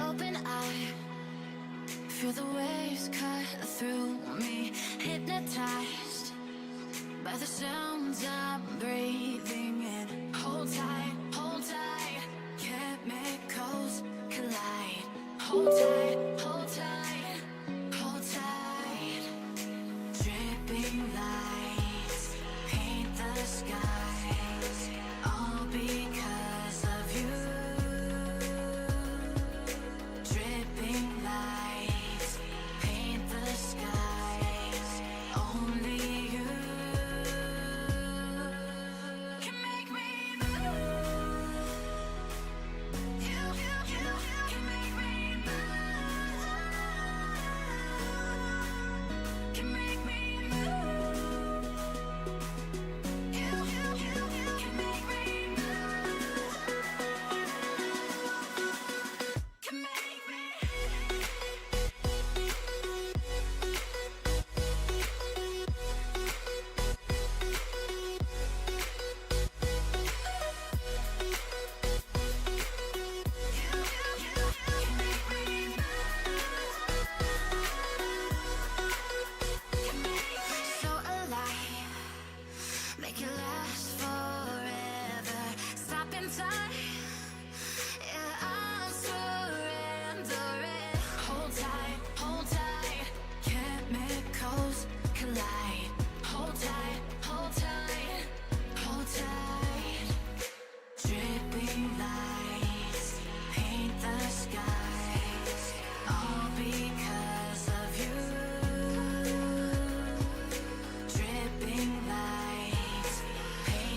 Open eye, feel the waves cut through me. Hypnotized by the sounds I'm breathing in. Hold tight, chemicals collide. Hold tight, hold tight, hold tight. Dripping lights paint the skies, all because of you. Dripping lights paint the skies, only you can make me move. You can make me move. Can make me move. You can make me move. Can make me. So alive, make it last forever. Stop in time, yeah, I'm surrendering. Hold tight, chemicals collide. Hold tight, hold tight, hold tight. Dripping lights paint the skies, all because of you. Dripping lights paint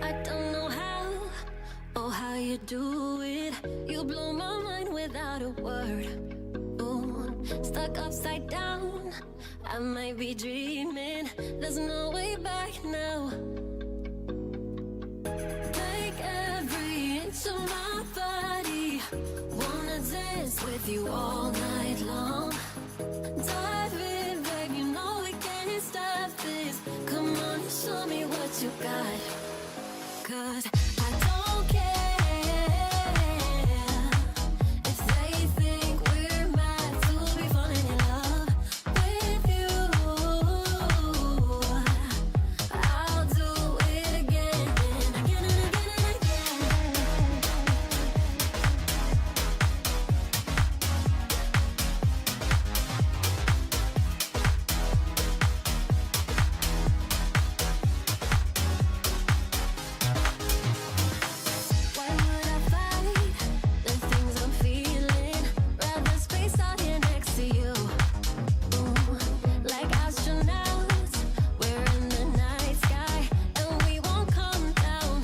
I don't know how or how you do it. You blow my mind without a word. Ooh, stuck upside down. I might be dreaming. There's no way back now. Take every inch of my body. Wanna dance with you all night long. Dive in, babe, you know we can't stop this. Come on and show me what you got. 'Cause I don't care if they think we're mad to be falling in love with you. I'll do it again and again and again and again. Why would I fight the things I'm feeling? Rather space out here next to you. Ooh, like astronauts, we're in the night sky and we won't come down.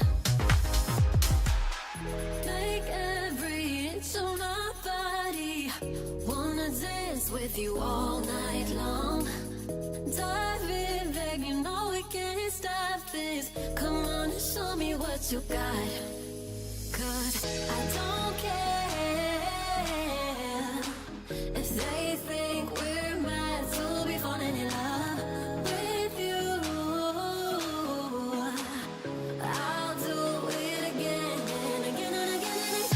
Take every inch of my body. Wanna dance with you all night long. Dive in, babe, you know we can't stop this. Come on and show me what you got. 'Cause I don't care if they think we're mad to be falling in love with you. I'll do it again and again and again and again.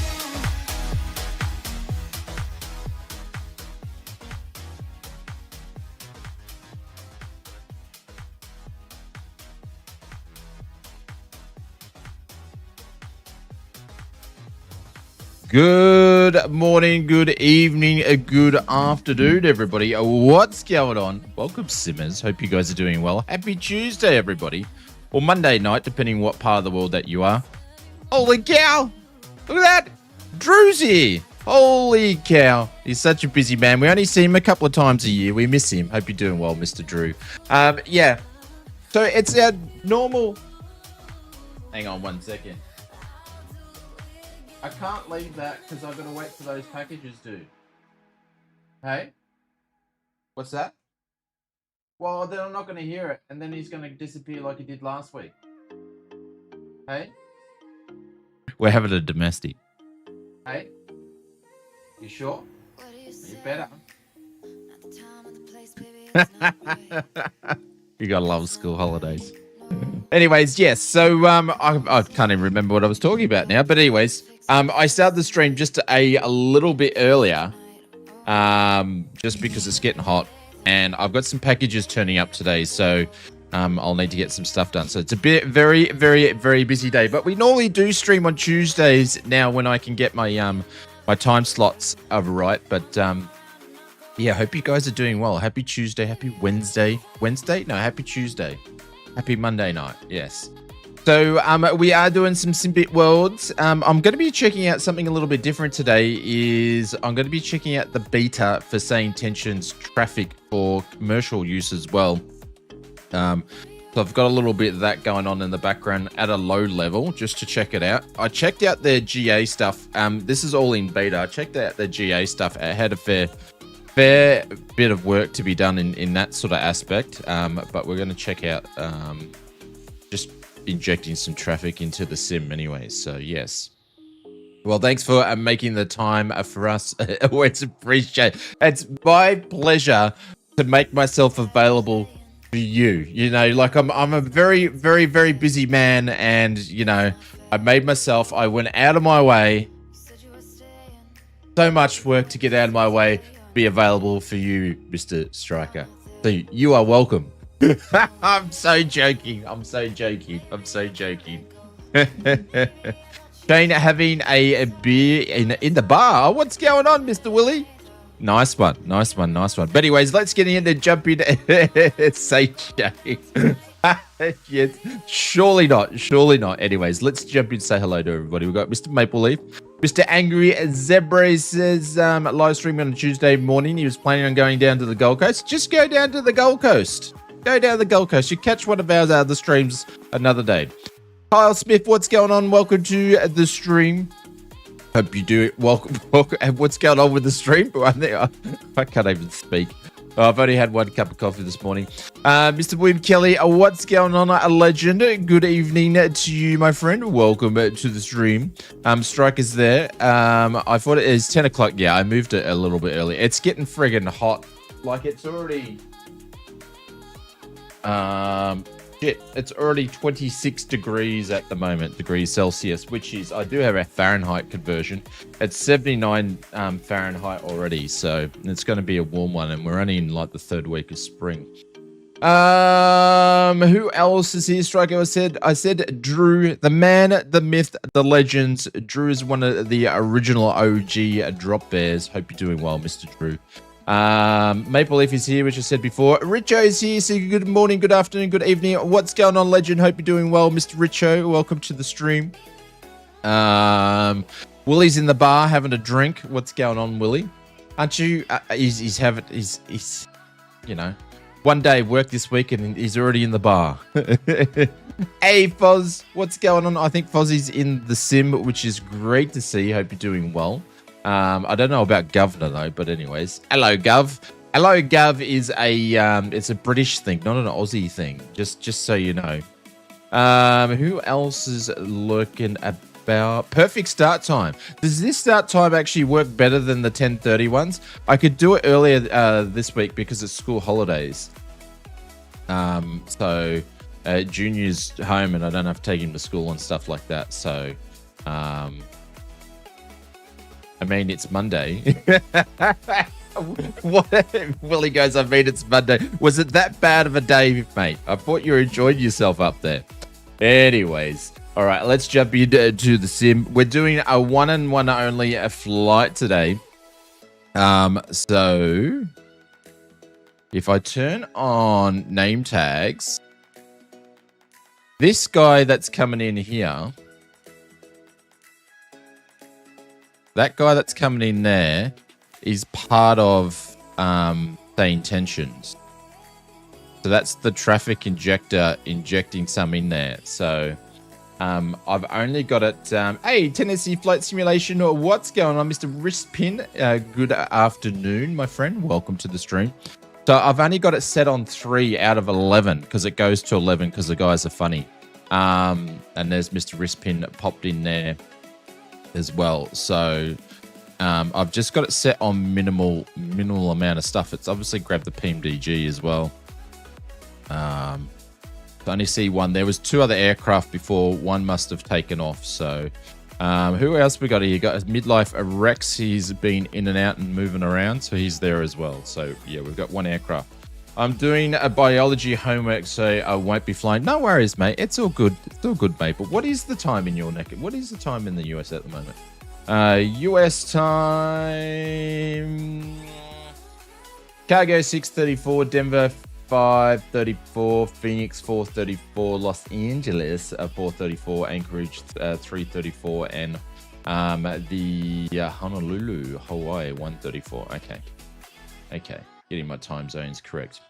Good morning, good evening, a good afternoon, everybody. What's going on? Welcome, Simmers. Hope you guys are doing well. Happy Tuesday, everybody. Or Monday night, depending what part of the world that you are. Holy cow! Look at that! Drew's here! Holy cow. He's such a busy man. We only see him a couple of times a year. We miss him. Hope you're doing well, Mr. Drew. Yeah. So it's our normal... Hang on one second. I can't leave that because I've got to wait for those packages due. Hey? What's that? Well, then I'm not going to hear it, and then he's going to disappear like he did last week. Hey? We're having a domestic. Hey? You sure? You better. You gotta love school holidays. Anyways, yes, so I can't even remember what I was talking about now, but anyways, I started the stream just a little bit earlier, just because it's getting hot, and I've got some packages turning up today, so I'll need to get some stuff done. So it's a bit very, very, very busy day, but we normally do stream on Tuesdays now when I can get my my time slots right. But yeah, hope you guys are doing well. Happy Tuesday, happy Wednesday. Wednesday? No, happy Tuesday. Happy Monday night, yes. So we are doing some Simbit Worlds. I'm going to be checking out something a little bit different today. I'm going to be checking out the beta for saying tensions traffic for commercial use as well. So I've got a little bit of that going on in the background at a low level just to check it out. I checked out their GA stuff. This is all in beta. I checked out their GA stuff. I had a fair fair bit of work to be done in that sort of aspect. But we're going to check out just injecting some traffic into the sim anyway. So yes. Well, thanks for making the time for us. Always appreciate. It's my pleasure to make myself available for you. You know, like I'm a very, very, very busy man, and you know, I went out of my way. So much work to get out of my way to be available for you, Mr. Striker. So you are welcome. I'm so joking. Shane having a beer in the bar. What's going on, Mr. Willie? Nice one. But anyways, let's get in and jump in. Say Shane. Yes, surely not. Anyways, let's jump in and say hello to everybody. We've got Mr. Maple Leaf. Mr. Angry Zebra says live streaming on a Tuesday morning. He was planning on going down to the Gold Coast. Just go down to the Gold Coast. You catch one of our other streams another day. Kyle Smith, what's going on? Welcome to the stream. Hope you do it. Welcome. What's going on with the stream? I can't even speak. I've only had one cup of coffee this morning. Mr. William Kelly, what's going on? A legend. Good evening to you, my friend. Welcome to the stream. Striker's there. I thought it is 10 o'clock. Yeah, I moved it a little bit early. It's getting friggin' hot. Like it's already... it's already 26 degrees at the moment, degrees Celsius, which is, I do have a Fahrenheit conversion. It's 79 Fahrenheit already, so it's going to be a warm one, and we're only in like the third week of spring. Who else is here? Striker, I said Drew, the man, the myth, the legends. Drew is one of the original OG drop bears. Hope you're doing well, Mr. Drew. Maple Leaf is here, which I said before. Richo is here. So good morning, good afternoon, good evening. What's going on, legend? Hope you're doing well, Mr. Richo. Welcome to the stream. Willie's in the bar having a drink. What's going on, Willie? Aren't you? He's you know, one day work this week and he's already in the bar. Hey, Foz, what's going on? I think Fozzie's in the sim, which is great to see. Hope you're doing well. I don't know about Governor though, but anyways, hello Gov. Hello Gov is a it's a British thing, not an Aussie thing. Just so you know. Who else is lurking about? Perfect start time. Does this start time actually work better than the 10:30 ones? I could do it earlier this week because it's school holidays. So Junior's home and I don't have to take him to school and stuff like that. So I mean, it's Monday. What? Willie goes, I mean, it's Monday. Was it that bad of a day, mate? I thought you were enjoying yourself up there. Anyways, all right, let's jump into the sim. We're doing a one and one only flight today. So if I turn on name tags, this guy that's coming in here, that guy that's coming in there is part of the intentions. So that's the traffic injector injecting some in there. So I've only got it. Hey, Tennessee Flight Simulation. What's going on, Mr. Wristpin? Good afternoon, my friend. Welcome to the stream. So I've only got it set on 3 out of 11 because it goes to 11 because the guys are funny. And there's Mr. Wristpin popped in there as well. So I've just got it set on minimal amount of stuff. It's obviously grabbed the PMDG as well. I only see one. There was 2 other aircraft before. One must have taken off. So who else we got here? Got Midlife Rex. He's been in and out and moving around, so he's there as well. So yeah, we've got 1 aircraft. I'm doing a biology homework, so I won't be flying. No worries, mate. It's all good. It's all good, mate. But what is the time in your neck? What is the time in the US at the moment? US time. Chicago 6:34, Denver 5:34, Phoenix 4:34, Los Angeles 4:34, Anchorage 3:34, and the Honolulu, Hawaii 1:34. Okay, getting my time zones correct.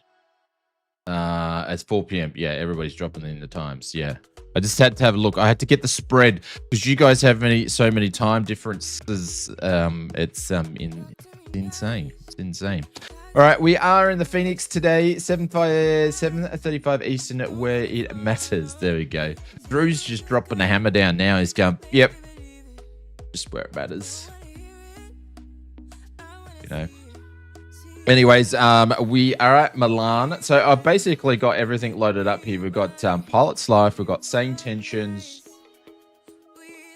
It's 4 p.m. Yeah, everybody's dropping in the times. Yeah, I just had to have a look. I had to get the spread because you guys have so many time differences. It's in insane. It's insane. All right, we are in the Phoenix today, 7:35 Eastern, where it matters. There we go. Drew's just dropping the hammer down now. He's going, yep, just where it matters. You know. Anyways, we are at Milan. So I've basically got everything loaded up here. We've got Pilot's Life, we've got Sane Tensions,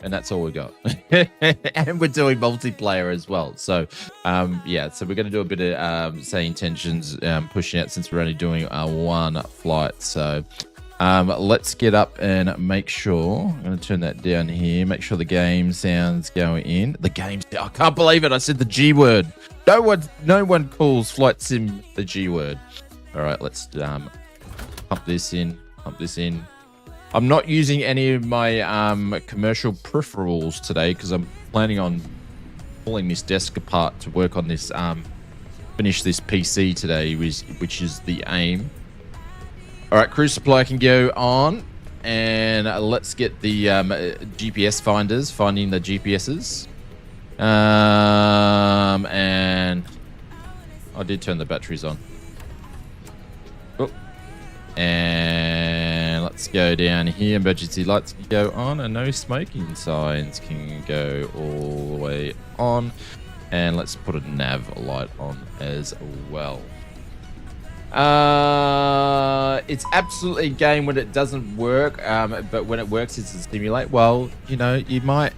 and that's all we got. And we're doing multiplayer as well. So, yeah, so we're going to do a bit of Sane Tensions, pushing out since we're only doing one flight. So let's get up and make sure. I'm going to turn that down here. Make sure the game sound's going in. The game. I can't believe it. I said the G word. No one calls flight sim the G word. All right, let's pump this in. Pump this in. I'm not using any of my commercial peripherals today because I'm planning on pulling this desk apart to work on this, finish this PC today, which is the aim. All right, cruise supply can go on, and let's get the GPS finders, finding the GPSs. And I did turn the batteries on. Oh. And let's go down here. Emergency lights can go on, and no smoking signs can go all the way on. And let's put a nav light on as well. It's absolutely a game when it doesn't work, but when it works, it's a stimulate. Well, you know, you might.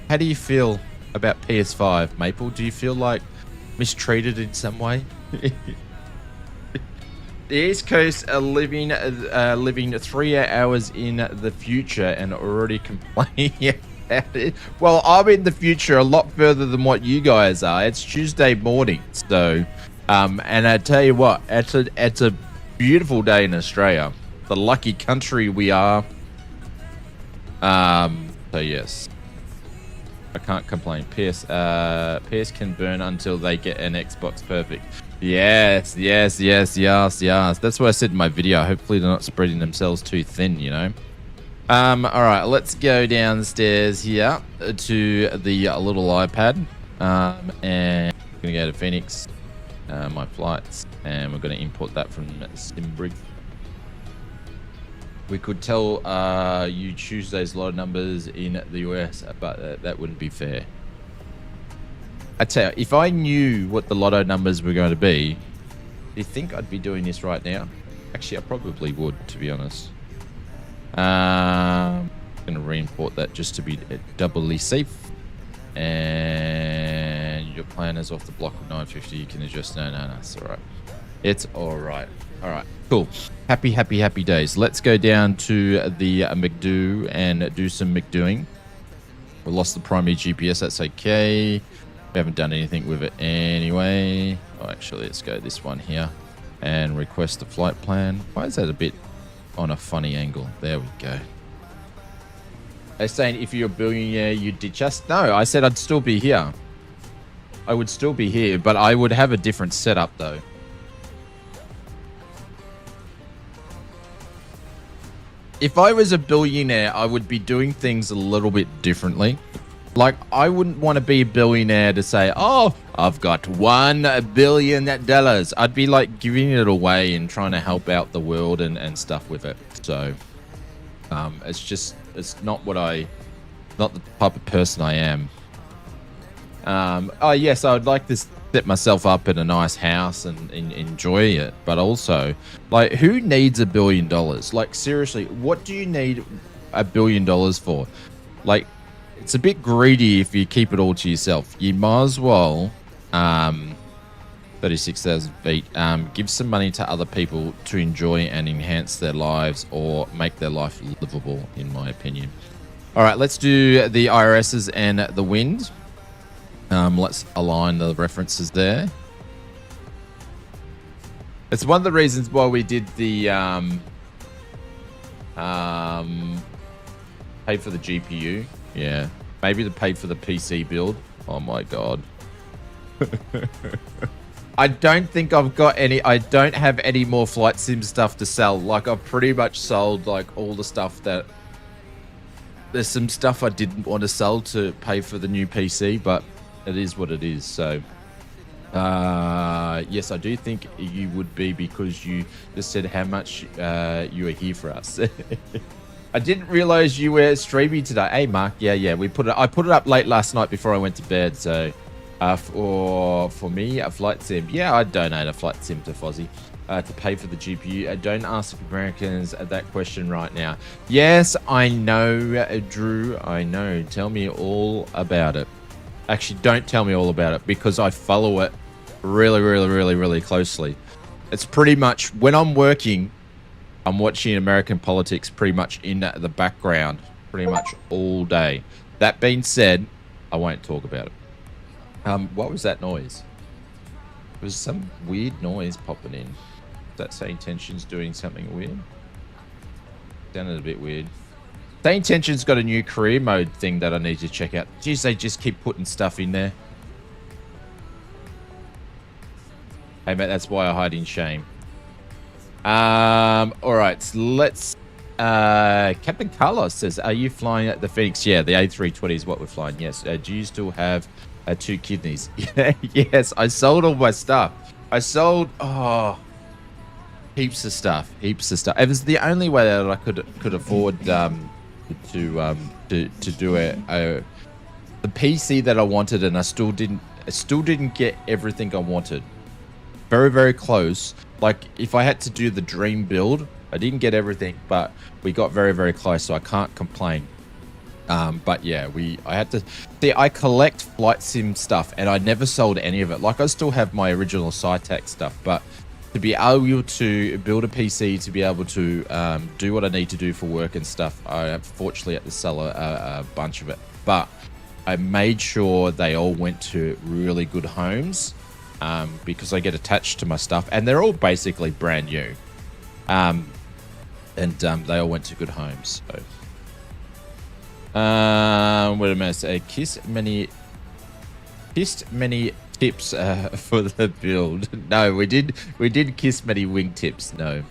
How do you feel about PS5, Maple? Do you feel like mistreated in some way? The East Coast are living 3 hours in the future and already complaining about it. Well, I'm in the future a lot further than what you guys are. It's Tuesday morning, so and I tell you what, it's a beautiful day in Australia. The lucky country we are. So yes, I can't complain. PS can burn until they get an Xbox Perfect. Yes. That's what I said in my video. Hopefully they're not spreading themselves too thin, you know. All right, let's go downstairs here to the little iPad, and we're gonna go to Phoenix, my flights, and we're gonna import that from Simbrig. We could tell you Tuesday's load numbers in the US, but that wouldn't be fair. I tell you, if I knew what the lotto numbers were going to be, do you think I'd be doing this right now? Actually, I probably would, to be honest. I'm going to re-import that just to be doubly safe. And your plan is off the block of 950. You can adjust. No, it's all right. It's all right. All right, cool. Happy days. Let's go down to the McDo and do some McDoing. We lost the primary GPS. That's okay. We haven't done anything with it anyway. Oh, actually, let's go this one here and request a flight plan. Why is that a bit on a funny angle? There we go. They're saying if you're a billionaire, you'd ditch us. No, I said I'd still be here. I would still be here, but I would have a different setup, though. If I was a billionaire, I would be doing things a little bit differently. Like, I wouldn't want to be a billionaire to say, oh, I've got $1 billion. I'd be like giving it away and trying to help out the world and stuff with it. So, it's not not the type of person I am. Oh, yes, I would like to set myself up in a nice house and enjoy it. But also, like, who needs $1 billion? Like, seriously, what do you need $1 billion for? Like, it's a bit greedy if you keep it all to yourself. You might as well, 36,000 feet, give some money to other people to enjoy and enhance their lives or make their life livable, in my opinion. All right, let's do the IRSs and the wind. Let's align the references there. It's one of the reasons why we did the pay for the GPU. Yeah, maybe the pay for the PC build. Oh my god. I don't think I've got any. I don't have any more flight sim stuff to sell. Like, I've pretty much sold like all the stuff that. There's some stuff I didn't want to sell to pay for the new PC, but it is what it is. So Yes, I do think you would be, because you just said how much you are here for us. I didn't realize you were streaming today. Hey, Mark. Yeah. I put it up late last night before I went to bed. So, for me, a flight sim. Yeah, I'd donate a flight sim to Fozzie to pay for the GPU. Don't ask Americans that question right now. Yes, I know, Drew. I know. Tell me all about it. Actually, don't tell me all about it, because I follow it really closely. It's pretty much when I'm working, I'm watching American politics pretty much in the background pretty much all day. That being said, I won't talk about it. What was that noise? It was some weird noise popping in. That Say Intention's doing something weird? Sounded a bit weird. Say Intention's got a new career mode thing that I need to check out. Geez, they just keep putting stuff in there. Hey, mate, that's why I hide in shame. All right, so let's... Captain Carlos says, are you flying at the Phoenix? Yeah, the A320 is what we're flying, yes. Do you still have 2 kidneys? Yes, I sold all my stuff. I sold... Oh... Heaps of stuff. It was the only way that I could afford to do it. The PC that I wanted, and I still didn't get everything I wanted. Very close. Like, if I had to do the dream build, I didn't get everything, but we got very close, so I can't complain. But yeah, I had to see. I collect flight sim stuff, and I never sold any of it. Like, I still have my original SciTech stuff, but to be able to build a PC to be able to do what I need to do for work and stuff, I unfortunately had to sell a bunch of it. But I made sure they all went to really good homes, because I get attached to my stuff, and they're all basically brand new. And they all went to good homes. So, what am I say? Kissed many tips for the build. No, we did kiss many wingtips. No,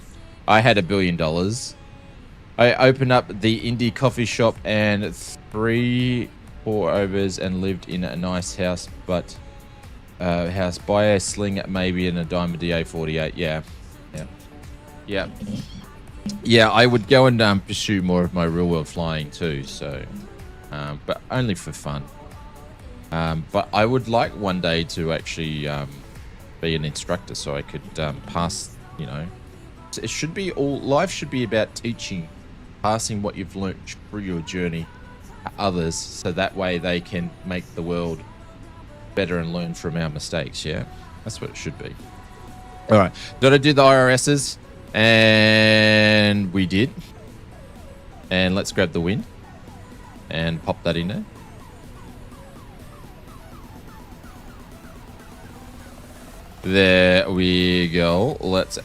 I had $1 billion. I opened up the indie coffee shop and 3 pour-overs and lived in a nice house, but house buy a sling maybe and a Diamond DA48. Yeah, I would go and pursue more of my real world flying too, so but only for fun. But I would like one day to actually be an instructor, so I could pass, you know. It should be life should be about teaching, passing what you've learnt through your journey to others, so that way they can make the world better and learn from our mistakes. Yeah, that's what it should be. All right, did I do the IRSs? And we did. And let's grab the win and pop that in there. There we go. Let's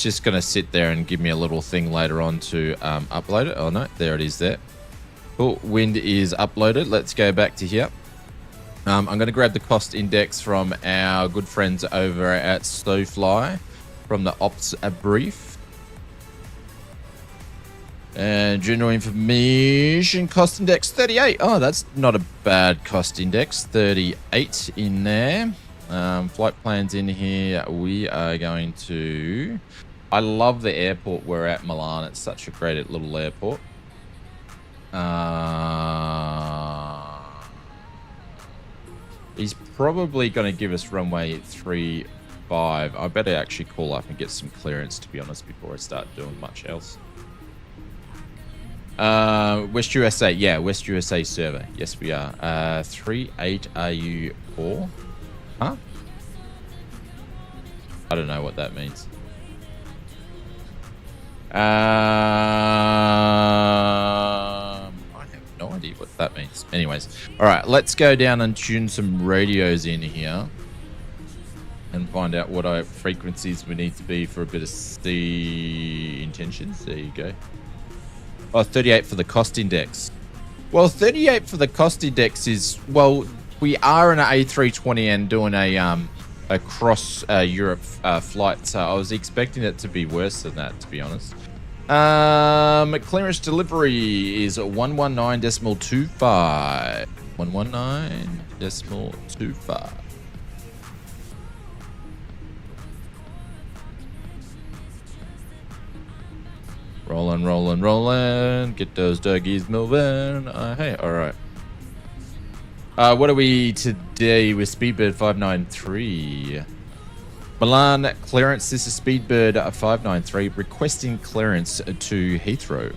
just gonna sit there and give me a little thing later on to upload it. Oh no, there it is there. Cool, wind is uploaded. Let's go back to here. I'm going to grab the cost index from our good friends over at SoFly from the ops brief. And general information, cost index 38. Oh, that's not a bad cost index. 38 in there. Flight plans in here. We are going to... I love the airport we're at, Milan. It's such a great little airport. He's probably going to give us runway 35. I better actually call up and get some clearance, to be honest, before I start doing much else. West USA. Yeah, West USA server. Yes, we are. 38 RU4. Huh? I don't know what that means. No idea what that means. Anyways, all right, let's go down and tune some radios in here and find out what our frequencies we need to be for a bit of C intentions. There you go. Oh, 38 for the cost index. Well, 38 for the cost index is, well, we are in an A320 and doing a cross Europe flight, so I was expecting it to be worse than that, to be honest. Clearance delivery is 119.25. 119. 0.25. Rolling, rolling, rolling. Get those doggies moving. Hey, all right. What are we today with Speedbird 593? Milan clearance. This is Speedbird 593 requesting clearance to Heathrow.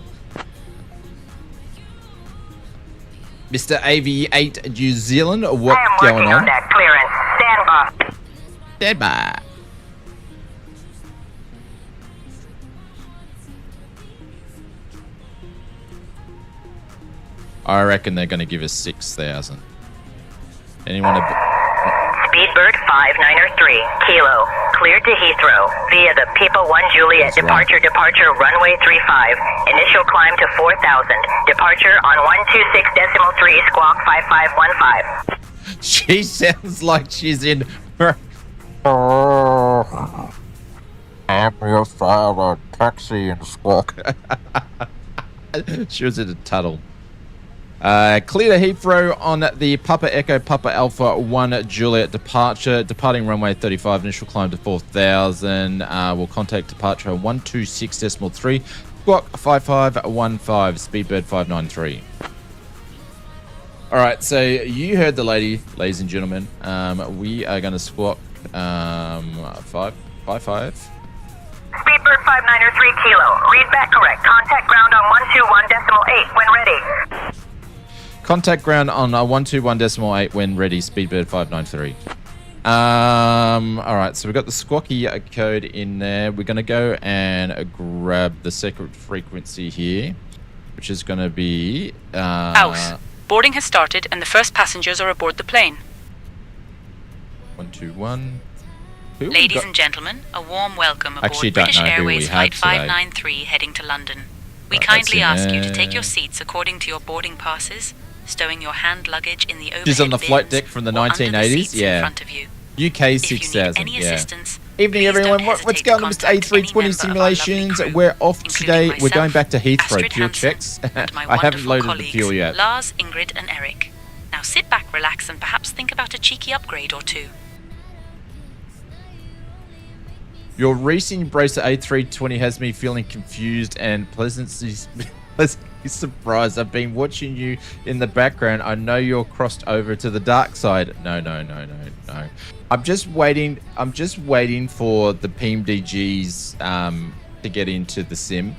Mr. AV8 New Zealand, what's going on? That clearance. Stand by. Stand by. I reckon they're going to give us 6,000. Anyone? Speedbird 593, Kilo, cleared to Heathrow via the Pipa 1 Juliet. That's right. Departure runway 35. Initial climb to 4,000. Departure on 126.3 squawk 5515. She sounds like she's in. I'm your father, taxi and squawk. She was in a tunnel. Clear to Heathrow on the Papa Echo Papa Alpha 1 Juliet departure. Departing runway 35, initial climb to 4,000. We'll contact departure 126.3, squawk 5515, Speedbird 593. All right, so you heard the lady, ladies and gentlemen. We are going to squawk 555. Speedbird 593, Kilo, read back correct. Contact ground on 121.8 when ready. Contact ground on 121.8 when ready, Speedbird 593. All right, so we've got the squawky code in there. We're going to go and grab the secret frequency here, which is going to be... House. Boarding has started and the first passengers are aboard the plane. 121. Ladies and gentlemen, a warm welcome aboard Actually, don't British know who we Airways have Flight today. 593 heading to London. We Right, kindly that's in ask you to there. take your seats according to your boarding passes, stowing your hand luggage in the overhead She's on the flight bins deck from the or under 1980s, seats in yeah. front of you. UK If you need 6000, any yeah. assistance, Evening, please everyone. don't What's hesitate going to on, Mr. contact any A320 member of our lovely simulations? crew, We're off including today. We're going myself, back to Heathrow. Astrid Fuel Hansen, checks. and my I haven't wonderful loaded the colleagues, fuel yet. Lars, Ingrid and Eric. Now sit back, relax and perhaps think about a cheeky upgrade or two. Your recent embrace of A320 has me feeling confused and pleasantly surprised. I've been watching you in the background. I know you're crossed over to the dark side. No. I'm just waiting for the PMDGs to get into the sim.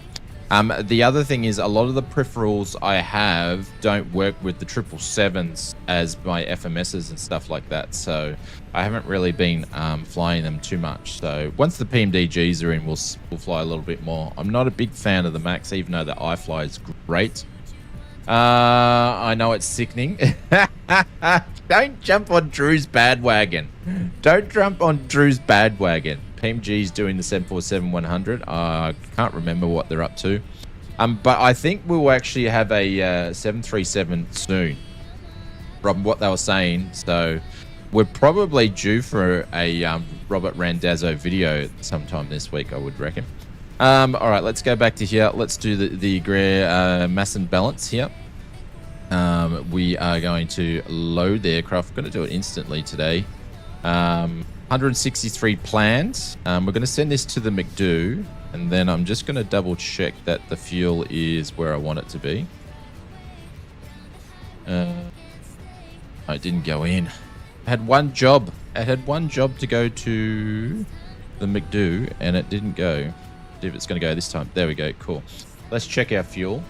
The other thing is a lot of the peripherals I have don't work with the 777s as my FMSs and stuff like that. So I haven't really been flying them too much. So once the PMDGs are in, we'll fly a little bit more. I'm not a big fan of the Max, even though the iFly is great. I know it's sickening. Don't jump on Drew's bandwagon. Don't jump on Drew's bandwagon. PMG's doing the 747-100. I can't remember what they're up to. But I think we'll actually have a 737 soon, from what they were saying. So we're probably due for a Robert Randazzo video sometime this week, I would reckon. All right, let's go back to here. Let's do the mass and balance here. We are going to load the aircraft. We're going to do it instantly today. 163 planned. We're going to send this to the McDo, and then I'm just going to double check that the fuel is where I want it to be. It didn't go in. I had one job. I had one job to go to the McDo, and it didn't go. See if it's going to go this time. There we go. Cool. Let's check our fuel.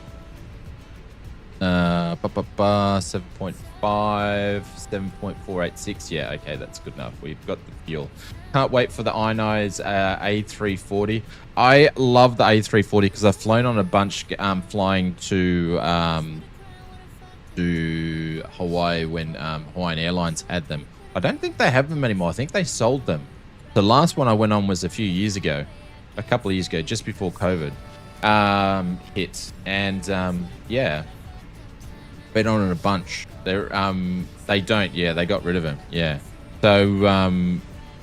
7.5, 7.486. Yeah, okay, that's good enough. We've got the fuel. Can't wait for the ionized A340. I love the A340 because I've flown on a bunch flying to Hawaii when Hawaiian Airlines had them. I don't think they have them anymore. I think they sold them. The last one I went on was a few years ago, a couple of years ago, just before COVID hit. And yeah, been on a bunch. They don't. Yeah, they got rid of them. Yeah. So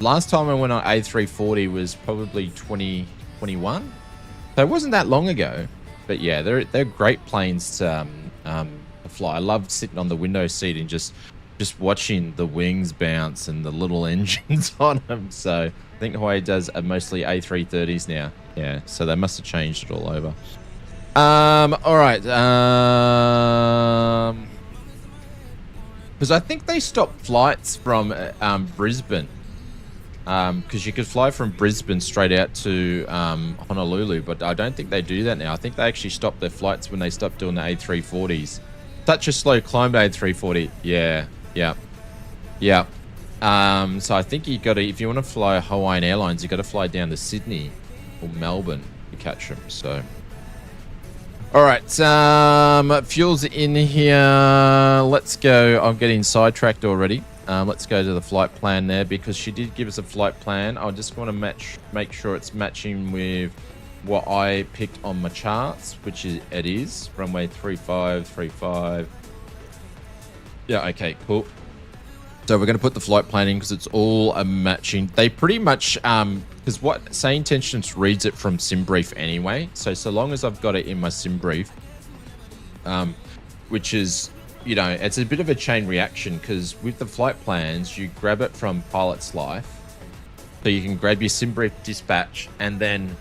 last time I went on A340 was probably 2021. So it wasn't that long ago. But yeah, they're great planes to fly. I love sitting on the window seat and just just watching the wings bounce and the little engines on them. So I think Hawaii does mostly A330s now. Yeah, so they must have changed it all over. All right. Because I think they stopped flights from Brisbane. Because you could fly from Brisbane straight out to Honolulu, but I don't think they do that now. I think they actually stopped their flights when they stopped doing the A340s. Such a slow climb to A340. Yeah. So I think you got to, if you want to fly Hawaiian Airlines, you got to fly down to Sydney or Melbourne to catch them. So, all right, fuel's in here. Let's go. I'm getting sidetracked already. Let's go to the flight plan there because she did give us a flight plan. I just want to make sure it's matching with what I picked on my charts, which it is runway 3535. Yeah, okay, cool. So we're going to put the flight plan in because it's all matching. They pretty much, because what Say Intentions reads it from SimBrief anyway. So long as I've got it in my SimBrief, which is, you know, it's a bit of a chain reaction because with the flight plans, you grab it from Pilot's Life. So you can grab your SimBrief dispatch and then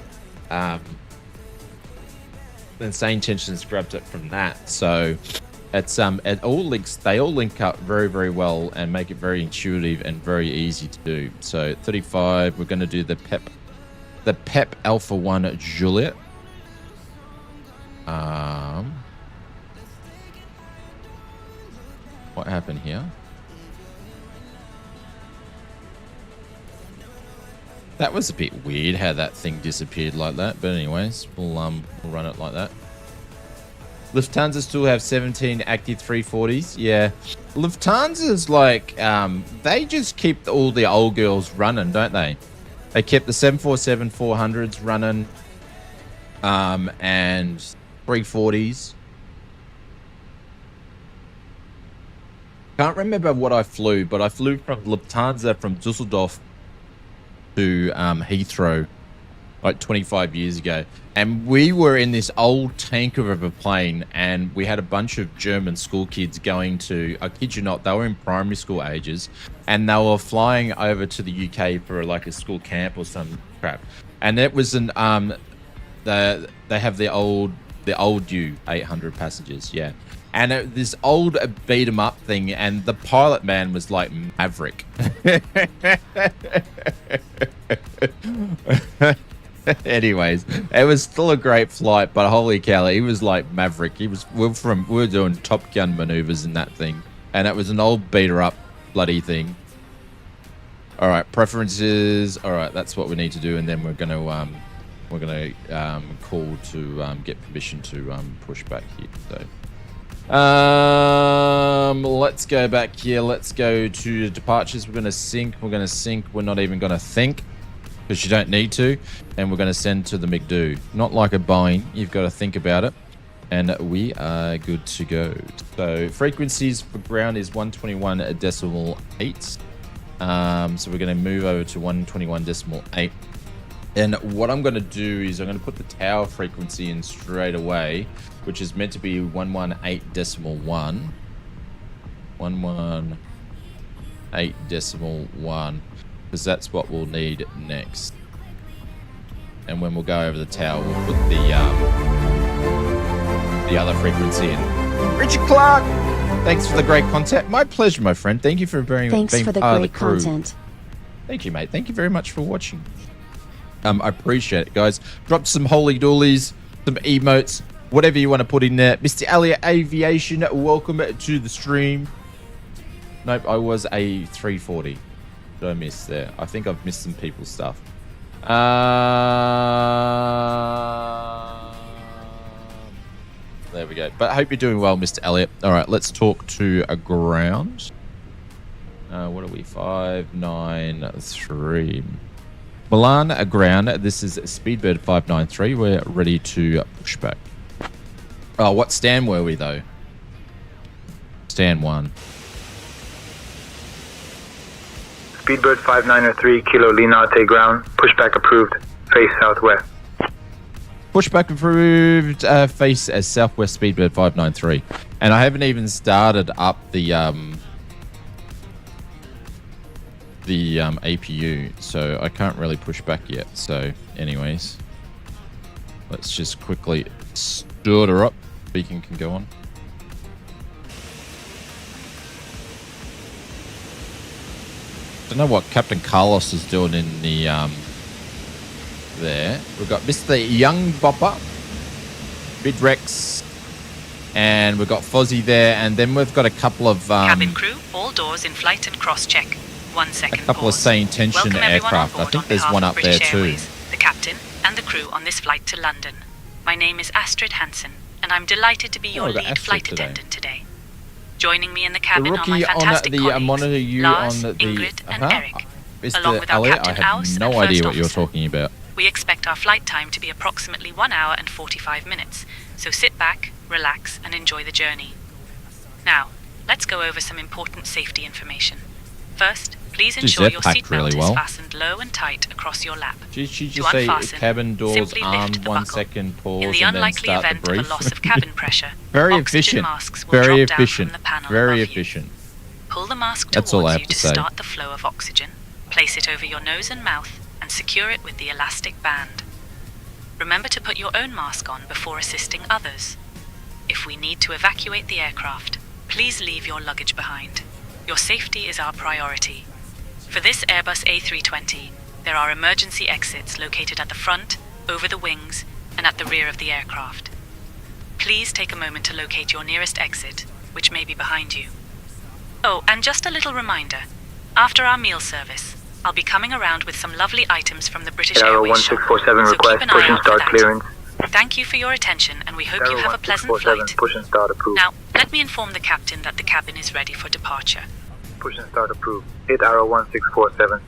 Say Intentions grabs it from that. So it's it all links, they all link up very, very well and make it very intuitive and very easy to do. So 35, we're going to do the PEP Alpha 1 Juliet. What happened here? That was a bit weird how that thing disappeared like that, but anyways, we'll run it like that. Lufthansa still have 17 active 340s. Yeah, Lufthansa's like they just keep all the old girls running, don't they? They kept the 747-400s running, and 340s. Can't remember what I flew, but I flew from Lufthansa from Dusseldorf to Heathrow like 25 years ago, and we were in this old tanker of a plane, and we had a bunch of German school kids going to, I kid you not, they were in primary school ages, and they were flying over to the UK for like a school camp or some crap, and it was an they have the old U 800 passengers, yeah. And this old beat 'em up thing, and the pilot man was like Maverick. Anyways, it was still a great flight, but holy cow, he was like Maverick. We were doing Top Gun maneuvers in that thing, and it was an old beater up bloody thing. All right, preferences. All right, that's what we need to do, and then we're gonna call to get permission to push back here. So. Let's go back here. Let's go to departures. We're going to sync. We're not even going to think because you don't need to. And we're going to send to the McDo. Not like a Boeing. You've got to think about it. And we are good to go. So frequencies for ground is 121.8. So we're going to move over to 121.8. And what I'm going to do is I'm going to put the tower frequency in straight away, which is meant to be 118.1. 118.1, because that's what we'll need next. And when we'll go over the tower, we'll put the other frequency in. Richard Clark, thanks for the great content. My pleasure, my friend. Thank you for being part of the crew. Thank you, mate. Thank you very much for watching. I appreciate it, guys. Drop some holy doolies, some emotes, whatever you want to put in there. Mr. Elliot Aviation, welcome to the stream. Nope, I was a 340. Did I miss there? I think I've missed some people's stuff. There we go. But I hope you're doing well, Mr. Elliot. All right, let's talk to a ground. What are we? 593. Milan, a ground. This is Speedbird 593. We're ready to push back. Oh, what stand were we, though? Stand 1. Speedbird 593, Kilo Linate ground. Pushback approved. Face southwest. Pushback approved. Face as southwest Speedbird 593. And I haven't even started up the the APU, so I can't really push back yet. So anyways, let's just quickly start her up. Beacon can go on. Don't know what Captain Carlos is doing in the there. We've got Mr. Young Bopper, Bidrex, and we've got Fozzie there, and then we've got a couple of Cabin crew, all doors in flight and cross-check. 1 second a couple of pause. same tension Welcome everyone on aircraft. I board think on there's behalf one of up there British too. Airways, the captain and the crew on this flight to London. My name is Astrid Hansen, and I'm delighted to be your we've got lead Astrid flight today. attendant today. Joining me in the The cabin are my rookie on fantastic the colleagues, monitor, you Lars, on the Ingrid, and Eric. Mr. along with our Elliot, Captain I have Aus no and idea First what you're Officer. talking about. We expect our flight time to be approximately 1 hour and 45 minutes, so sit back, relax, and enjoy the journey. Now, let's go over some important safety information. First, please ensure your packed seatbelt really well. is fastened low and tight across your lap. Did she To just say unfasten, cabin doors simply lift armed, the 1 buckle. second pause, In the and then unlikely start the event of a brief? loss of cabin pressure, Very oxygen efficient. masks will Very drop efficient. down from the panel Very above you. efficient. Pull the mask That's all I towards have you to to say. start the flow of oxygen, place it over your nose and mouth, and secure it with the elastic band. Remember to put your own mask on before assisting others. If we need to evacuate the aircraft, please leave your luggage behind. Your safety is our priority. For this Airbus A320, there are emergency exits located at the front, over the wings, and at the rear of the aircraft. Please take a moment to locate your nearest exit, which may be behind you. Oh, and just a little reminder. After our meal service, I'll be coming around with some lovely items from the British Arrow Airways shop, 1647 so request, keep an push eye and out for start that. clearance. Thank you for your attention, and we hope you Arrow have a pleasant 1647, flight. push and start approved. Now, let me inform the captain that the cabin is ready for departure. Push and start approved. Hit arrow 1647.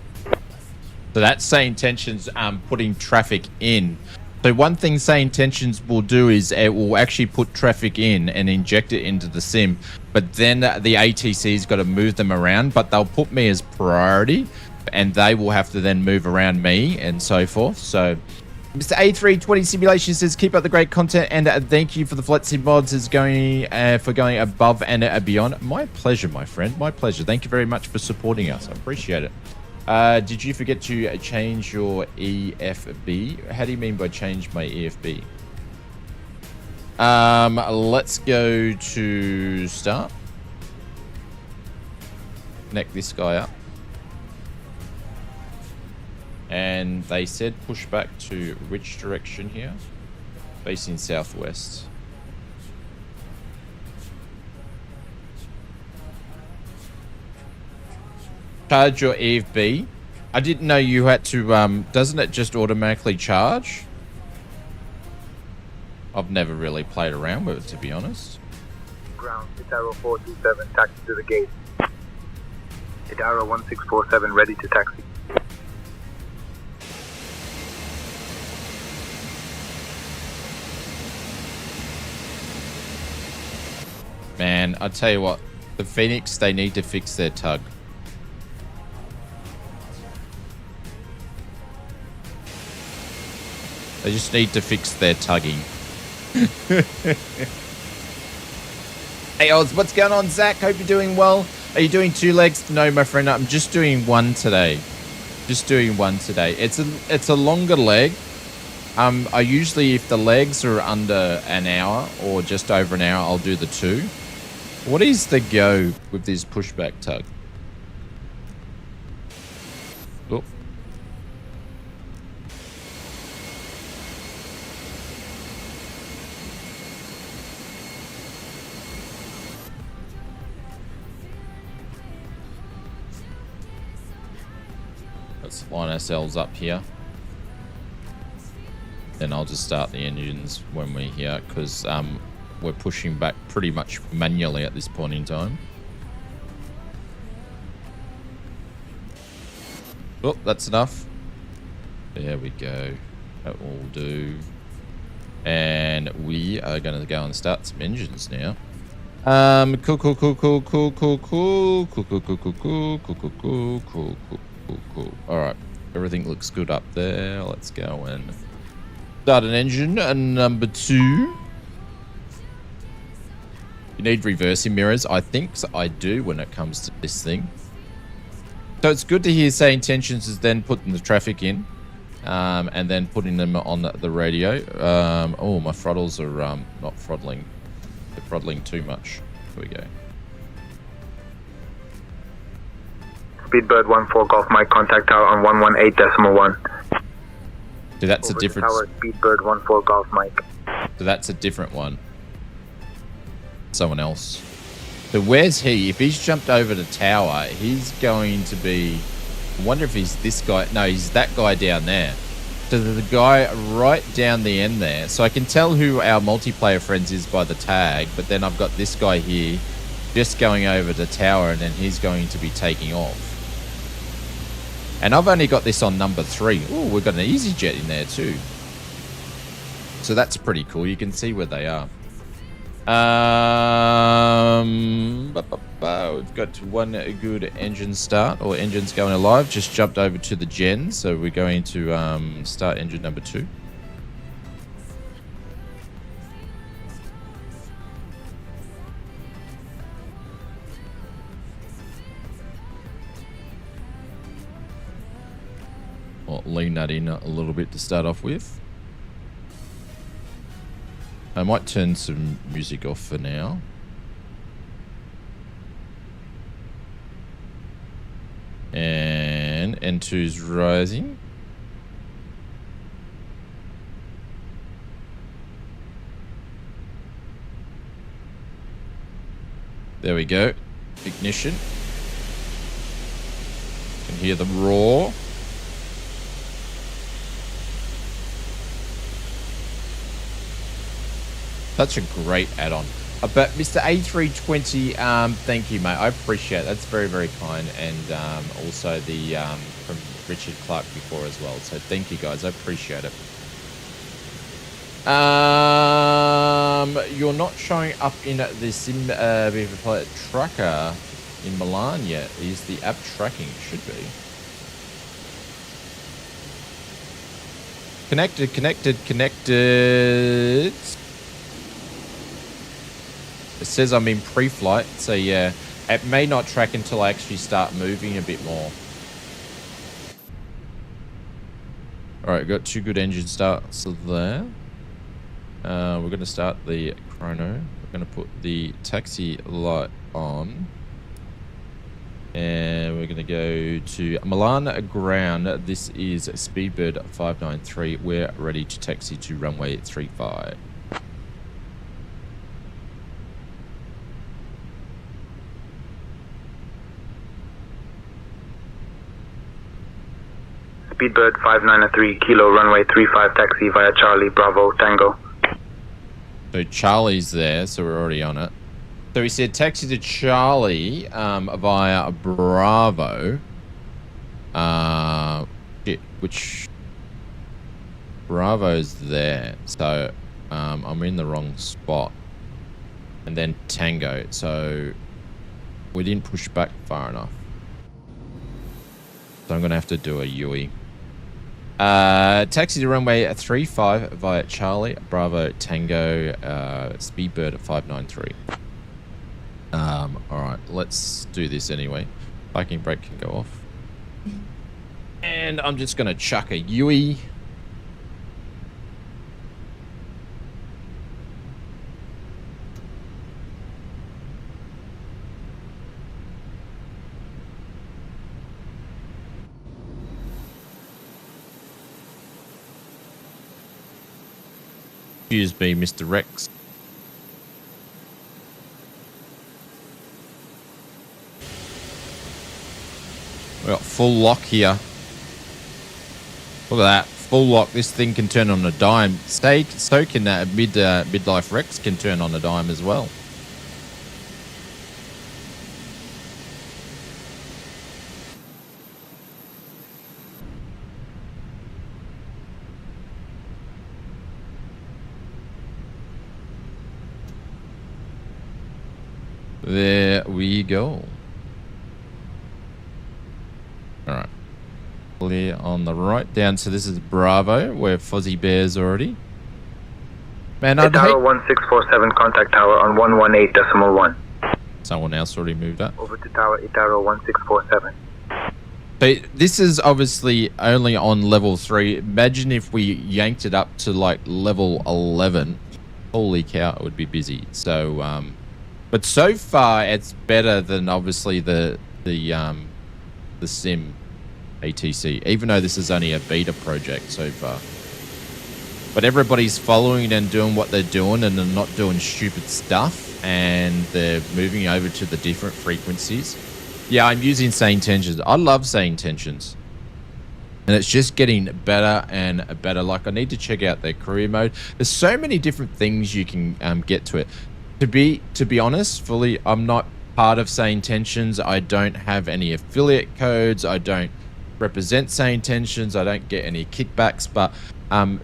So that's say intentions putting traffic in. So one thing say intentions will do is it will actually put traffic in and inject it into the sim, but then the ATC's got to move them around, but they'll put me as priority and they will have to then move around me and so forth. So Mr. A320 Simulation says, keep up the great content and thank you for the Flight Sim mods is going for going above and beyond. My pleasure, my friend. My pleasure. Thank you very much for supporting us. I appreciate it. Did you forget to change your EFB? How do you mean by change my EFB? Let's go to start. Connect this guy up. And they said push back to which direction here? Facing southwest. Charge your EFB. I didn't know you had to, doesn't it just automatically charge? I've never really played around with it, to be honest. Ground, hit arrow 427, taxi to the gate. Hit arrow 1647, ready to taxi. Man, I tell you what, the Phoenix, they need to fix their tug. They just need to fix their tugging. Hey Oz, what's going on, Zach? Hope you're doing well. Are you doing 2 legs? No, my friend, I'm just doing 1 today. Just doing 1 today. It's a longer leg. I usually, if the legs are under an hour or just over an hour, I'll do the 2. What is the go with this pushback tug? Oh. Let's line ourselves up here. Then I'll just start the engines when we're here because we're pushing back pretty much manually at this point in time. Oh, that's enough. There we go. That will do. And we are going to go and start some engines now. Cool. All right, everything looks good up there. Let's go and start an engine. And number 2. You need reversing mirrors. I think I do when it comes to this thing. So it's good to hear say intentions is then putting the traffic in, and then putting them on the radio. Oh, my throttles are not throttling. They're throttling too much. Here we go. Speedbird 14 Golf Mike, contact tower on 118.1. So that's Over a different. Tower, Speedbird 14 Golf Mike. So that's a different one. Someone else. So where's he? If he's jumped over the tower, he's going to be... I wonder if he's this guy. No, he's that guy down there. So the guy right down the end there. So I can tell who our multiplayer friends is by the tag, but then I've got this guy here just going over the tower, and then he's going to be taking off. And I've only got this on number 3. Oh, we've got an EasyJet in there too. So that's pretty cool. You can see where they are. We've got one good engine start, or engine's going alive. Just jumped over to the gen, so we're going to start engine number 2. I'll lean that in a little bit to start off with. I might turn some music off for now. And N2's rising. There we go. Ignition. You can hear the roar. Such a great add-on. But Mr. A320, thank you, mate. I appreciate it. That's very, very kind. And also the from Richard Clark before as well. So thank you, guys. I appreciate it. You're not showing up in the Sim Pilot tracker in Milan yet. Is the app tracking? Should be. Connected. It says I'm in pre-flight, so yeah, it may not track until I actually start moving a bit more. Alright, got 2 good engine starts there. We're going to start the chrono. We're going to put the taxi light on. And we're going to go to Milan ground. This is Speedbird 593. We're ready to taxi to runway 35. Speedbird 593 Kilo runway 35 taxi via Charlie Bravo Tango. So Charlie's there, so we're already on it. So he said taxi to Charlie via Bravo. Which Bravo's there. So I'm in the wrong spot. And then Tango. So we didn't push back far enough. So I'm going to have to do a UE. Taxi to runway 35 via Charlie Bravo Tango, Speedbird at 593. Alright, let's do this anyway. Parking brake can go off. And I'm just going to chuck a UE. Excuse me, Mr. Rex. We got full lock here. Look at that, full lock. This thing can turn on a dime. So can that midlife Rex can turn on a dime as well. There we go. Alright. Clear on the right. Down, so this is Bravo, where Fozzie Bear's already. Man, I'd hate... Tower 1647, contact tower on 118.1. Someone else already moved up. Over to tower, Itaro 1647. But this is obviously only on level 3. Imagine if we yanked it up to like level 11. Holy cow, it would be busy. So, but so far it's better than obviously the sim ATC, even though this is only a beta project so far. But everybody's following and doing what they're doing, and they're not doing stupid stuff, and they're moving over to the different frequencies. Yeah, I'm using sane tensions. I love sane tensions. And it's just getting better and better. Like, I need to check out their career mode. There's so many different things you can get to it. To be honest, fully, I'm not part of sane tensions. I don't have any affiliate codes. I don't represent sane tensions. I don't get any kickbacks. But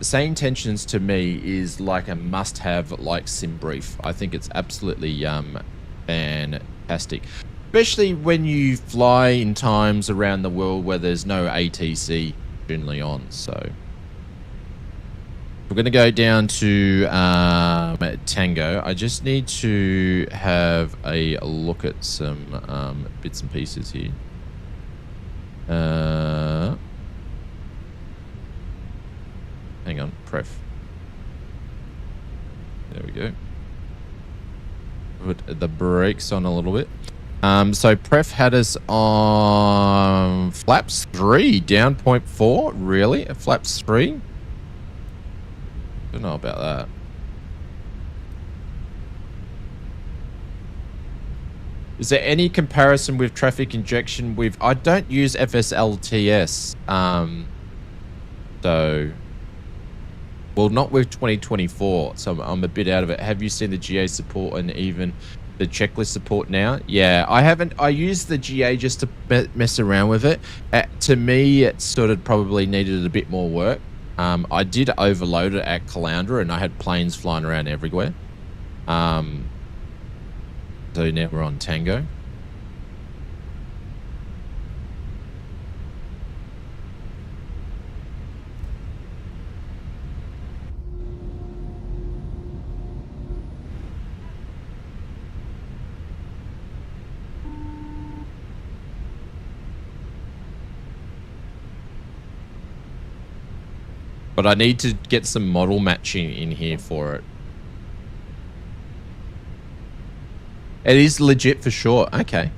sane tensions to me is like a must-have, like SimBrief. I think it's absolutely fantastic. Especially when you fly in times around the world where there's no ATC generally on. So we're going to go down to Tango. I just need to have a look at some bits and pieces here. Hang on, pref. There we go. Put the brakes on a little bit. So pref had us on flaps 3, down 0.4. Really? Flaps 3? Don't know about that. Is there any comparison with traffic injection with... I don't use FSLTS. So... Well, not with 2024, so I'm a bit out of it. Have you seen the GA support and even the checklist support now? Yeah, I haven't. I used the GA just to mess around with it. To me, it sort of probably needed a bit more work. I did overload it at Caloundra, and I had planes flying around everywhere. So now we're on Tango. But I need to get some model matching in here for it. It is legit for sure. Okay.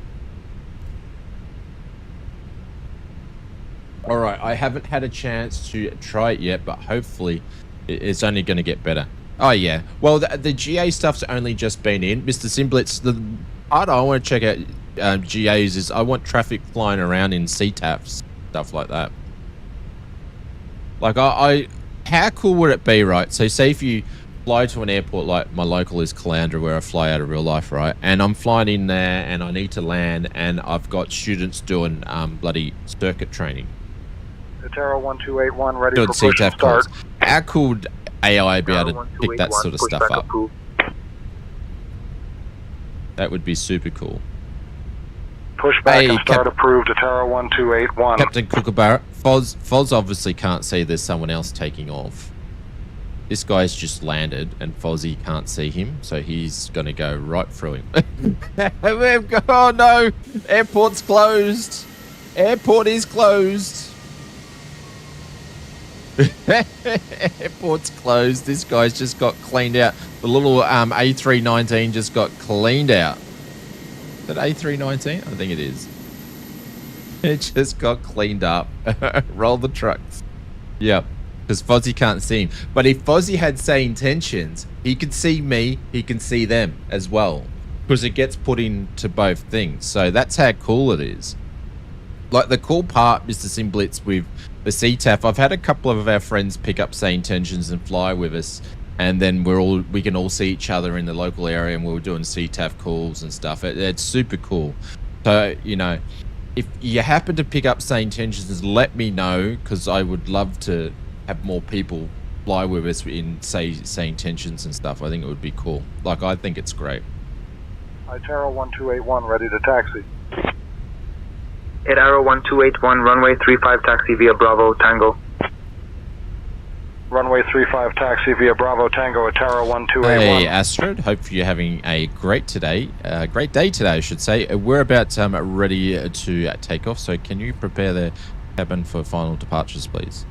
All right. I haven't had a chance to try it yet, but hopefully it's only going to get better. Oh, yeah. Well, the GA stuff's only just been in. Mr. Simblitz, the part I want to check out GAs is I want traffic flying around in CTAFs, stuff like that. Like, how cool would it be, right? So say if you fly to an airport, like my local is Caloundra, where I fly out of real life, right? And I'm flying in there and I need to land, and I've got students doing bloody circuit training. TERLA 1281 ready doing for push and CTAF start. calls. How cool would AI be able to pick that sort of stuff up? Approved. That would be super cool. Pushback and start approved to TERLA 1281. Captain Kookaburra, Foz obviously can't see there's someone else taking off. This guy's just landed and Fozzie can't see him, so he's going to go right through him. Oh no! Airport's closed! Airport is closed! Airport's closed. This guy's just got cleaned out. The little A319 just got cleaned out. Is that A319? I think it is. It just got cleaned up. Roll the trucks. Yep. Because Fozzie can't see him. But if Fozzie had sane tensions, he could see me, he can see them as well. Because it gets put into both things. So that's how cool it is. Like the cool part, Mr. Simblitz, with the CTAF, I've had a couple of our friends pick up sane tensions and fly with us. And then we can all see each other in the local area, and we're doing CTAF calls and stuff. It's super cool. So, you know, if you happen to pick up sane tensions, let me know, because I would love to have more people fly with us in, say, sane tensions and stuff. I think it would be cool. Like, I think it's great. TERLA 1281 ready to taxi. Arrow 1281, runway 35 taxi via Bravo Tango. Runway 35 taxi via Bravo Tango at Tower 1281. Hey, Astrid. Hope you're having a great day today, I should say. We're about ready to take off, so can you prepare the cabin for final departures, please?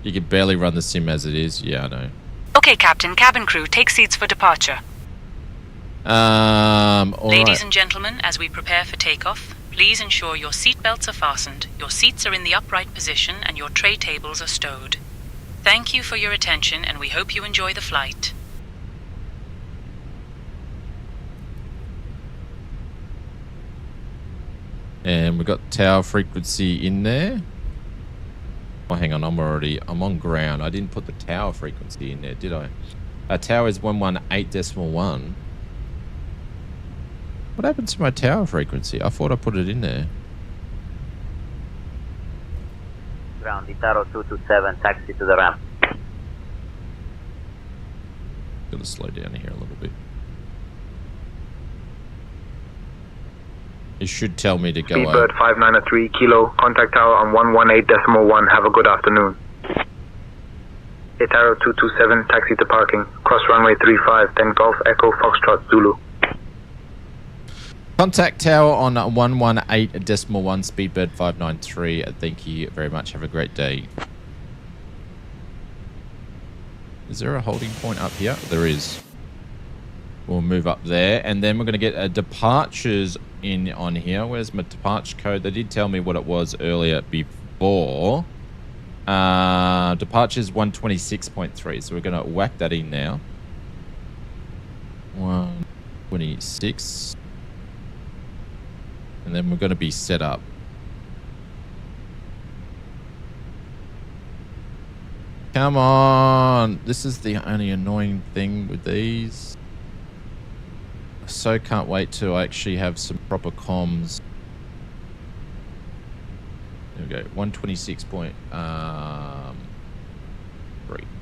You can barely run the sim as it is. Yeah, I know. Okay, Captain. Cabin crew, take seats for departure. All Ladies right. and gentlemen, as we prepare for takeoff, please ensure your seat belts are fastened, your seats are in the upright position, and your tray tables are stowed. Thank you for your attention, and we hope you enjoy the flight. And we've got tower frequency in there. Oh, hang on, I'm on ground. I didn't put the tower frequency in there, did I? Our tower is 118.1. What happened to my tower frequency? I thought I put it in there. Ground, Itaro 227, taxi to the ramp. Gonna slow down here a little bit. It should tell me to go Speedbird 593 Kilo, contact tower on 118.1. Have a good afternoon. Itaro 227, taxi to parking. Cross runway 35, then Golf Echo Foxtrot Zulu. Contact tower on 118.1, Speedbird 593. Thank you very much. Have a great day. Is there a holding point up here? There is. We'll move up there, and then we're going to get departures in on here. Where's my departure code? They did tell me what it was earlier before. Departures 126.3. So we're going to whack that in now. 126. And then we're going to be set up. Come on. This is the only annoying thing with these. I so can't wait to actually have some proper comms. There we go. 126.3.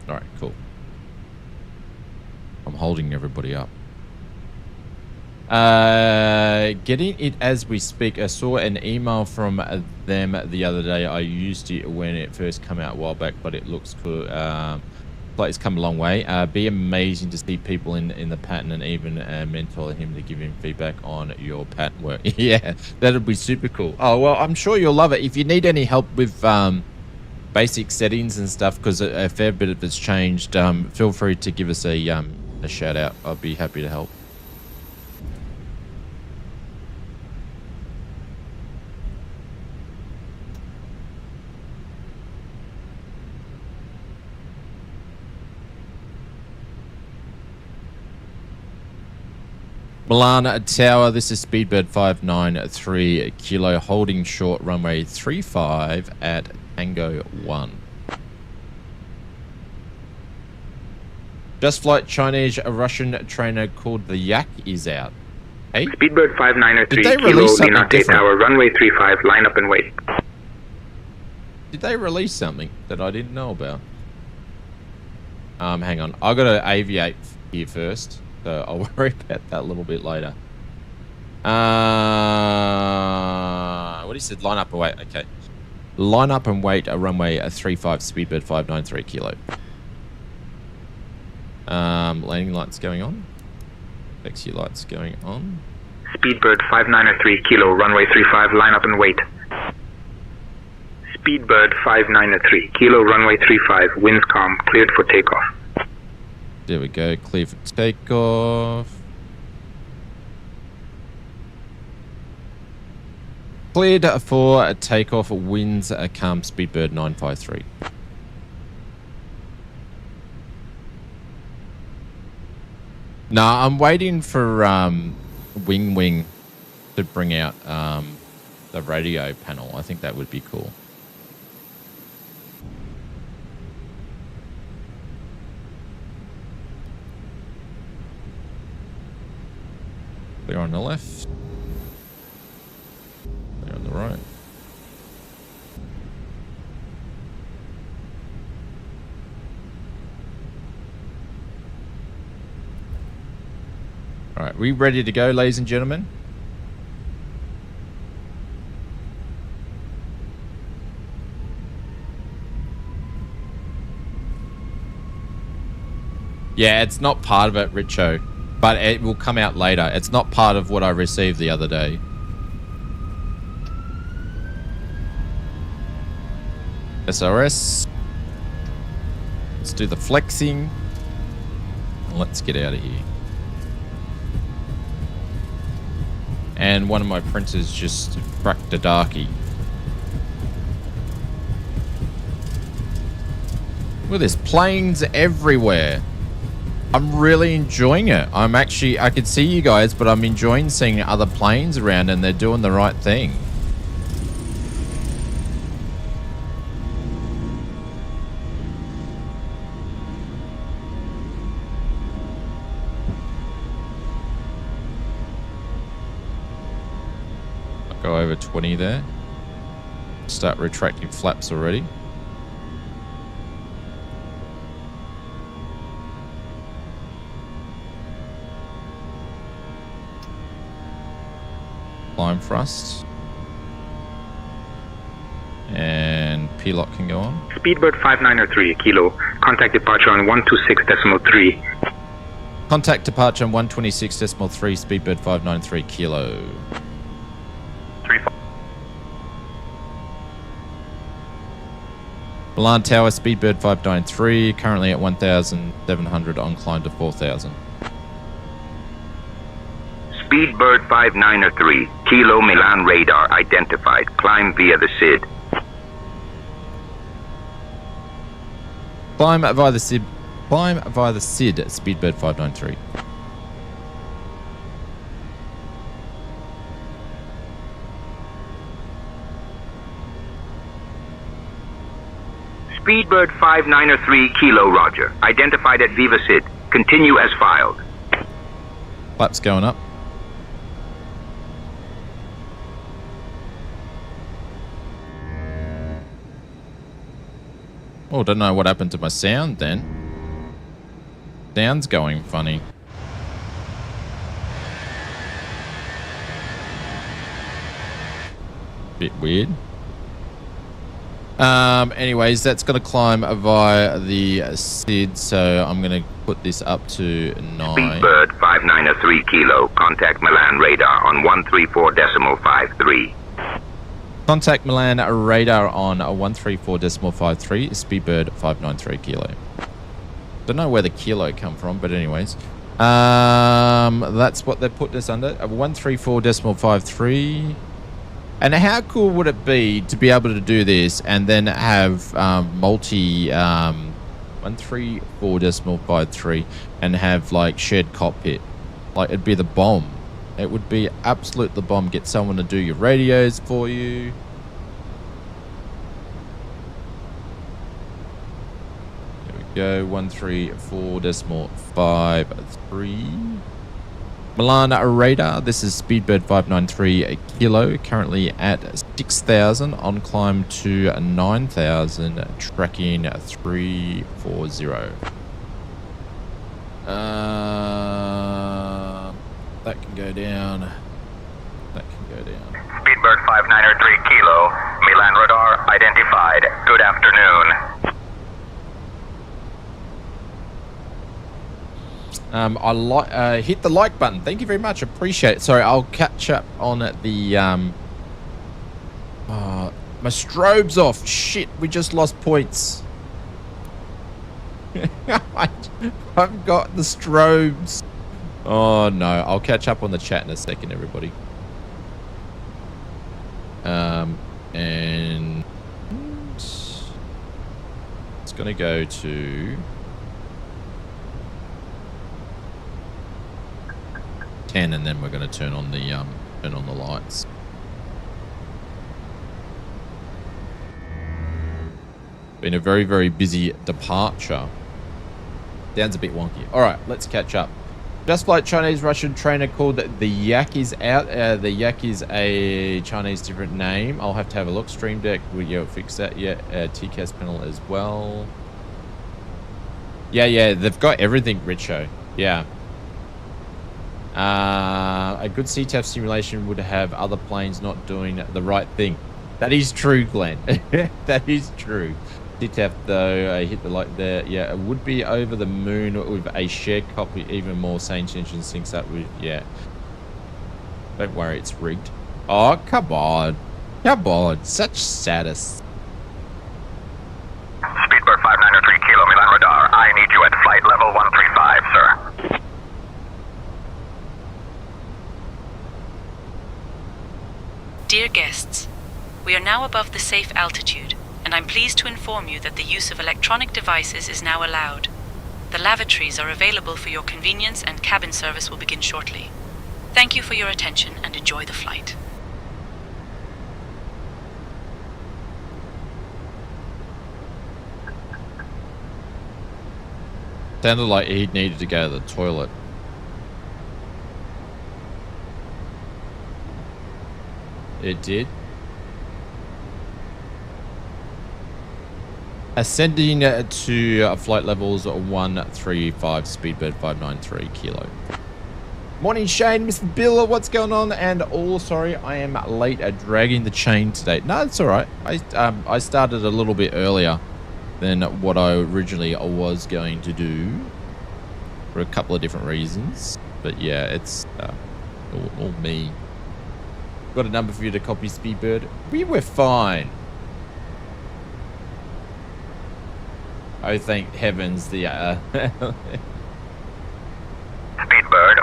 Alright, cool. I'm holding everybody up. Getting it as we speak. I saw an email from them the other day. I used it when it first came out a while back, but it looks cool. Like it's come a long way. Be amazing to see people in the pattern, and even mentor him to give him feedback on your pattern work. Yeah, that'd be super cool. Oh well, I'm sure you'll love it. If you need any help with basic settings and stuff, because a fair bit of it's changed, feel free to give us a shout out. I'll be happy to help. Milan Tower, this is Speedbird 593 Kilo, holding short runway 35 at Tango 1. Just Flight Chinese, a Russian trainer called the Yak is out. Hey? Speedbird 593 Did they Kilo, release something Linate different? Tower, runway 35, line up and wait. Did they release something that I didn't know about? Hang on. I got to aviate here first. So I'll worry about that a little bit later. What he said, line up and wait. Okay. Line up and wait a runway 35 Speedbird 593 Kilo. Landing lights going on. Taxi lights going on. Speedbird 593 Kilo, runway 35, line up and wait. Speedbird 593 Kilo, runway 35, winds calm, cleared for takeoff. There we go. Clear for takeoff. Cleared for takeoff. Winds calm. Speedbird 953. No, I'm waiting for Wing to bring out the radio panel. I think that would be cool. Clear on the left. Clear on the right. All right, we ready to go, ladies and gentlemen? Yeah, it's not part of it, Richo. But it will come out later. It's not part of what I received the other day. SRS. Let's do the flexing. Let's get out of here. And one of my printers just cracked a darkie. Well, there's planes everywhere. I'm really enjoying it. I can see you guys, but I'm enjoying seeing other planes around and they're doing the right thing. I'll go over 20 there. Start retracting flaps already. Climb thrust. And P-lock can go on. Speedbird 593 Kilo. Contact departure on 126.3. Contact departure on 126.3, Speedbird 593 Kilo. 35. Milan Tower, Speedbird 593, currently at 1,700 on climb to 4,000. Speedbird 593, Kilo Milan radar identified. Climb via the SID. Climb via the SID. Climb via the SID at Speedbird 593. Speedbird 593, Kilo Roger. Identified at Viva SID. Continue as filed. Flaps going up. Oh, don't know what happened to my sound then. Sound's going funny. Bit weird. Anyways, that's going to climb via the SID, so I'm going to put this up to 9. Speedbird 593 Kilo. Contact Milan radar on 134.53. Contact Milan radar on 134.53, Speedbird 593 Kilo. Don't know where the kilo come from, but anyways. That's what they put this under, 134.53. And how cool would it be to be able to do this and then have multi 134.53 and have like shared cockpit? Like, it'd be the bomb. It would be absolute the bomb. Get someone to do your radios for you. There we go. 134.53. Milan radar. This is Speedbird 593 Kilo. Currently at 6,000 on climb to 9,000. Tracking 340. That can go down. That can go down. Speedbird 593 Kilo. Milan radar identified. Good afternoon. I hit the like button. Thank you very much. Appreciate it. Sorry, I'll catch up on the my strobe's off. Shit, we just lost points. I've got the strobes. Oh no, I'll catch up on the chat in a second, everybody. And it's gonna go to 10, and then we're gonna turn on the lights. Been a very, very busy departure. Sounds a bit wonky. All right, let's catch up. Just Flight Chinese Russian trainer called the Yak is out. The Yak is a Chinese different name. I'll have to have a look. Stream Deck, we'll fix that yet. TCAS panel as well. Yeah, they've got everything, Richo. Yeah. A good CTAF simulation would have other planes not doing the right thing. That is true, Glenn. That is true. DTF though, I hit the light there. Yeah, it would be over the moon with a shared copy, even more Saint engine syncs up with, yeah. Don't worry, it's rigged. Oh, come on. Come on, such status. Speedbird 593 Kilo Milan radar. I need you at flight level 135, sir. Dear guests, we are now above the safe altitude, and I'm pleased to inform you that the use of electronic devices is now allowed. The lavatories are available for your convenience and cabin service will begin shortly. Thank you for your attention and enjoy the flight. Sounded like he needed to go to the toilet. It did. Ascending to flight levels 135, Speedbird 593 Kilo. Morning, Shane, Mr. Bill, what's going on? And sorry, I am late at dragging the chain today. No, it's all right. I started a little bit earlier than what I originally was going to do for a couple of different reasons. But yeah, it's all me. Got a number for you to copy, Speedbird. We were fine. Oh, thank heavens, the Speedbird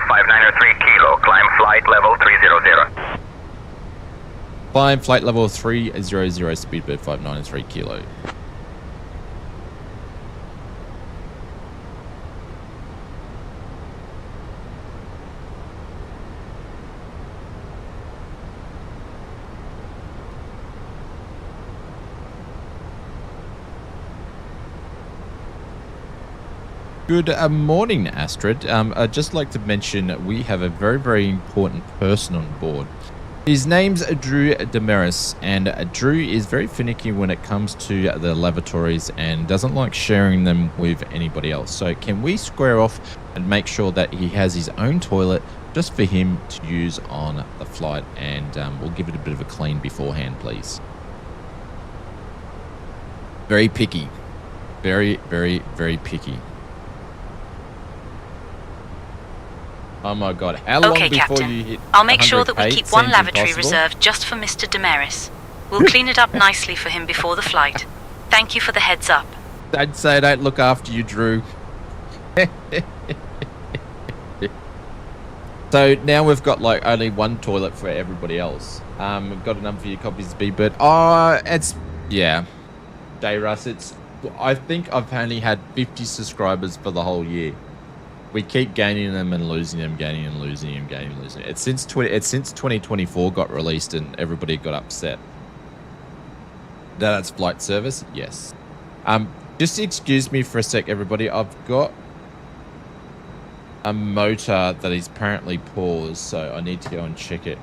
593 Kilo, climb flight level 300. climb flight level 300, Speedbird 593 Kilo. Good morning, Astrid. I'd just like to mention we have a very, very important person on board. His name's Drew Damaris, and Drew is very finicky when it comes to the lavatories and doesn't like sharing them with anybody else. So can we square off and make sure that he has his own toilet just for him to use on the flight, and we'll give it a bit of a clean beforehand, please. Very picky. Very, very, very picky. Oh my god, how long Okay, before Captain. you hit I'll make sure that we 100K? keep one Seems lavatory impossible. reserved just for Mr. Damaris. We'll clean it up nicely for him before the flight. Thank you for the heads up. Don't say I don't look after you, Drew. So now we've got like only one toilet for everybody else. We've got a number for your copies of B-Bird. Oh, it's, yeah. Day Russ, I think I've only had 50 subscribers for the whole year. We keep gaining them and losing them, gaining and losing them, gaining and losing them. It's since 2024 got released and everybody got upset. That's flight service? Yes. Just excuse me for a sec, everybody. I've got a motor that is apparently paused, so I need to go and check it.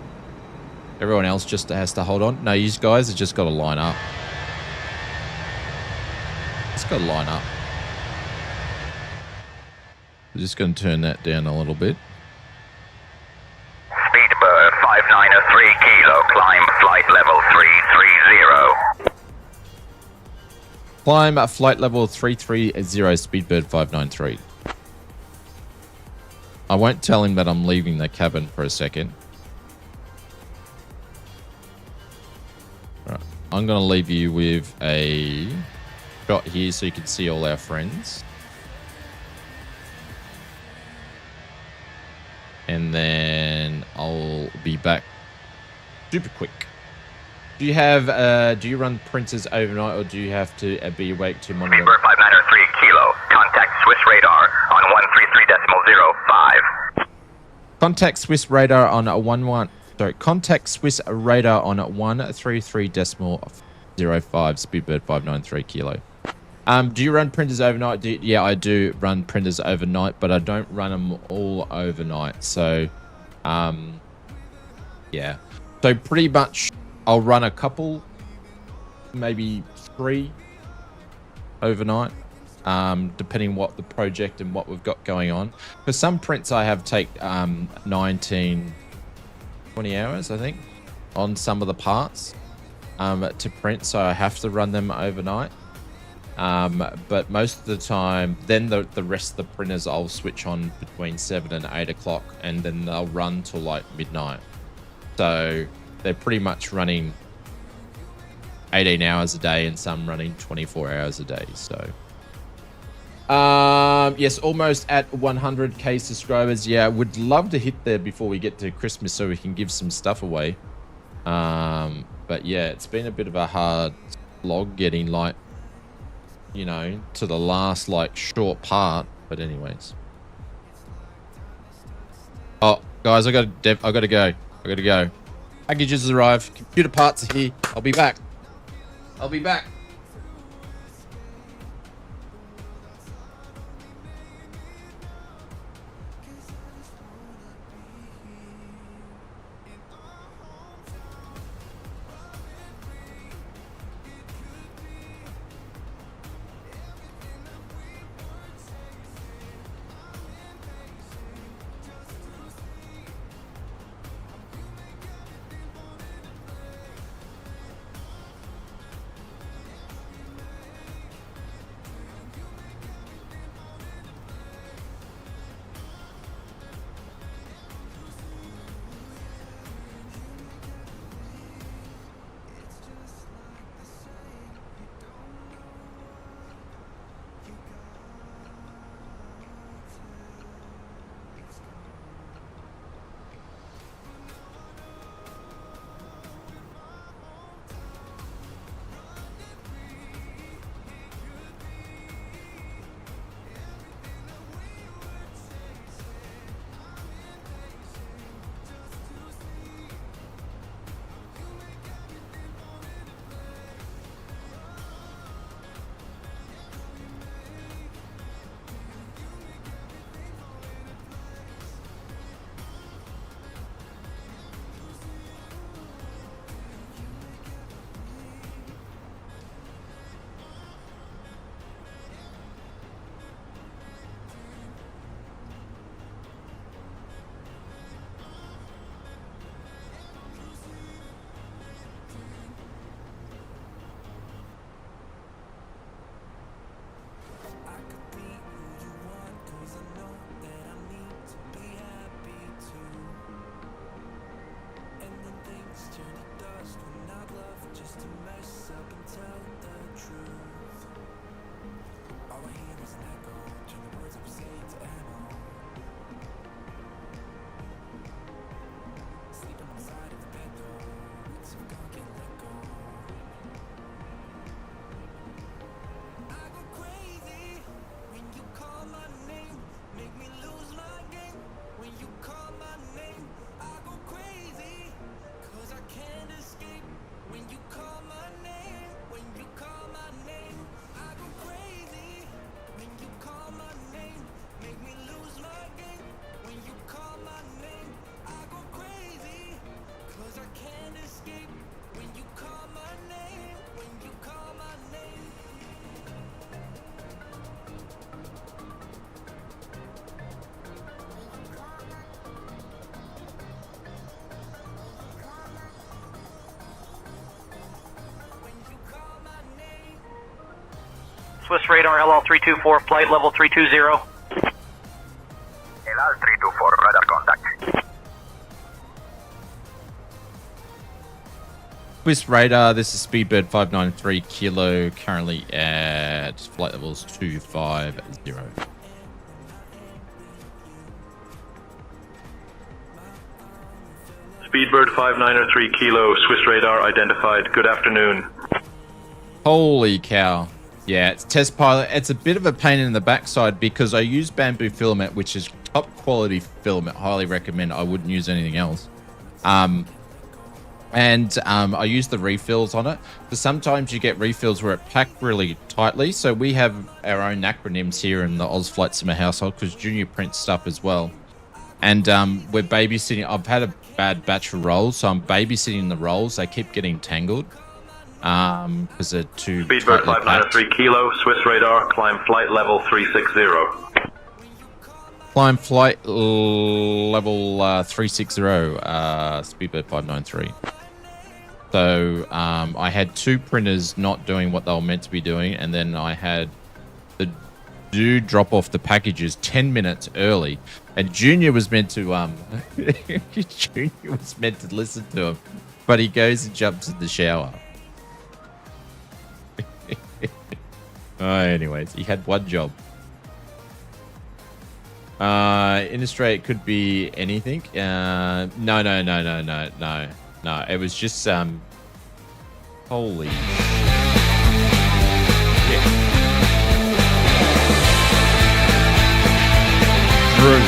Everyone else just has to hold on. No, you guys have just got to line up. It's got to line up. I'm just going to turn that down a little bit. Speedbird 593 Kilo, climb flight level 330. Climb at flight level 330, Speedbird 593. I won't tell him that I'm leaving the cabin for a second. Right. I'm going to leave you with a shot here so you can see all our friends. And then I'll be back super quick. Do you run printers overnight, or do you have to be awake to monitor? Speedbird 593 Kilo, contact Swiss radar on 133.05. Contact Swiss radar on contact Swiss radar on 133.05, Speedbird 593 Kilo. Do you run printers overnight? Yeah, I do run printers overnight, but I don't run them all overnight. So, yeah. So pretty much I'll run a couple, maybe 3 overnight, depending what the project and what we've got going on. For some prints I have take 19, 20 hours, I think, on some of the parts to print, so I have to run them overnight. But most of the time, then the rest of the printers I'll switch on between 7 and 8 o'clock, and then they'll run till like midnight. So they're pretty much running 18 hours a day, and some running 24 hours a day. So yes, almost at 100k subscribers. Yeah, would love to hit there before we get to Christmas so we can give some stuff away. But yeah, it's been a bit of a hard slog getting like, you know, to the last like short part. But anyways, oh guys, I gotta go. Packages arrive, computer parts are here. I'll be back. Swiss radar LL324, flight level 320. LL324, radar contact. Swiss radar, this is Speedbird 593 kilo, currently at flight levels 250. Speedbird 593 kilo, Swiss radar identified. Good afternoon. Holy cow. Yeah, it's test pilot. It's a bit of a pain in the backside because I use bamboo filament, which is top quality filament. Highly recommend. I wouldn't use anything else. I use the refills on it. But sometimes you get refills where it packed really tightly. So we have our own acronyms here in the Oz Flight Simmer household because Junior prints stuff as well. And we're babysitting. I've had a bad batch of rolls, so I'm babysitting the rolls. They keep getting tangled. Because they're too Speedbird 593 kilo, Swiss radar, climb flight level 360. Climb flight level 360, Speedbird 593. So I had 2 printers not doing what they were meant to be doing, and then I had the dude drop off the packages 10 minutes early, and Junior was meant to Junior was meant to listen to him, but he goes and jumps in the shower. Anyways, he had one job. In Australia, it could be anything. No. It was just holy. Yeah. Drew.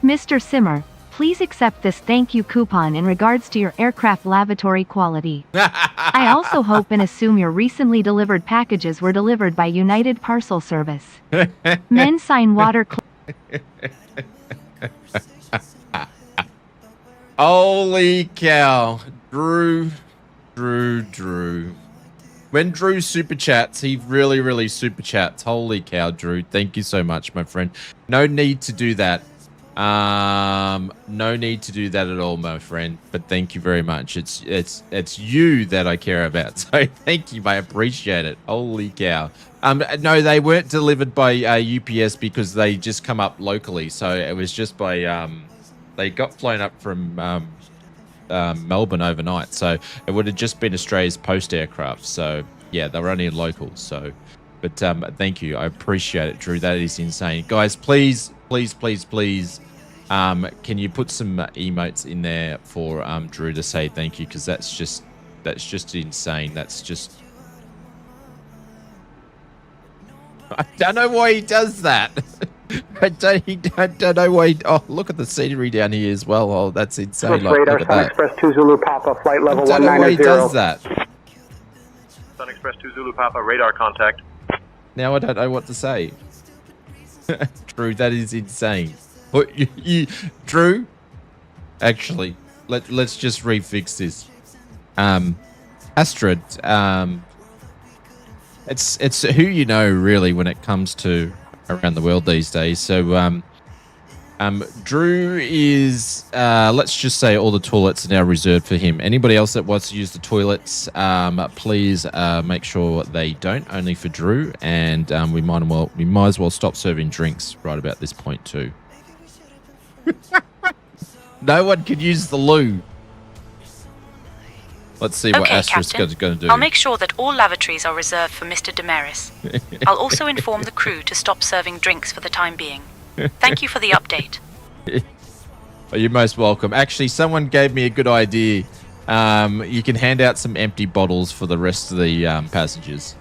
Mr. Simmer, please accept this thank you coupon in regards to your aircraft lavatory quality. I also hope and assume your recently delivered packages were delivered by United Parcel Service. Men sign water. Holy cow. Drew. When Drew super chats, he really super chats. Holy cow, Drew. Thank you so much, my friend. No need to do that. No need to do that at all, my friend. But thank you very much. It's you that I care about. So thank you, I appreciate it. Holy cow. No, they weren't delivered by UPS because they just come up locally. So it was just by they got flown up from Melbourne overnight. So it would have just been Australia's Post aircraft. So yeah, they were only local. So, but thank you. I appreciate it, Drew. That is insane, guys. Please. Can you put some emotes in there for Drew to say thank you? Because that's just insane. That's just. I don't know why he does that. I don't know why. Oh, look at the scenery down here as well. Oh, that's insane. Like, radar, look at Sun that. Express 2 Zulu Papa, flight level I don't know why he does that. Sun Express 2 Zulu Papa, radar contact. Now I don't know what to say. Drew, that is insane. Drew, actually, let's just refix this. Astrid, it's who you know really when it comes to around the world these days. So Drew is let's just say all the toilets are now reserved for him. Anybody else that wants to use the toilets, please make sure they don't, only for Drew, and we might as well stop serving drinks right about this point too. No one can use the loo. Let's see what Astra's going to do. I'll make sure that all lavatories are reserved for Mr. Demaris. I'll also inform the crew to stop serving drinks for the time being. Thank you for the update. Oh, you're most welcome. Actually, someone gave me a good idea. You can hand out some empty bottles for the rest of the passengers.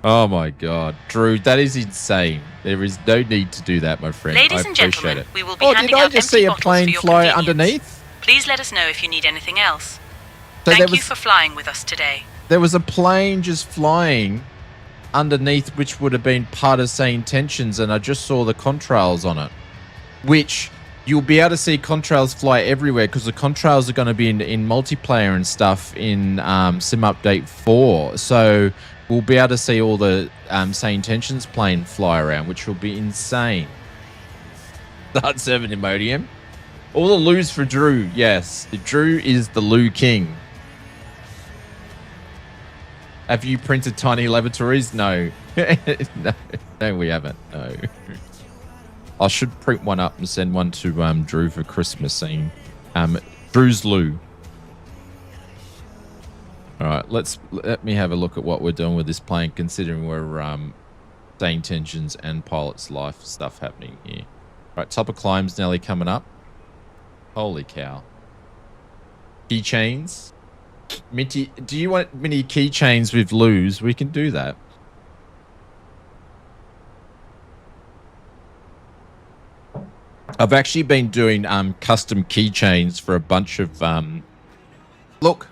Oh my God, Drew, that is insane. There is no need to do that, my friend. Ladies and gentlemen, we will be handing out empty bottles for your fly convenience. underneath? Please let us know if you need anything else. So Thank you for flying with us today. There was a plane just flying underneath, which would have been part of Say Intentions, and I just saw the contrails on it, which you'll be able to see contrails fly everywhere because the contrails are going to be in multiplayer and stuff in Sim Update 4. So we'll be able to see all the Say Intentions plane fly around, which will be insane. Start serving Imodium. All the loos for Drew. Yes, Drew is the loo king. Have you printed tiny lavatories? No. No, we haven't. No. I should print one up and send one to Drew for Christmas scene. Drew's loo. All right, let me have a look at what we're doing with this plane, considering we're Say Intentions and Pilot's Life stuff happening here. All right, top of climbs nearly coming up. Holy cow. Keychains. Minty, do you want mini keychains with loos? We can do that. I've actually been doing custom keychains for a bunch of look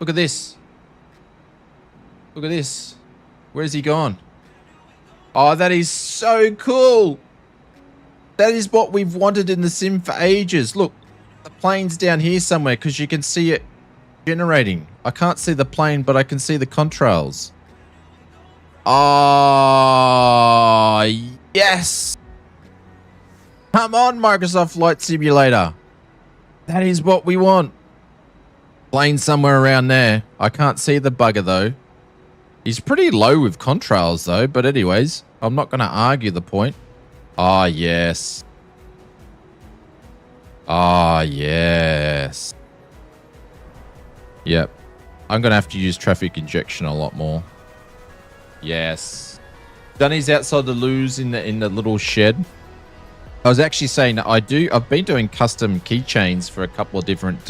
at this. Look at this. Where's he gone? Oh, that is so cool. That is what we've wanted in the sim for ages. Look, the plane's down here somewhere because you can see it generating. I can't see the plane, but I can see the contrails. Oh, yes. Come on, Microsoft Flight Simulator. That is what we want. Plane somewhere around there. I can't see the bugger, though. He's pretty low with contrails, though. But anyways, I'm not going to argue the point. Ah, yes. Ah, yes. Yep. I'm going to have to use traffic injection a lot more. Yes. Dunny's outside the loos in the little shed. I was actually saying that I've been doing custom keychains for a couple of different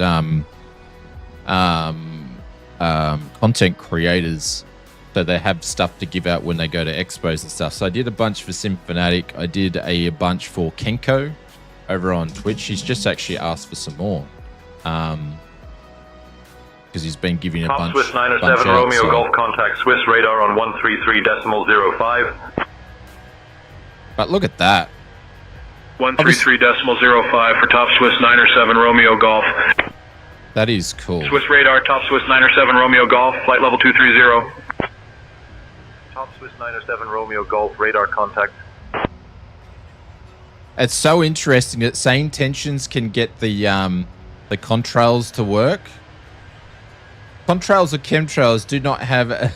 content creators, so they have stuff to give out when they go to expos and stuff. So I did a bunch for SimFanatic. I did a bunch for Kenko over on Twitch. He's just actually asked for some more because he's been giving a Top bunch. Swiss 907 out, Romeo Golf contact Swiss radar on 133.05. But look at that. 133.05 for Top Swiss 907 Romeo Golf. That is cool. Swiss radar, Top Swiss 907 Romeo Golf, flight level 230. Top Swiss 907 Romeo Golf, radar contact. It's so interesting that same tensions can get the contrails to work. Contrails or chemtrails do not have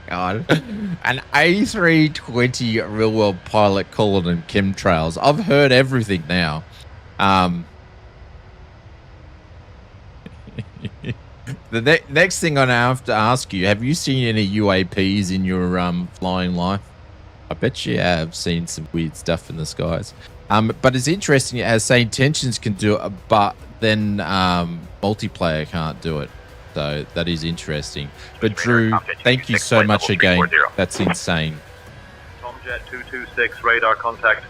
God, an A320 real world pilot calling them chemtrails. I've heard everything now. The next thing I have to ask you, have you seen any UAPs in your flying life? I bet you have seen some weird stuff in the skies. But it's interesting as same tensions can do it, but then multiplayer can't do it. So that is interesting. But Drew, thank you so much again. That's insane. Tomjet 226, radar contact.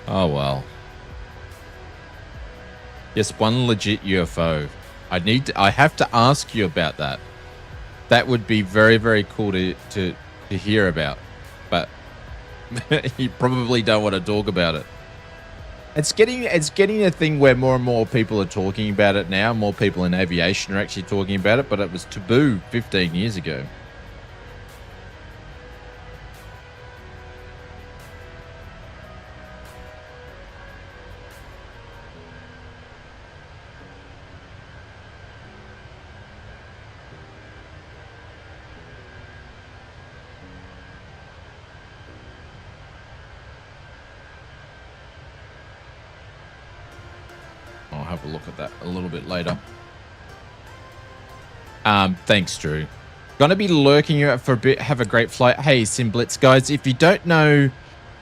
Oh well. Yes, one legit UFO. I have to ask you about that. That would be very, very cool to hear about. But you probably don't want to talk about it. It's getting a thing where more and more people are talking about it now. More people in aviation are actually talking about it, but it was taboo 15 years ago. I'll have a look at that a little bit later. Thanks, Drew. Gonna be lurking you for a bit. Have a great flight. Hey, Simblitz guys. If you don't know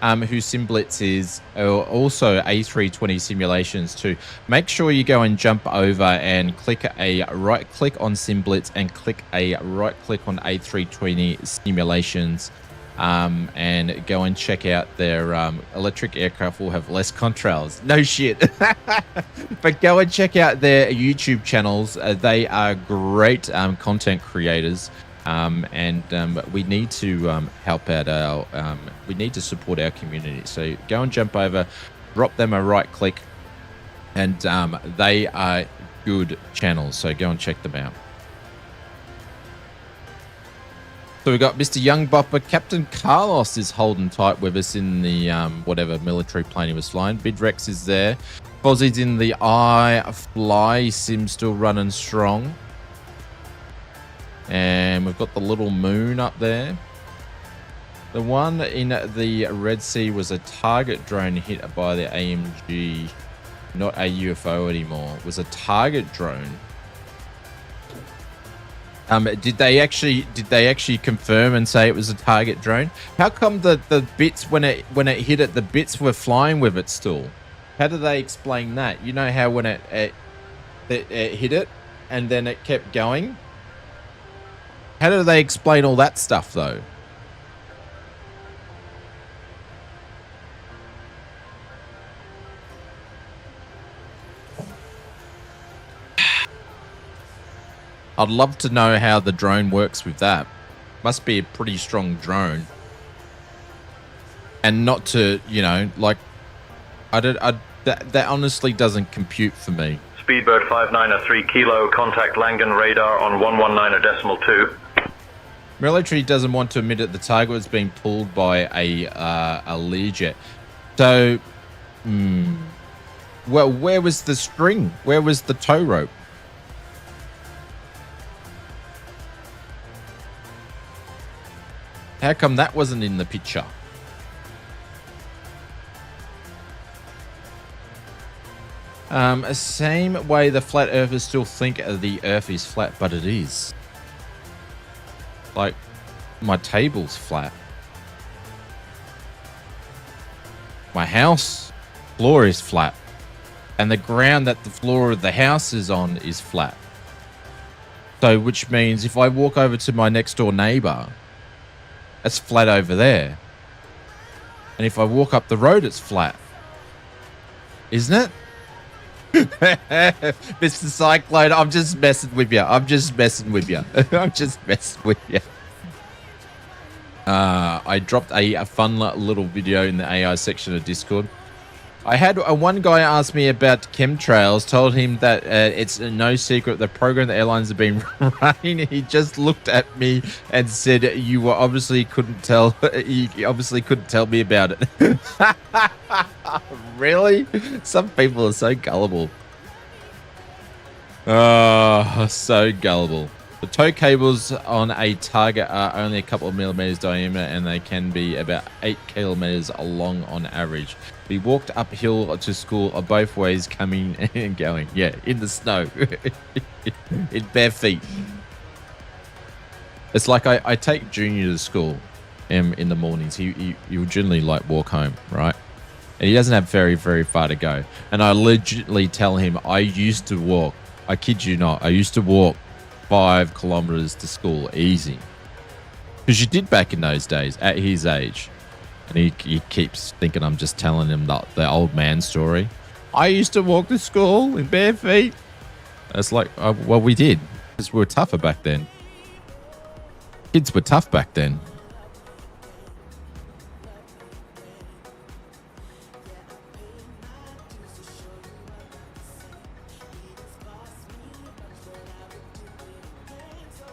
who Simblitz is, or also A320 simulations too, make sure you go and jump over and click a right click on Simblitz and click a right click on A320 simulations. And go and check out their electric aircraft will have less contrails. No shit. But go and check out their YouTube channels. They are great content creators. And we need to help out our... we need to support our community. So go and jump over, drop them a right click. And they are good channels. So go and check them out. So we've got Mr. Young Bopper. Captain Carlos is holding tight with us in the whatever military plane he was flying. Bidrex is there. Fozzie's in the iFly sim still running strong. And we've got the little moon up there. The one in the Red Sea was a target drone hit by the AMG. Not a UFO anymore. It was a target drone. Did they actually confirm and say it was a target drone? How come the bits when it hit it, the bits were flying with it still? How do they explain that? You know how when it hit it and then it kept going? How do they explain all that stuff though? I'd love to know how the drone works with that. Must be a pretty strong drone. And not to, you know, like, that honestly doesn't compute for me. Speedbird 593 Kilo, contact Langen radar on 119.2. Military doesn't want to admit that the target was being pulled by a Learjet. So, well, where was the string? Where was the tow rope? How come that wasn't in the picture? Same way the flat earthers still think the earth is flat, but it is. Like, my table's flat. My house floor is flat. And the ground that the floor of the house is on is flat. So, which means if I walk over to my next door neighbor, it's flat over there. And if I walk up the road, it's flat. Isn't it? Mr. Cyclone, I'm just messing with you. I'm just messing with you. I'm just messing with you. I dropped a fun little video in the AI section of Discord. I had one guy ask me about chemtrails, told him that it's no secret the program the airlines have been running. He just looked at me and said, "You obviously couldn't tell. You obviously couldn't tell me about it." Really? Some people are so gullible. Oh, so gullible. The tow cables on a target are only a couple of millimeters diameter, and they can be about 8 kilometers long on average. We walked uphill to school both ways, coming and going. Yeah, in the snow. In bare feet. It's like I take Junior to school in the mornings. He would generally like walk home, right? And he doesn't have very, very far to go. And I legitimately tell him I used to walk. I kid you not. I used to walk 5 kilometers to school easy. Because you did back in those days at his age. And he keeps thinking I'm just telling him the old man story. I used to walk to school in bare feet. It's like, well, we did. Because we were tougher back then. Kids were tough back then.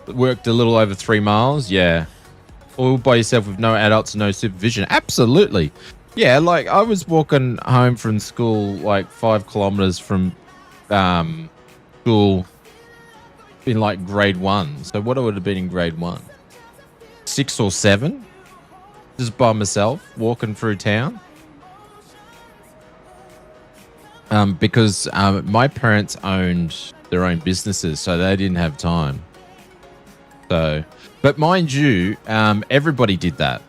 Worked a little over 3 miles, yeah. All by yourself with no adults and no supervision. Absolutely. Yeah, like I was walking home from school like 5 kilometers from school in like grade 1. So what I would have been in grade 1? 6 or 7? Just by myself, walking through town. Because my parents owned their own businesses, so they didn't have time. So, but mind you, everybody did that.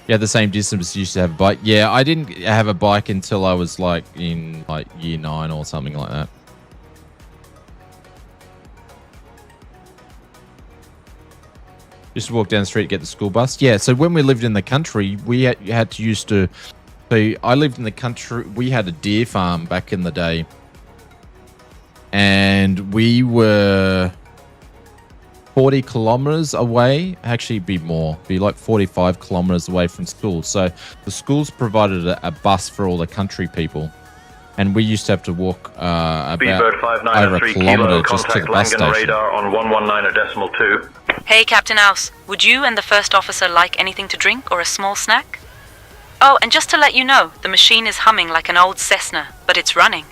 Yeah, the same distance used to have a bike. Yeah, I didn't have a bike until I was like in like year 9 or something like that. Just walk down the street, get the school bus. Yeah, so when we lived in the country, we had to used to. So I lived in the country. We had a deer farm back in the day. And we were 40 kilometers away. Actually, be more. Be like 45 kilometers away from school. So the schools provided a bus for all the country people. And we used to have to walk about over a kilometer just to the bus station. Radar on 119.2. Hey, Captain House. Would you and the first officer like anything to drink or a small snack? Oh, and just to let you know, the machine is humming like an old Cessna, but it's running.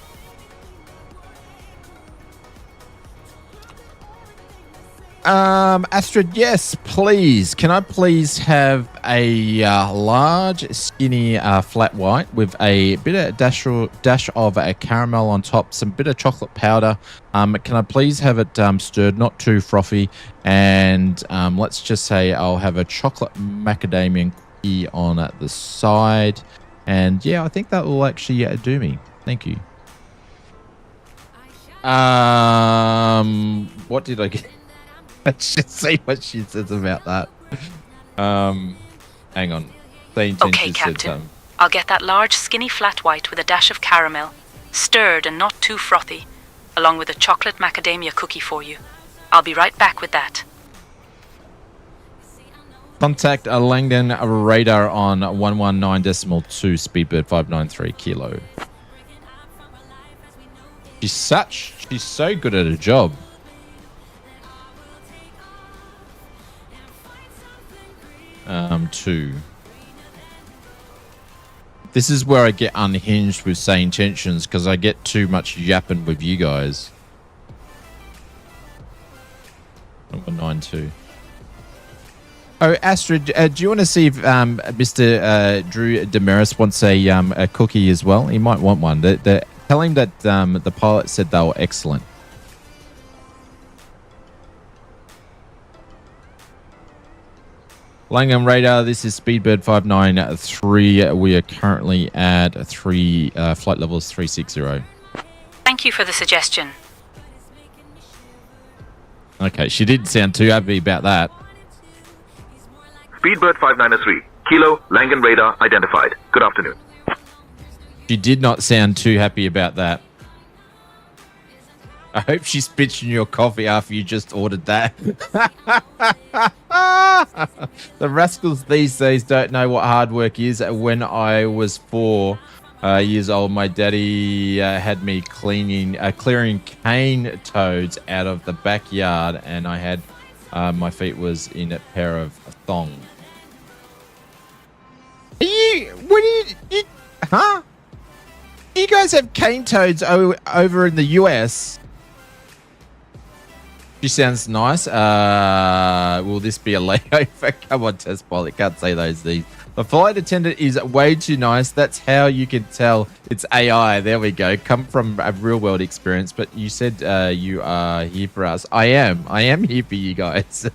Astrid, yes, please. Can I please have a large, skinny, flat white with a bit of dash of a caramel on top, some bit of chocolate powder. Can I please have it stirred, not too frothy, and let's just say I'll have a chocolate macadamia cookie on at the side, and yeah, I think that will actually do me. Thank you. What did I get? Let's just see what she says about that. Hang on. Okay, Captain. I'll get that large, skinny flat white with a dash of caramel, stirred and not too frothy, along with a chocolate macadamia cookie for you. I'll be right back with that. Contact a Langdon radar on 119.2, speedbird 593 kilo. She's so good at her job. 2. This is where I get unhinged with saying tensions because I get too much yapping with you guys. Number 9-2. Oh, Astrid, do you want to see if Mr. Drew Demaris wants a cookie as well? He might want one. Tell him that the pilot said they were excellent. Langham Radar, this is Speedbird 593. We are currently at flight levels 360. Thank you for the suggestion. Okay, she didn't sound too happy about that. Speedbird 593. Kilo, Langan radar identified. Good afternoon. She did not sound too happy about that. I hope she spits in your coffee after you just ordered that. The rascals these days don't know what hard work is. When I was 4 years old, my daddy had me clearing cane toads out of the backyard, and I had my feet was in a pair of thongs. Huh? You guys have cane toads over in the US? She sounds nice. Will this be a layover? Come on, test pilot. Can't say those things. The flight attendant is way too nice. That's how you can tell it's AI. There we go. Come from a real world experience. But you said you are here for us. I am here for you guys.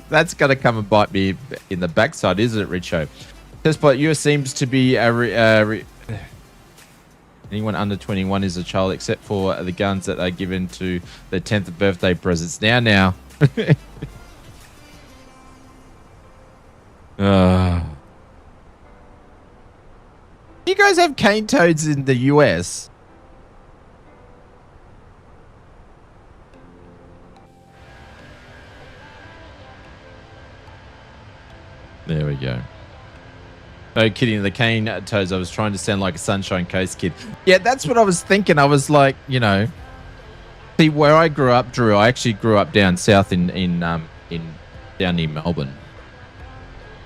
That's going to come and bite me in the backside, isn't it, Richo? Test pilot, yours seems to be anyone under 21 is a child, except for the guns that are given to their 10th birthday presents. Now. You guys have cane toads in the US? There we go. No kidding, the cane toads. I was trying to sound like a Sunshine Coast kid. Yeah, that's what I was thinking. I was like, you know, see where I grew up, Drew. I actually grew up down south in down near Melbourne.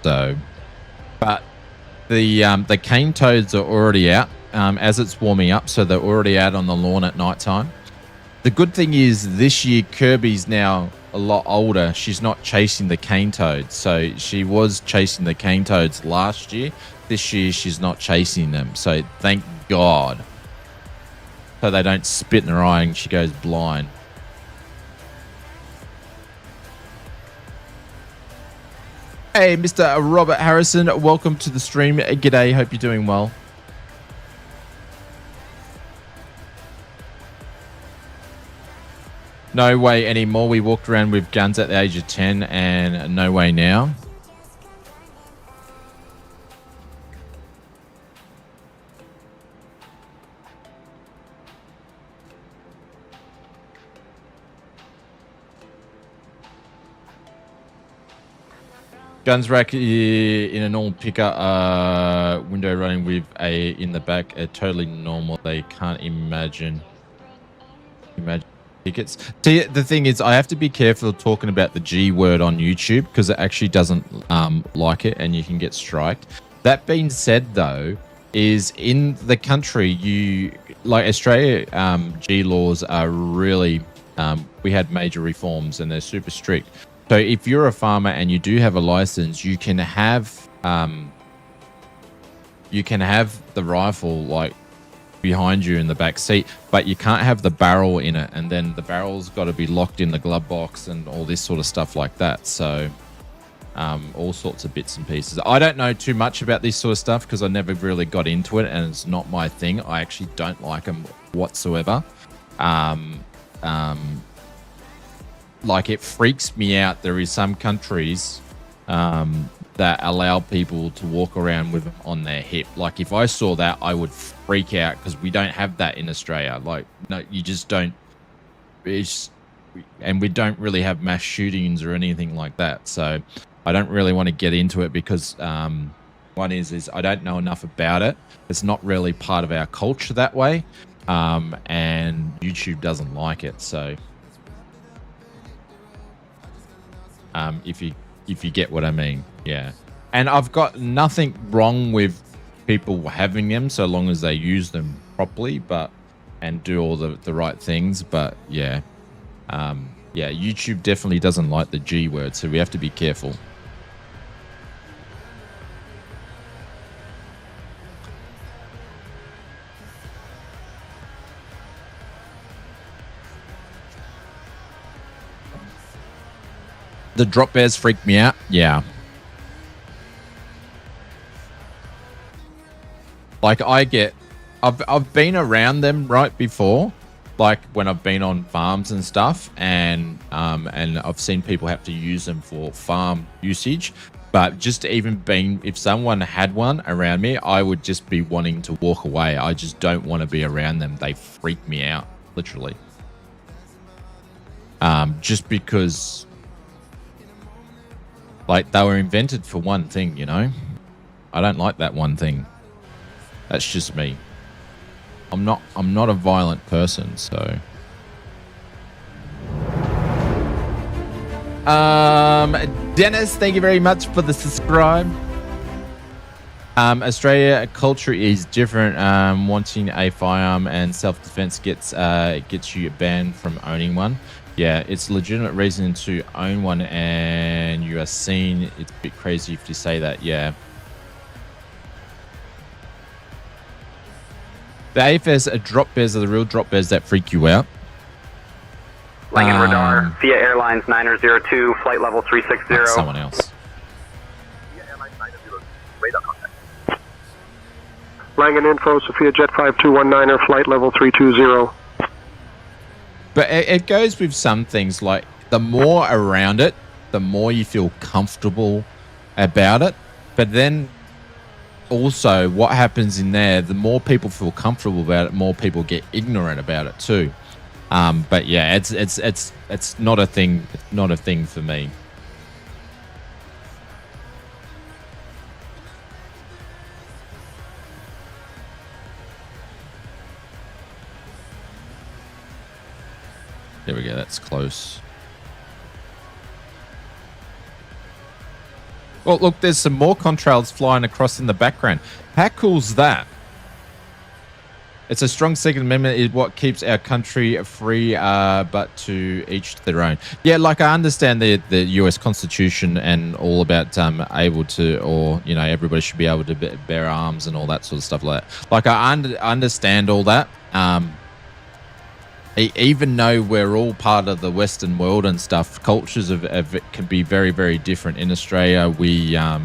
So, but the cane toads are already out as it's warming up, so they're already out on the lawn at night time. The good thing is this year Kirby's now a lot older. She's not chasing the cane toads. So she was chasing the cane toads last year. This year she's not chasing them. So thank God. So they don't spit in her eye and she goes blind. Hey, Mr. Robert Harrison, welcome to the stream. G'day, hope you're doing well. No way anymore. We walked around with guns at the age of 10 and no way now. Guns rack in a normal pickup window running with a in the back are totally normal. They can't imagine tickets. See, the thing is, I have to be careful talking about the G word on YouTube because it actually doesn't like it and you can get striked. That being said, though, is in the country, you like Australia, G laws are really, we had major reforms and they're super strict. So if you're a farmer and you do have a license, you can have the rifle like behind you in the back seat, but you can't have the barrel in it, and then the barrel's got to be locked in the glove box and all this sort of stuff like that. So all sorts of bits and pieces. I don't know too much about this sort of stuff because I never really got into it and it's not my thing. I actually don't like them whatsoever. Like, it freaks me out. There is some countries that allow people to walk around with them on their hip. Like, if I saw that, I would freak out because we don't have that in Australia. Like, no, you just don't. And we don't really have mass shootings or anything like that. So I don't really want to get into it because one is I don't know enough about it. It's not really part of our culture that way. And YouTube doesn't like it. So if you get what I mean. Yeah. And I've got nothing wrong with people having them so long as they use them properly, and do all the right things. But yeah, yeah, YouTube definitely doesn't like the G word, so we have to be careful. The drop bears freak me out. Yeah. Like I've been around them right before, like when I've been on farms and stuff, and I've seen people have to use them for farm usage. But just even if someone had one around me, I would just be wanting to walk away. I just don't want to be around them. They freak me out, literally. Just because. Like, they were invented for one thing, you know? I don't like that one thing. That's just me. I'm not a violent person, so. Dennis, thank you very much for the subscribe. Australia culture is different. Wanting a firearm and self-defense gets you banned from owning one. Yeah, it's a legitimate reason to own one, and you are seen. It's a bit crazy if you say that, yeah. The AFS drop bears are the real drop bears that freak you out. Langan radar, via Airlines 902, flight level 360. That's someone else. Radar contact. Langan info, Sophia Jet 5219er, flight level 320. But it goes with some things, like the more around it, the more you feel comfortable about it. But then also what happens in there, the more people feel comfortable about it, more people get ignorant about it too. But yeah, it's not a thing. It's not a thing for me. There we go, that's close. Well, look, there's some more contrails flying across in the background. How cool's that? It's a strong Second Amendment is what keeps our country free, but to each their own. Yeah, like I understand the US Constitution and all about able to, or, you know, everybody should be able to bear arms and all that sort of stuff like that. Like I understand all that. Even though we're all part of the Western world and stuff, cultures can be very, very different. In Australia, we had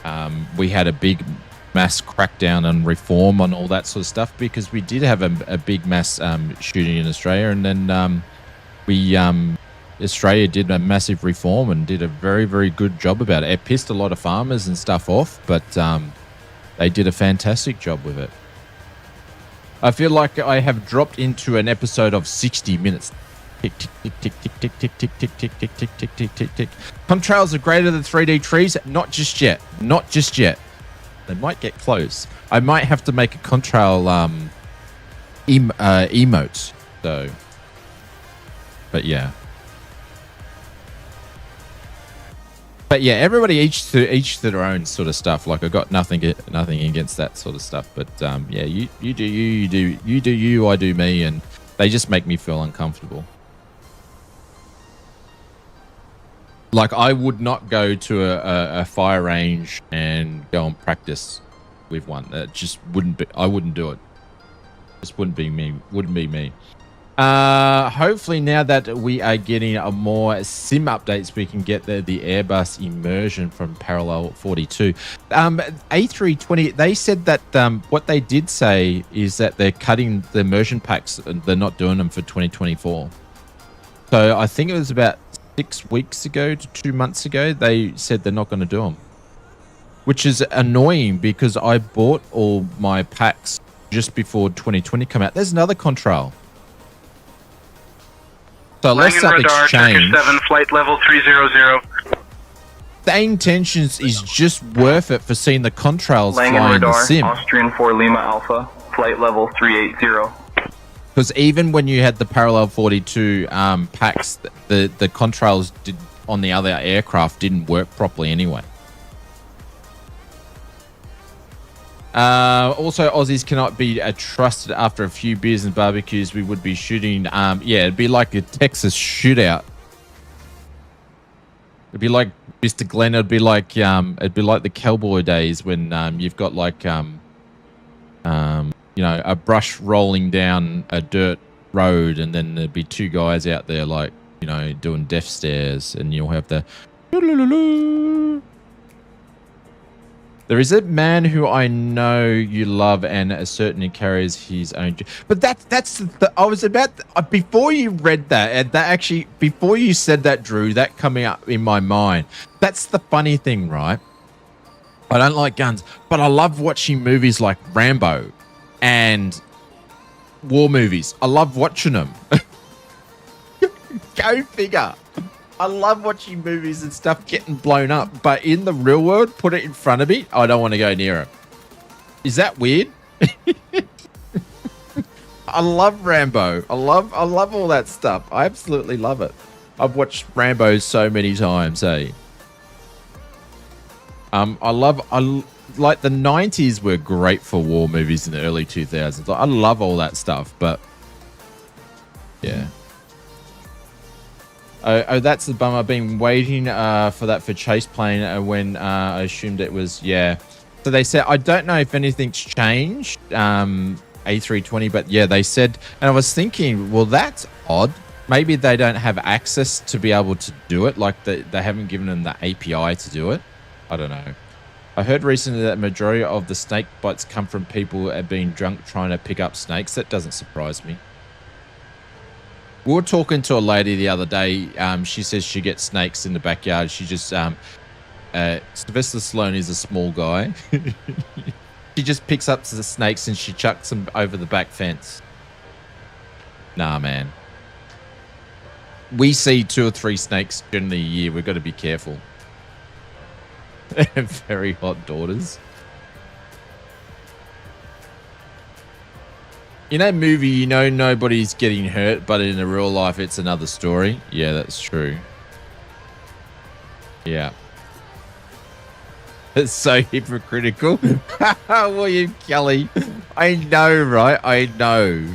a big mass crackdown and reform on all that sort of stuff because we did have a big mass shooting in Australia, and then Australia did a massive reform and did a very, very good job about it. It pissed a lot of farmers and stuff off, but they did a fantastic job with it. I feel like I have dropped into an episode of 60 minutes. Tick, tick, tick, tick, tick, tick, tick, tick, tick, tick, tick, tick, tick, tick, tick, tick. Contrails are greater than 3D trees. Not just yet. Not just yet. They might get close. I might have to make a contrail emote, though. But yeah. But yeah, everybody each to their own sort of stuff. Like I got nothing against that sort of stuff. But yeah, you do you, I do me, and they just make me feel uncomfortable. Like I would not go to a fire range and go and practice with one. That just wouldn't be. I wouldn't do it. Just wouldn't be me. Wouldn't be me. Hopefully now that we are getting a more sim updates, we can get the Airbus immersion from Parallel 42. A320, they said that what they did say is that they're cutting the immersion packs and they're not doing them for 2024. So I think it was about 6 weeks ago to 2 months ago, they said they're not going to do them. Which is annoying because I bought all my packs just before 2020 come out. There's another contrail. So unless something's radar, changed, 7, flight level 300. the intentions is just worth it for seeing the contrails Langan fly in the radar, sim. Austrian 4 Lima Alpha, flight level 380. Because even when you had the Parallel 42 packs, the contrails on the other aircraft didn't work properly anyway. Also, Aussies cannot be trusted after a few beers and barbecues. We would be shooting. Yeah, it'd be like a Texas shootout. It'd be like Mr. Glenn. It'd be like the cowboy days when you've got like you know, a brush rolling down a dirt road, and then there'd be two guys out there like, you know, doing death stares, and you'll have the. There is a man who I know you love, and certainly carries his own. But that's the. I was about before you read that, and that actually before you said that, Drew, that coming up in my mind. That's the funny thing, right? I don't like guns, but I love watching movies like Rambo and war movies. I love watching them. Go figure. I love watching movies and stuff getting blown up, but in the real world, put it in front of me, I don't want to go near it. Is that weird? I love Rambo. I love all that stuff. I absolutely love it. I've watched Rambo so many times, eh? I like the 90s were great for war movies in the early 2000s. I love all that stuff, but yeah. Oh, that's the bummer. I've been waiting for that for Chase Plane when I assumed it was, yeah. So they said, I don't know if anything's changed, A320, but yeah, they said, and I was thinking, well, that's odd. Maybe they don't have access to be able to do it, like they haven't given them the API to do it. I don't know. I heard recently that majority of the snake bites come from people being drunk trying to pick up snakes. That doesn't surprise me. We were talking to a lady the other day. She says she gets snakes in the backyard. She just, Sylvester Stallone is a small guy. She just picks up the snakes and she chucks them over the back fence. Nah, man. We see 2 or 3 snakes generally a year. We've got to be careful. Very hot daughters. In that movie, you know nobody's getting hurt, but in the real life, it's another story. Yeah, that's true. Yeah. It's so hypocritical. William Kelly. I know, right? I know.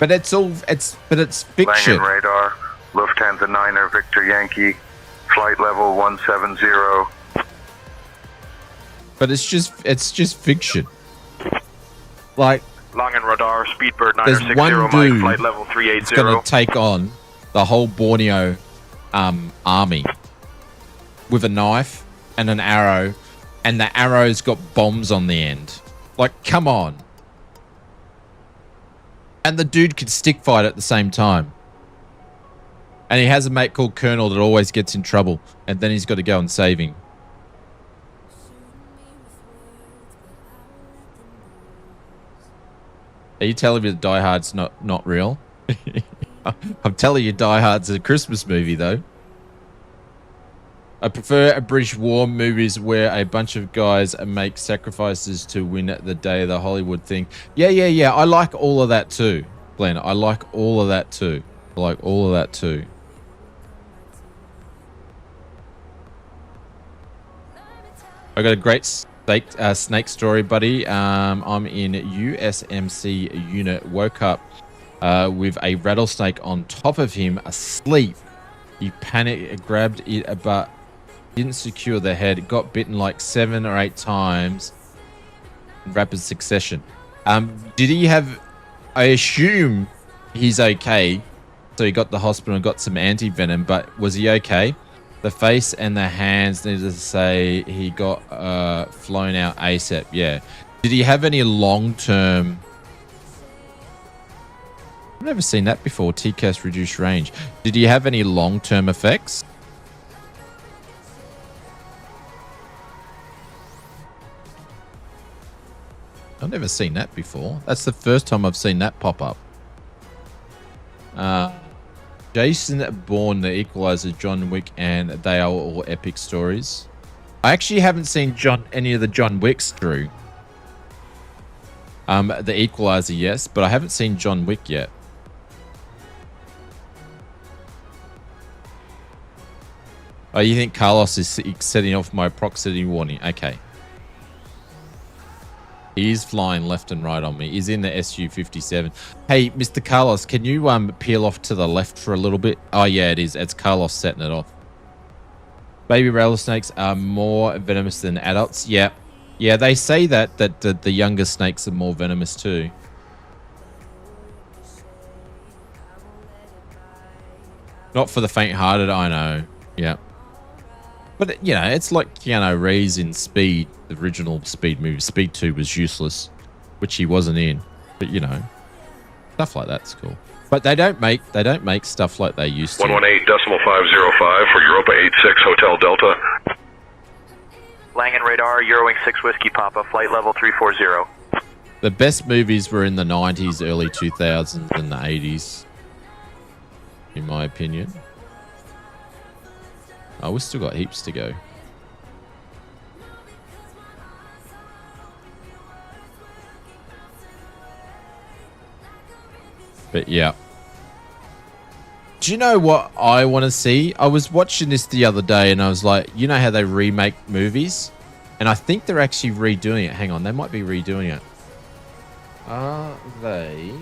But it's fiction. Langen radar, Lufthansa 9er, Victor Yankee, flight level 170. But it's just fiction. Like, Langen radar, Speedbird 960, there's one Mike, dude flight level 380. It's going to take on the whole Borneo army with a knife and an arrow, and the arrow's got bombs on the end. Like, come on. And the dude could stick fight at the same time. And he has a mate called Colonel that always gets in trouble, and then he's got to go and save him. Are you telling me that Die Hard's not real? I'm telling you Die Hard's a Christmas movie, though. I prefer British war movies where a bunch of guys make sacrifices to win the day, the Hollywood thing. Yeah. I like all of that too, Glenn. I like all of that too. I got a great snake story, buddy. I'm in USMC unit. Woke up with a rattlesnake on top of him, asleep. He panicked, grabbed it, but didn't secure the head. It got bitten like 7 or 8 times in rapid succession. Did he have... I assume he's okay. So he got the hospital and got some anti-venom, but was he okay? The face and the hands, needless to say, he got flown out ASAP. Yeah. Did he have any long-term... I've never seen that before. TCAS reduced range. Did he have any long-term effects? I've never seen that before. That's the first time I've seen that pop up. Jason Bourne, The Equalizer, John Wick, and they are all epic stories. I actually haven't seen any of the John Wicks, Drew. The Equalizer, yes, but I haven't seen John Wick yet. Oh, you think Carlos is setting off my proximity warning? Okay. He's flying left and right on me. He's in the SU-57. Hey, Mr. Carlos, can you peel off to the left for a little bit? Oh, yeah, it is. It's Carlos setting it off. Baby rattlesnakes are more venomous than adults. Yeah. Yeah, they say that the younger snakes are more venomous too. Not for the faint-hearted, I know. Yeah. But, you know, it's like Keanu Reeves in Speed, the original Speed movie. Speed 2 was useless, which he wasn't in. But, you know, stuff like that's cool. But they don't make stuff like they used to. 118.505 for Europa 86 Hotel Delta. Langan radar, Eurowing 6 Whiskey Papa, flight level 340. The best movies were in the 90s, early 2000s, and the 80s, in my opinion. Oh, we've still got heaps to go. But yeah. Do you know what I want to see? I was watching this the other day and I was like, you know how they remake movies? And I think they're actually redoing it. Hang on, they might be redoing it. Are they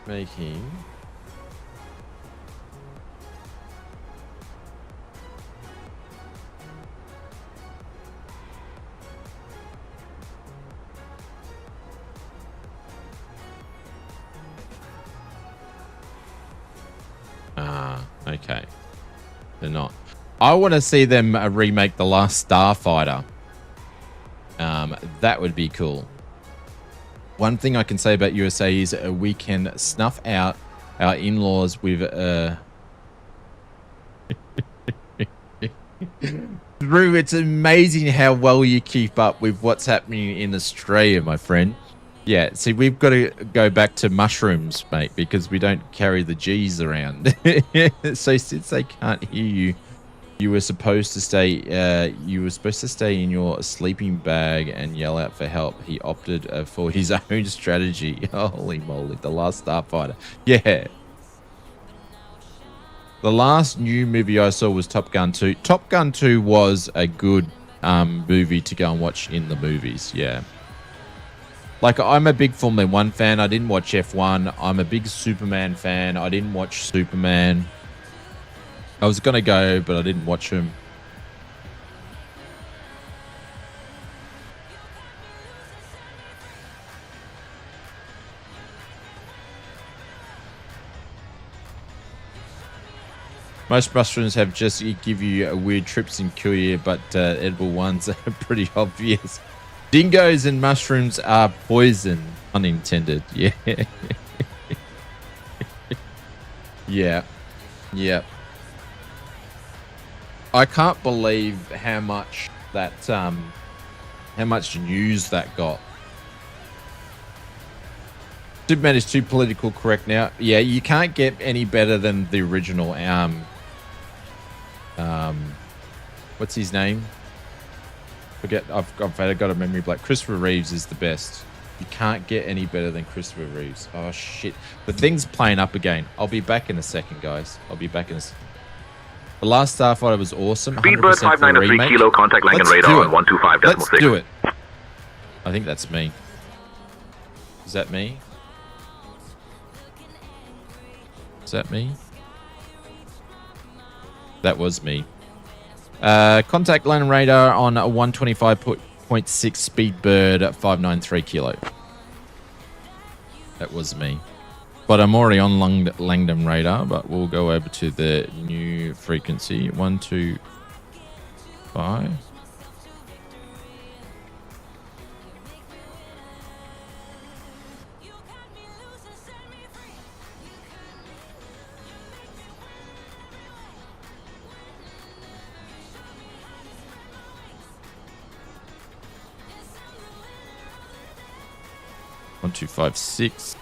making... Okay. They're not. I want to see them remake The Last Starfighter. That would be cool. One thing I can say about USA is we can snuff out our in-laws with... Drew, it's amazing how well you keep up with what's happening in Australia, my friend. Yeah, see, we've got to go back to mushrooms, mate, because we don't carry the G's around. So since they can't hear you, you were supposed to stay. You were supposed to stay in your sleeping bag and yell out for help. He opted for his own strategy. Holy moly, The Last Starfighter. Yeah. The last new movie I saw was Top Gun 2. Top Gun 2 was a good movie to go and watch in the movies. Yeah. Like, I'm a big Formula 1 fan. I didn't watch F1. I'm a big Superman fan. I didn't watch Superman. I was going to go, but I didn't watch him. Most mushrooms have just give you weird trips and kill you, but edible ones are pretty obvious. Dingoes and mushrooms are poison, unintended. Yeah. Yeah. Yeah. I can't believe how much that how much news that got. Superman is too political correct now. Yeah, you can't get any better than the original. What's his name? Forget. I've got a memory blank. Christopher Reeves is the best. You can't get any better than Christopher Reeves. Oh shit! The thing's playing up again. I'll be back in a second, guys. I'll be back in a second. The Last Starfighter was awesome. Speedbird 593 Kilo, contact Langan radar on 125.6. Let's do it. I think that's me. Is that me? Is that me? That was me. Contact Langan radar on 125.6 Speedbird 593 Kilo. That was me. But I'm already on Langdon radar, but we'll go over to the new frequency 125. One, 2, 5, 6.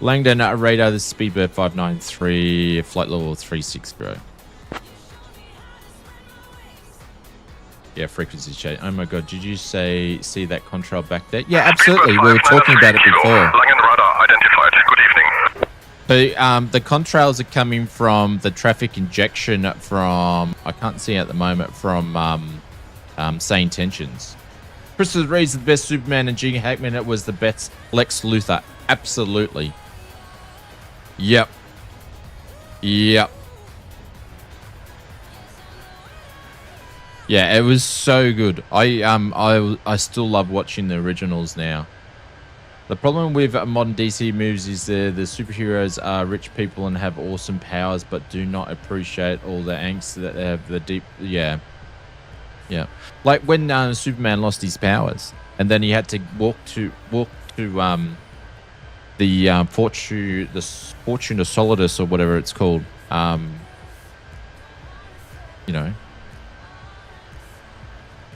Langdon radar, this is Speedbird 593, flight level 360. Yeah, frequency change. Oh my god, did you see that contrail back there? Yeah, absolutely. We were talking about it before. Langan radar identified. Good evening. So, the contrails are coming from the traffic injection from, I can't see at the moment, from Sane Tensions. Christopher Reeve's the best Superman and Gene Hackman it was the best Lex Luthor. Absolutely. Yep. Yep. Yeah, it was so good. I still love watching the originals now. The problem with modern DC movies is the superheroes are rich people and have awesome powers, but do not appreciate all the angst that they have. The deep, yeah. Like when Superman lost his powers, and then he had to walk to the Fortune of Solidus or whatever it's called. You know.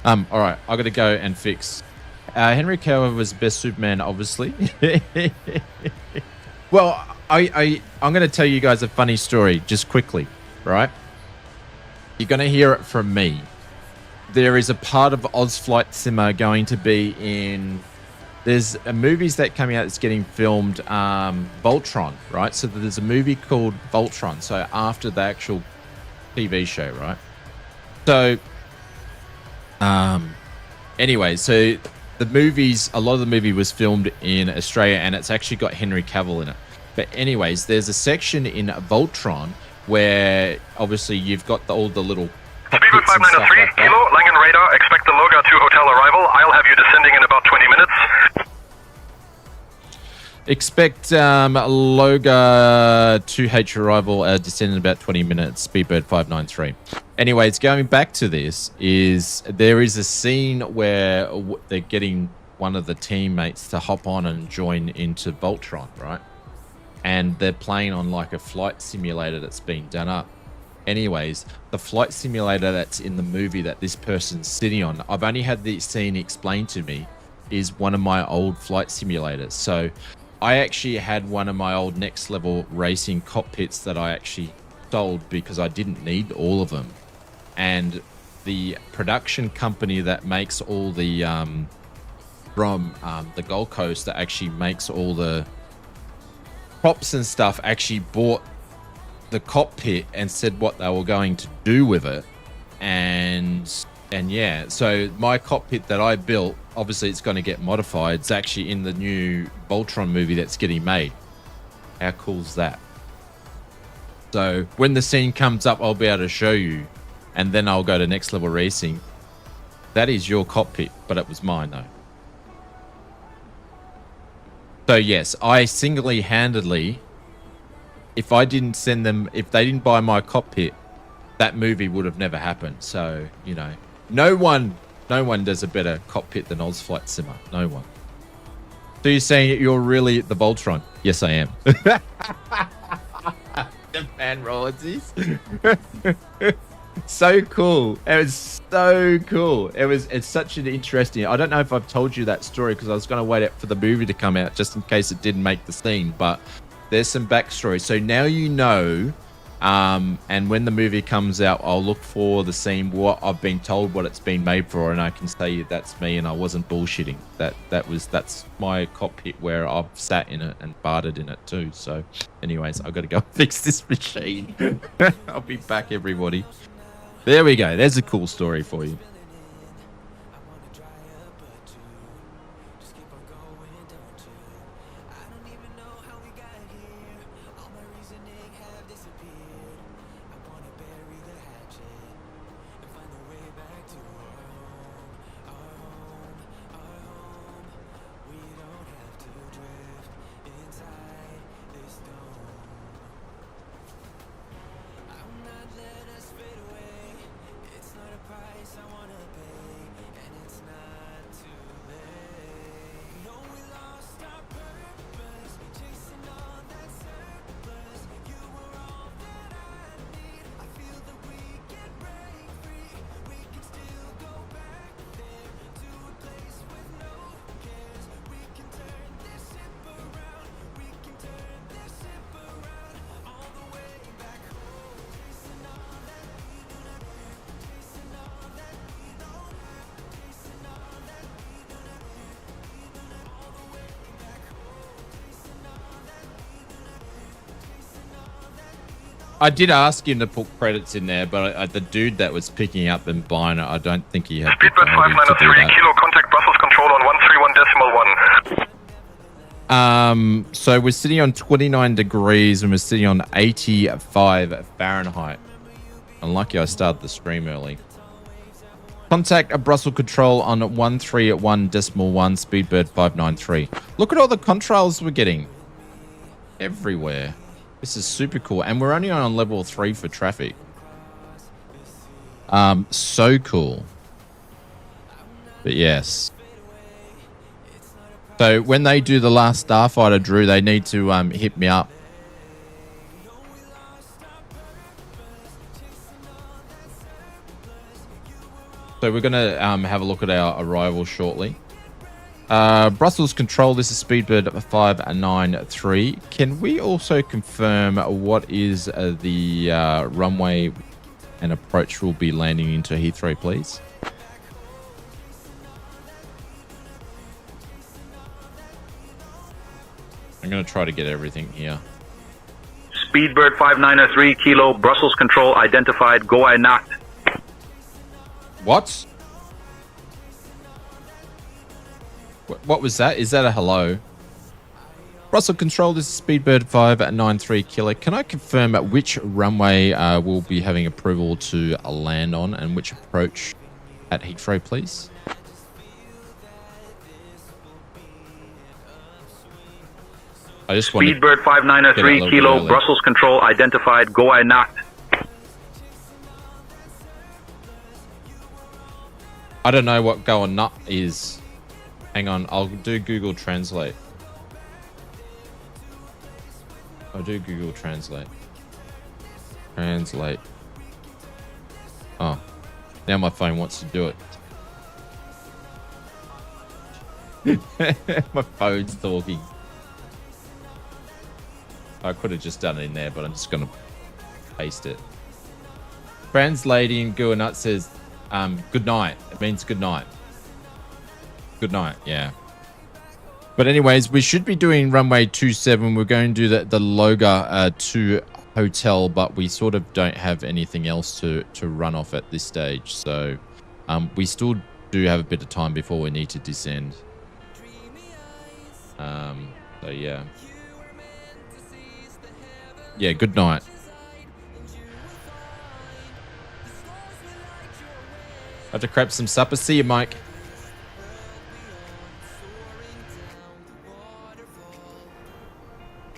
All right, I got to go and fix. Henry Cavill was the best Superman, obviously. Well, I'm going to tell you guys a funny story just quickly, right? You're going to hear it from me. There is a part of Oz Flight Simmer going to be in... There's movies that coming out that's getting filmed, Voltron, right? So there's a movie called Voltron, so after the actual TV show, right? So, anyway, so a lot of the movie was filmed in Australia, and it's actually got Henry Cavill in it. But anyways, there's a section in Voltron where obviously you've got all the little... Speedbird 5903, like Kilo, Langen radar, expect the LOGA 2 hotel arrival. I'll have you descending in about 20 minutes. Expect LOGA 2H arrival, descend in about 20 minutes, Speedbird 593. Anyways, going back to this, there is a scene where they're getting one of the teammates to hop on and join into Voltron, right? And they're playing on like a flight simulator that's been done up. Anyways, the flight simulator that's in the movie that this person's sitting on, I've only had the scene explained to me, is one of my old flight simulators. So I actually had one of my old next level racing cockpits that I actually sold because I didn't need all of them. And the production company that makes all the from the Gold Coast that actually makes all the props and stuff actually bought the cockpit and said what they were going to do with it. And yeah, so my cockpit that I built, obviously it's going to get modified. It's actually in the new Voltron movie that's getting made. How cool is that? So when the scene comes up, I'll be able to show you, and then I'll go to Next Level Racing. That is your cockpit, but it was mine though. So yes, I single-handedly, if I didn't send them, if they didn't buy my cockpit, that movie would have never happened. So, you know, no one does a better cockpit than Oz Flight Simmer. No one. So you're saying you're really the Voltron? Yes, I am. Japan royalties. So cool. It was so cool. It's such an interesting... I don't know if I've told you that story because I was going to wait for the movie to come out just in case it didn't make the scene, but there's some backstory. So now you know, and when the movie comes out, I'll look for the scene, what I've been told, what it's been made for, and I can say that's me and I wasn't bullshitting. That's my cockpit where I've sat in it and farted in it too. So anyways, I've got to go fix this machine. I'll be back, everybody. There we go. There's a cool story for you. I did ask him to put credits in there, but the dude that was picking up and buying it, I don't think he had. Speedbird 593, Kilo, contact Brussels 4.9.1. So we're sitting on 29 degrees and we're sitting on 85 Fahrenheit. Unlucky I started the stream early. Contact a Brussels control on 131.1 Speedbird 593. Look at all the contrails we're getting. Everywhere. This is super cool. And we're only on level 3 for traffic. So cool. But yes. So when they do the last Starfighter, Drew, they need to hit me up. So we're going to have a look at our arrival shortly. Brussels control, this is Speedbird 593. Can we also confirm what is the runway and approach we'll be landing into Heathrow, please? I'm going to try to get everything here. Speedbird 593, Kilo, Brussels control identified, go I knocked. What? What was that? Is that a hello? Brussels control, this is Speedbird 593 Kilo. Can I confirm at which runway we'll be having approval to land on and which approach at Heathrow, please? I just want Speedbird 593 Kilo, Brussels control identified, go I knocked. I don't know what go on nut is. Hang on, I'll do Google Translate. I'll do Google Translate. Translate. Oh, now my phone wants to do it. My phone's talking. I could have just done it in there, but I'm just going to paste it. Translating Guanut says, good night. It means good night. Good night, yeah. But anyways, we should be doing runway 27. We're going to do the Loga 2 hotel, but we sort of don't have anything else to run off at this stage. So we still do have a bit of time before we need to descend. So yeah. Yeah, good night. Have to crap some supper. See you, Mike.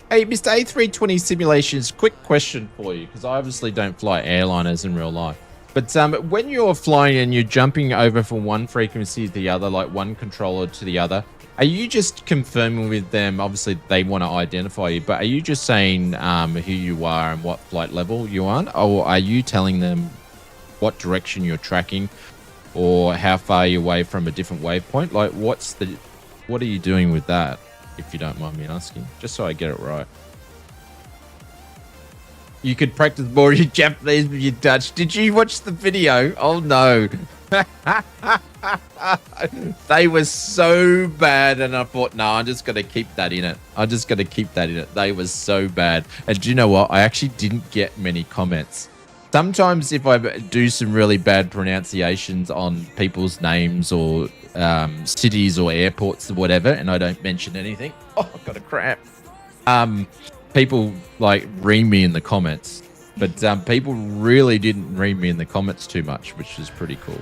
Hey, Mr. A320 Simulations, quick question for you, because I obviously don't fly airliners in real life. But when you're flying and you're jumping over from one frequency to the other, like one controller to the other, are you just confirming with them? Obviously, they want to identify you, but are you just saying who you are and what flight level you're on? Or are you telling them what direction you're tracking or how far you're away from a different waypoint? Like, what are you doing with that, if you don't mind me asking? Just so I get it right. You could practice more your Japanese with your Dutch. Did you watch the video? Oh, no. They were so bad, and I thought, no, I'm just going to keep that in it. I'm just going to keep that in it. They were so bad. And do you know what? I actually didn't get many comments. Sometimes if I do some really bad pronunciations on people's names or cities or airports or whatever, and I don't mention anything, oh, I've got a cramp. People like ream me in the comments, but people really didn't ream me in the comments too much, which is pretty cool.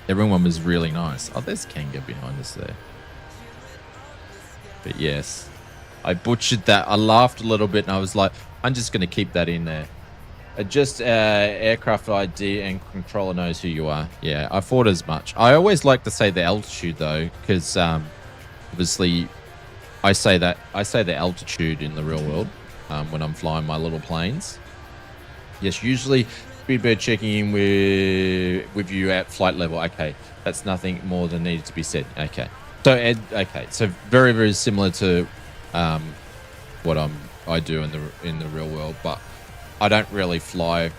Everyone was really nice. Oh, there's Kanga behind us there. But yes, I butchered that. I laughed a little bit and I was like, I'm just going to keep that in there. Just aircraft ID and controller knows who you are. Yeah, I thought as much. I always like to say the altitude though, because obviously I say the altitude in the real world when I'm flying my little planes. Yes, usually Speedbird checking in with you at flight level. Okay, that's nothing more than needed to be said. Okay, so okay, so very, very similar to what I do in the real world, but I don't really fly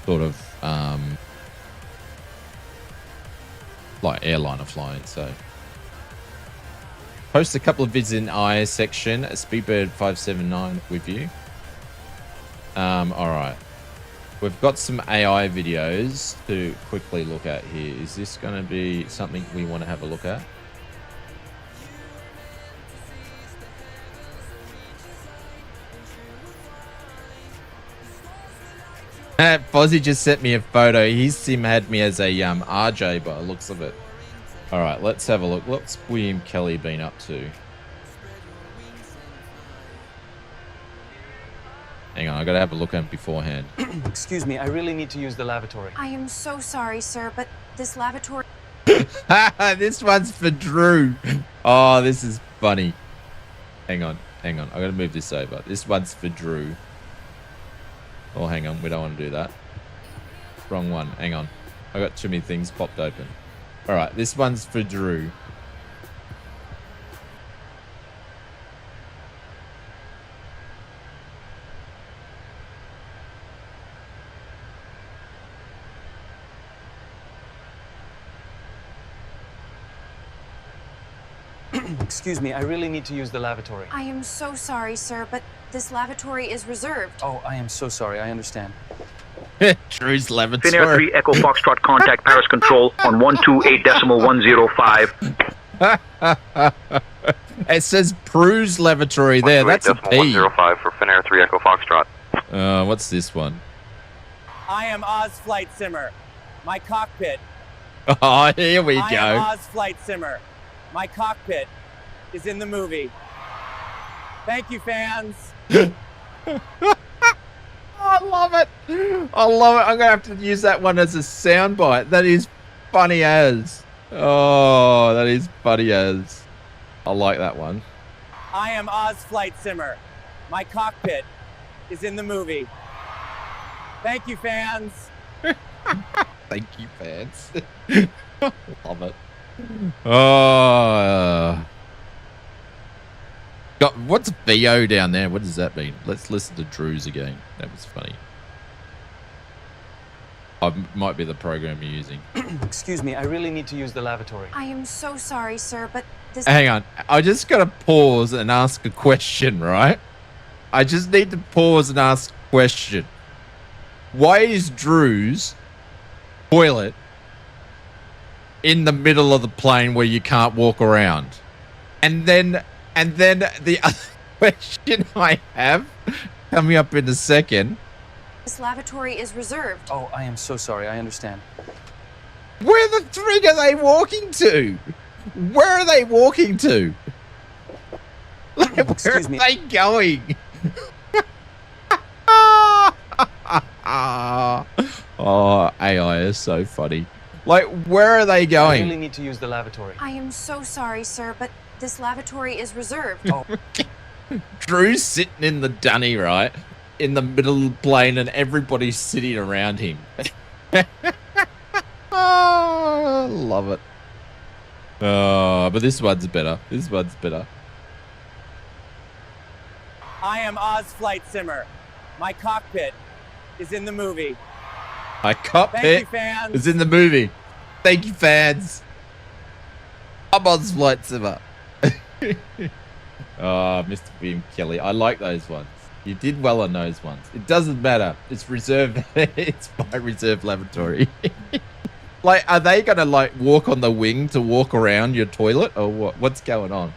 sort of like airliner flying. So post a couple of vids in IS section. Speedbird 579 with you. All right. We've got some AI videos to quickly look at here. Is this going to be something we want to have a look at? Fozzie just sent me a photo. His sim had me as a RJ by the looks of it. All right, let's have a look. What's William Kelly been up to? Hang on, I gotta have a look at him beforehand. Excuse me, I really need to use the lavatory. I am so sorry, sir, but this lavatory... This one's for Drew. Oh, this is funny. Hang on. I gotta move this over. This one's for Drew. Oh, hang on. We don't want to do that. Wrong one. Hang on. I got too many things popped open. All right, this one's for Drew. Excuse me, I really need to use the lavatory. I am so sorry, sir, but this lavatory is reserved. Oh, I am so sorry. I understand. Drew's lavatory. Finnair 3 Echo Foxtrot, contact Paris Control on 128.105. It says Prue's lavatory there. That's a P. 105 for Finnair 3 Echo Foxtrot. What's this one? I am Oz Flight Simmer. My cockpit. Oh, here we go. I am Oz Flight Simmer. My cockpit is in the movie. Thank you, fans. I love it. I love it. I'm going to have to use that one as a soundbite. That is funny as. Oh, that is funny as. I like that one. I am Oz Flight Simmer. My cockpit is in the movie. Thank you, fans. Thank you, fans. Love it. Oh. What's VO down there? What does that mean? Let's listen to Drew's again. That was funny. Might be the program you're using. Excuse me, I really need to use the lavatory. I am so sorry, sir, but this... Hang on. I just got to pause and ask a question, right? I just need to pause and ask a question. Why is Drew's toilet in the middle of the plane where you can't walk around? And then the other question I have coming up in a second. This lavatory is reserved. Oh, I am so sorry. I understand. Where the frig are they walking to? Where are they walking to? Like, where are they going? Oh, AI is so funny. Like, where are they going? I really need to use the lavatory. I am so sorry, sir, but this lavatory is reserved. Oh. Drew's sitting in the dunny, right? In the middle of the plane and everybody's sitting around him. Oh, love it. Oh, but this one's better. This one's better. I am Oz Flight Simmer. My cockpit is in the movie. My cockpit Thank you, fans. is in the movie. Thank you, fans. I'm Oz Flight Simmer. Oh, Mr. William Kelly. I like those ones. You did well on those ones. It doesn't matter. It's reserved. It's my reserved lavatory. Like, are they going to, like, walk on the wing to walk around your toilet? Or what? What's going on?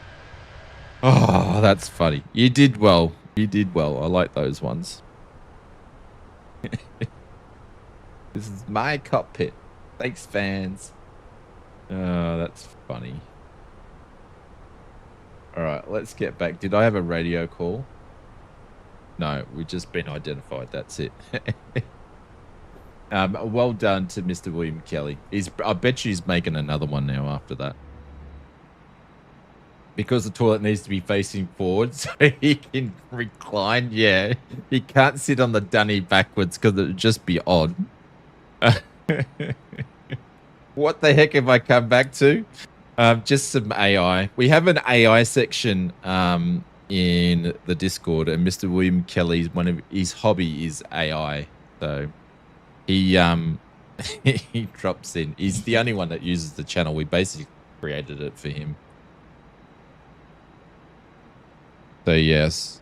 Oh, that's funny. You did well. You did well. I like those ones. This is my cockpit. Thanks, fans. Oh, that's funny. All right, let's get back. Did I have a radio call? No, we've just been identified. That's it. Well done to Mr. William Kelly. I bet you he's making another one now after that. Because the toilet needs to be facing forward so he can recline. Yeah, he can't sit on the dunny backwards because it would just be odd. What the heck have I come back to? Just some AI. We have an AI section in the Discord, and Mr. William Kelly's one of his hobby is AI. So he he drops in. He's the only one that uses the channel. We basically created it for him. So yes.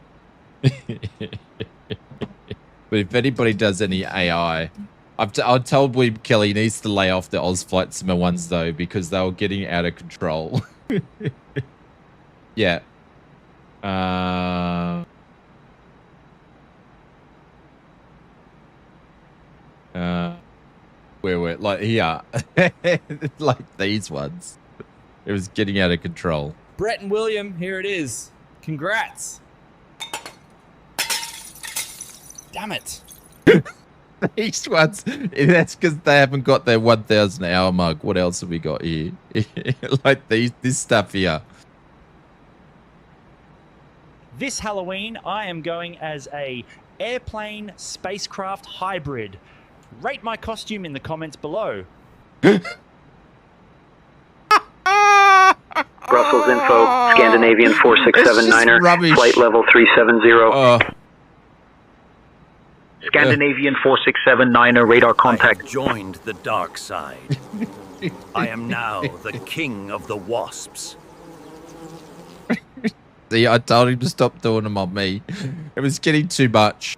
But if anybody does any AI, I've told Weeb Kelly he needs to lay off the Oz Flight Simmer ones though, because they were getting out of control. Yeah. Where we're like here, like these ones. It was getting out of control. Brett and William, here it is. Congrats. Damn it. These ones, that's because they haven't got their 1,000 hour mug. What else have we got here? Like this stuff here. This Halloween, I am going as a airplane spacecraft hybrid. Rate my costume in the comments below. Brussels info, Scandinavian 4679er, flight level 370. Scandinavian 4679er, radar contact. I joined the dark side. I am now the king of the wasps. See, I told him to stop doing them on me. It was getting too much.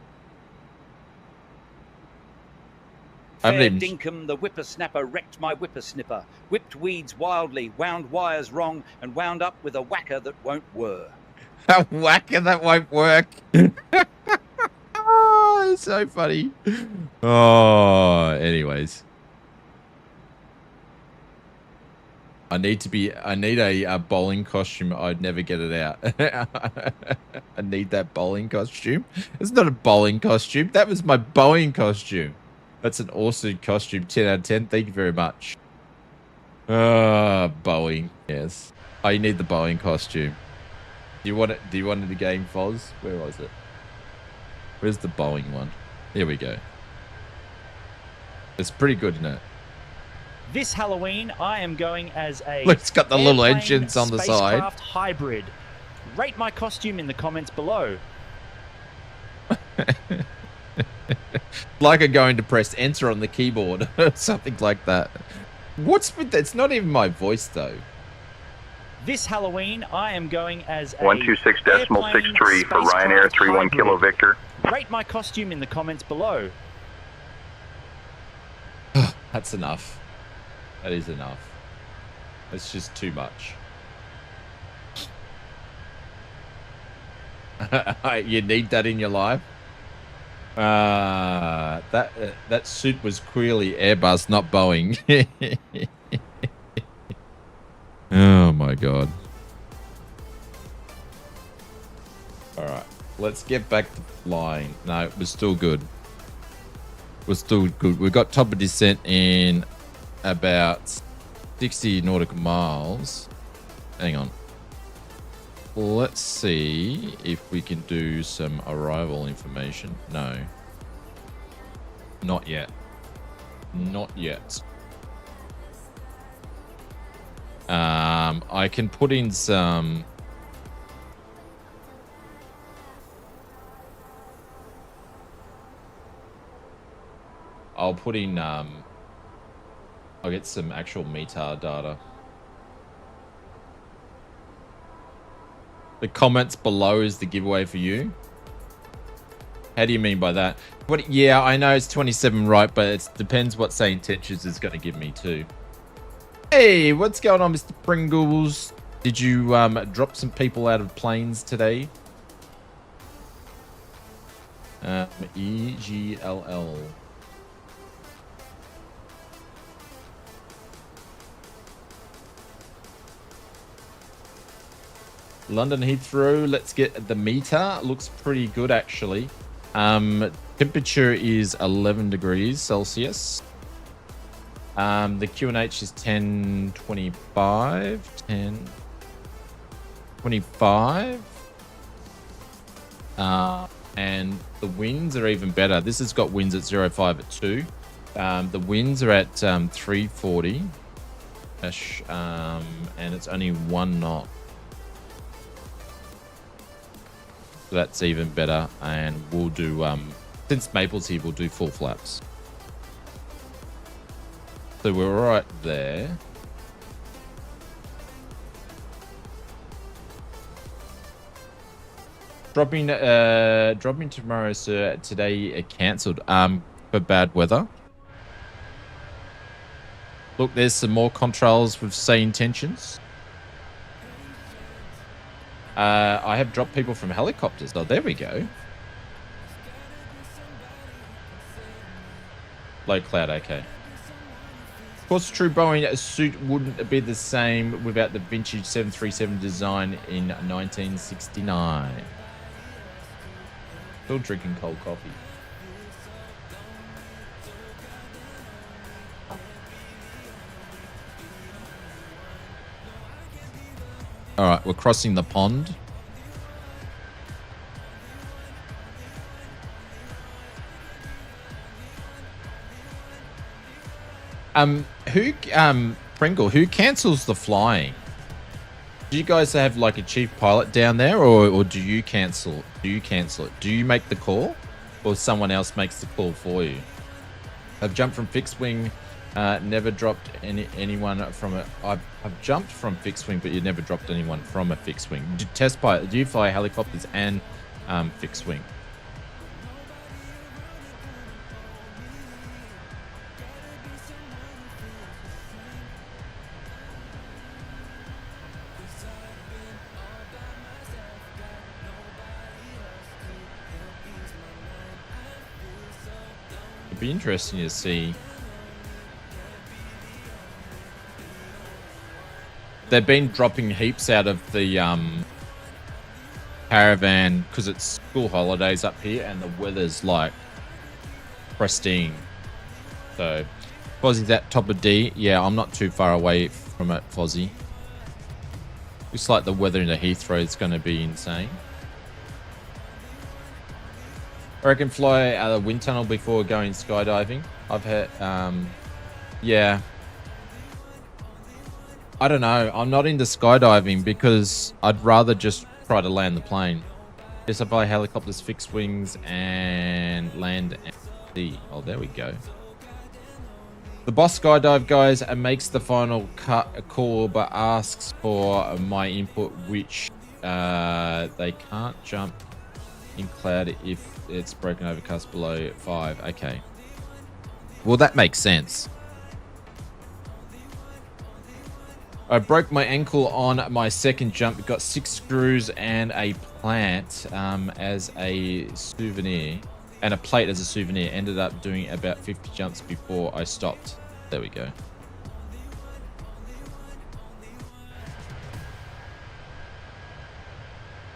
Fair dinkum, the whippersnapper wrecked my whippersnipper, whipped weeds wildly, wound wires wrong, and wound up with a whacker that won't whir. A whacker that won't work. Oh, it's so funny. Oh, anyways. I need a bowling costume. I'd never get it out. I need that bowling costume. It's not a bowling costume. That was my Boeing costume. That's an awesome costume. 10 out of 10. Thank you very much. Boeing. Yes. Oh, you need the Boeing costume. Do you want it? Do you want it in the game, Foz? Where was it? Where's the Boeing one? Here we go. It's pretty good, isn't it? This Halloween, I am going as a Look, it's got the little engines on the side. Spacecraft hybrid. Rate my costume in the comments below. Like I'm going to press enter on the keyboard. Something like that. What's with that? It's not even my voice though. This Halloween, I am going as a 126.63 for Ryanair 31 Kilo Victor. Rate my costume in the comments below. That's enough. That is enough. It's just too much. You need that in your life. That suit was clearly Airbus, not Boeing. Oh my god. Alright, let's get back to flying. No, it was still good. We're still good. We got top of descent in about 60 nautical miles. Hang on. Let's see if we can do some arrival information. No. Not yet. Not yet. I can put in some... I'll put in, I'll get some actual METAR data. The comments below is the giveaway for you. How do you mean by that? What? Yeah, I know it's 27 right, but it depends what St. Tetris is going to give me too. Hey, what's going on, Mr. Pringles? Did you drop some people out of planes today? EGLL. London Heathrow, let's get the meter. Looks pretty good actually. Temperature is 11 degrees Celsius. The QNH is 1025. 1025. And the winds are even better. This has got winds at 05 at 2. The winds are at 340. And it's only 1 knot. So that's even better, and we'll do since Maple's here, we'll do full flaps. So we're right there. Dropping tomorrow, sir. Today cancelled. For bad weather. Look, there's some more contrails with same intentions. I have dropped people from helicopters. Oh, there we go. Low cloud, okay. Of course, true Boeing suit wouldn't be the same without the vintage 737 design in 1969. Still drinking cold coffee. All right, we're crossing the pond. Pringle, who cancels the flying? Do you guys have like a chief pilot down there, or do you cancel? Do you cancel it? Do you make the call, or someone else makes the call for you? I've jumped from fixed wing, never dropped anyone from it. I've jumped from fixed wing, but you never dropped anyone from a fixed wing. Test pilot, do you fly helicopters and fixed wing? Be interesting to see. They've been dropping heaps out of the caravan because it's school holidays up here and the weather's like pristine. So Fozzie's at top of D. Yeah, I'm not too far away from it, Fozzie. Looks like the weather in the Heathrow is going to be insane. I reckon fly out of the wind tunnel before going skydiving. I've had, yeah. I don't know. I'm not into skydiving because I'd rather just try to land the plane. Yes, I fly helicopters, fixed wings, and land at sea. Oh, there we go. The boss skydive guys makes the final call, but asks for my input, which they can't jump in cloud if it's broken overcast below 5. Okay. Well, that makes sense. I broke my ankle on my second jump. Got 6 screws and a plant as a souvenir. And a plate as a souvenir. Ended up doing about 50 jumps before I stopped. There we go.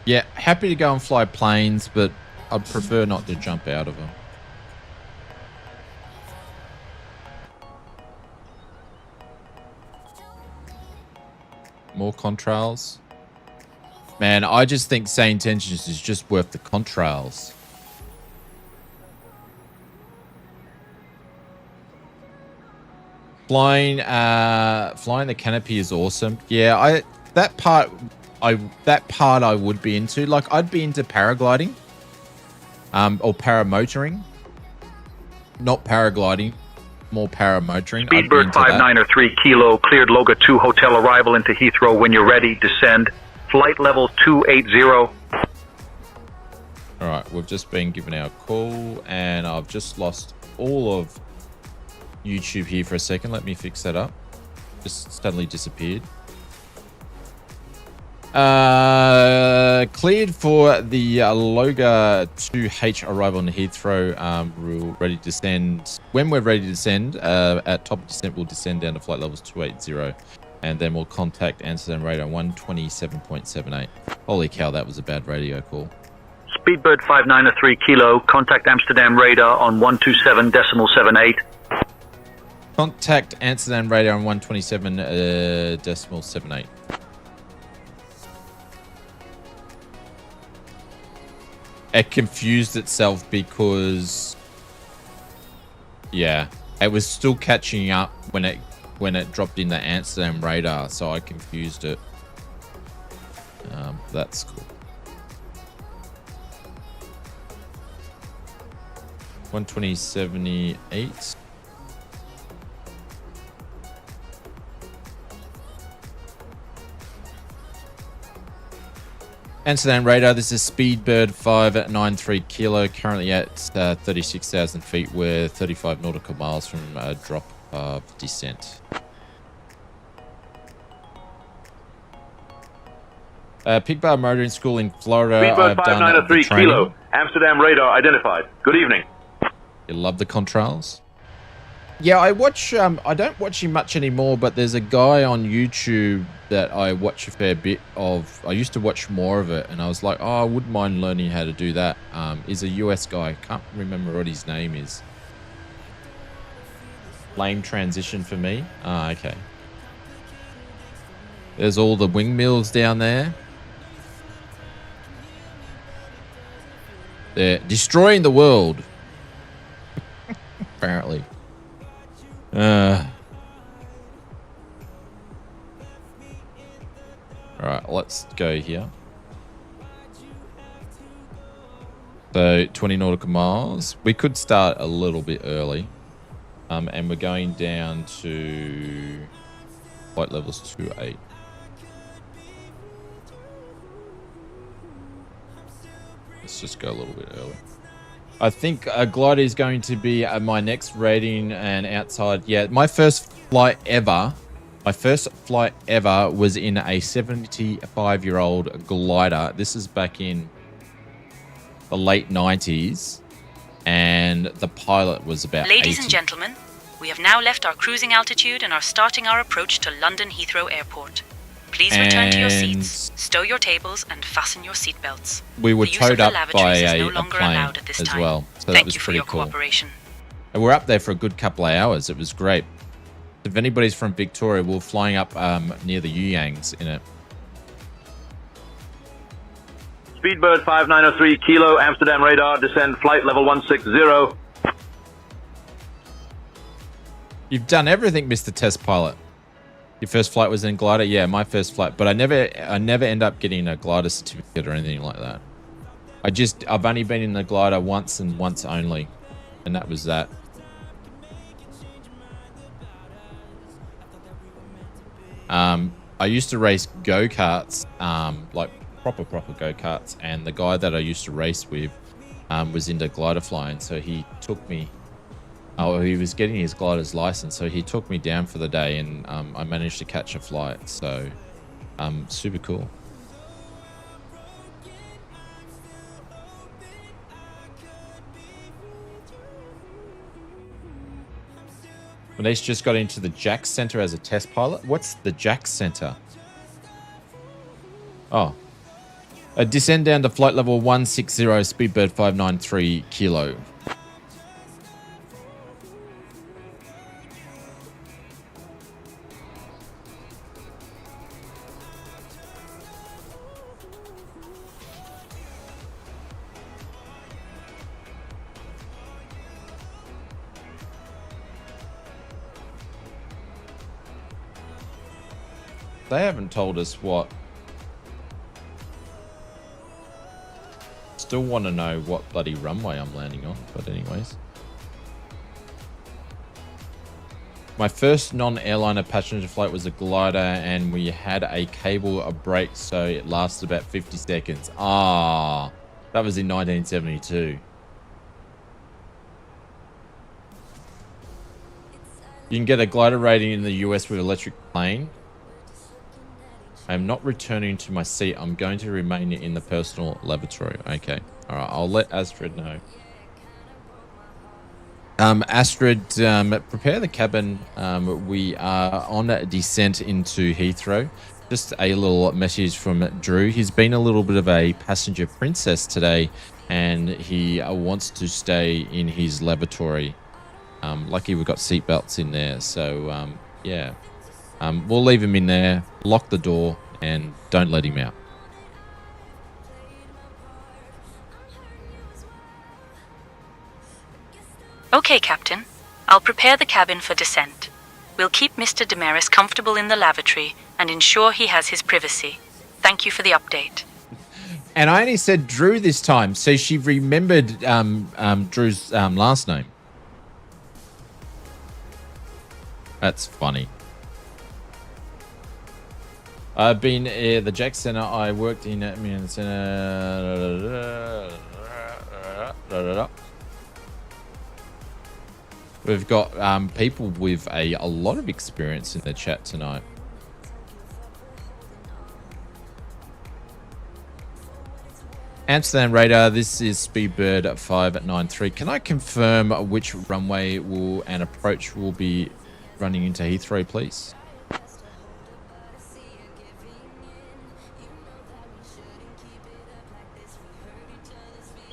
Yeah, happy to go and fly planes, but I'd prefer not to jump out of them. More contrails. Man, I just think Say Intentions is just worth the contrails. Flying the canopy is awesome. Yeah, that part I would be into. Like, I'd be into paragliding. Or paramotoring. Not paragliding. More paramotoring. Speedbird 5903 Kilo, cleared Loga 2 hotel arrival into Heathrow. When you're ready, descend. Flight level 280. Alright, we've just been given our call, and I've just lost all of YouTube here for a second. Let me fix that up. Just suddenly disappeared. Cleared for the Loga 2H arrival in Heathrow. We're ready to descend. When we're ready to descend, at top of descent, we'll descend down to flight levels 280. And then we'll contact Amsterdam radar 127.78. Holy cow, that was a bad radio call. Speedbird 5903 Kilo, contact Amsterdam radar on 127.78. Contact Amsterdam radar on 127.78. It confused itself because, yeah, it was still catching up when it dropped in the Amsterdam radar, so I confused it. That's cool. 120.78. Amsterdam radar, this is Speedbird 593 kilo, currently at 36,000 feet. We're 35 nautical miles from a drop of descent. Pig Bar Motoring School in Florida. Speedbird 593 kilo, Amsterdam radar identified. Good evening. You love the contrails? Yeah, I watch, I don't watch him much anymore, but there's a guy on YouTube that I watch a fair bit of. I used to watch more of it, and I was like, oh, I wouldn't mind learning how to do that. He's a US guy. Can't remember what his name is. Lame transition for me. Ah, okay. There's all the windmills down there. They're destroying the world. Apparently. All right, let's go here. So 20 nautical miles. We could start a little bit early. And we're going down to flight levels 2-8. Let's just go a little bit early. I think a glider is going to be my next rating and outside. Yeah, my first flight ever was in a 75-year-old glider. This is back in the late 90s, and the pilot was about Ladies 80. and gentlemen, we have now left our cruising altitude and are starting our approach to London Heathrow Airport. Please return to your seats, stow your tables, and fasten your seatbelts. We were towed up by no a plane as well, so that was pretty cool. Cooperation. And we're up there for a good couple of hours. It was great. If anybody's from Victoria, we're flying up near the Yuyangs in it. Speedbird 5903 kilo, Amsterdam radar, descend flight level 160. You've done everything, Mr. Test Pilot. Your first flight was in glider? Yeah, my first flight. But I never end up getting a glider certificate or anything like that. I've only been in the glider once and once only. And that was that. I used to race go-karts, like proper go-karts. And the guy that I used to race with was into glider flying. So he took me... Oh, he was getting his glider's license, so he took me down for the day, and I managed to catch a flight. So, super cool. Manish just got into the JAX Center as a test pilot. What's the JAX Center? Oh. Descend down to flight level 160, Speedbird 593 kilo. They haven't told us what. Still want to know what bloody runway I'm landing on, but anyways. My first non-airliner passenger flight was a glider, and we had a cable, a brake, so it lasted about 50 seconds. Ah, that was in 1972. You can get a glider rating in the US with electric plane. I'm not returning to my seat. I'm going to remain in the personal lavatory. Okay. All right. I'll let Astrid know. Astrid, prepare the cabin. We are on a descent into Heathrow. Just a little message from Drew. He's been a little bit of a passenger princess today, and he wants to stay in his lavatory. Lucky we've got seatbelts in there. So, yeah. We'll leave him in there, lock the door, and don't let him out. Okay, Captain. I'll prepare the cabin for descent. We'll keep Mr. Damaris comfortable in the lavatory and ensure he has his privacy. Thank you for the update. And I only said Drew this time, so she remembered Drew's last name. That's funny. I've been at the Jack Center. I worked in the Center. We've got people with a lot of experience in the chat tonight. Amsterdam Radar, this is Speedbird 593. Can I confirm which runway and approach will be running into Heathrow, please?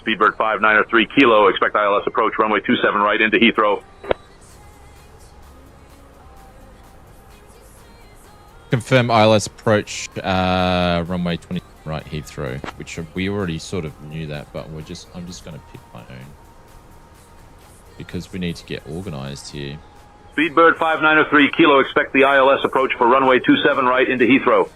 Speedbird 593 Kilo, expect ILS approach runway 27 right into Heathrow. Confirm ILS approach runway 20 right Heathrow, which we already sort of knew that, but I'm just going to pick my own because we need to get organized here. Speedbird 593 Kilo, expect the ILS approach for runway 27 right into Heathrow.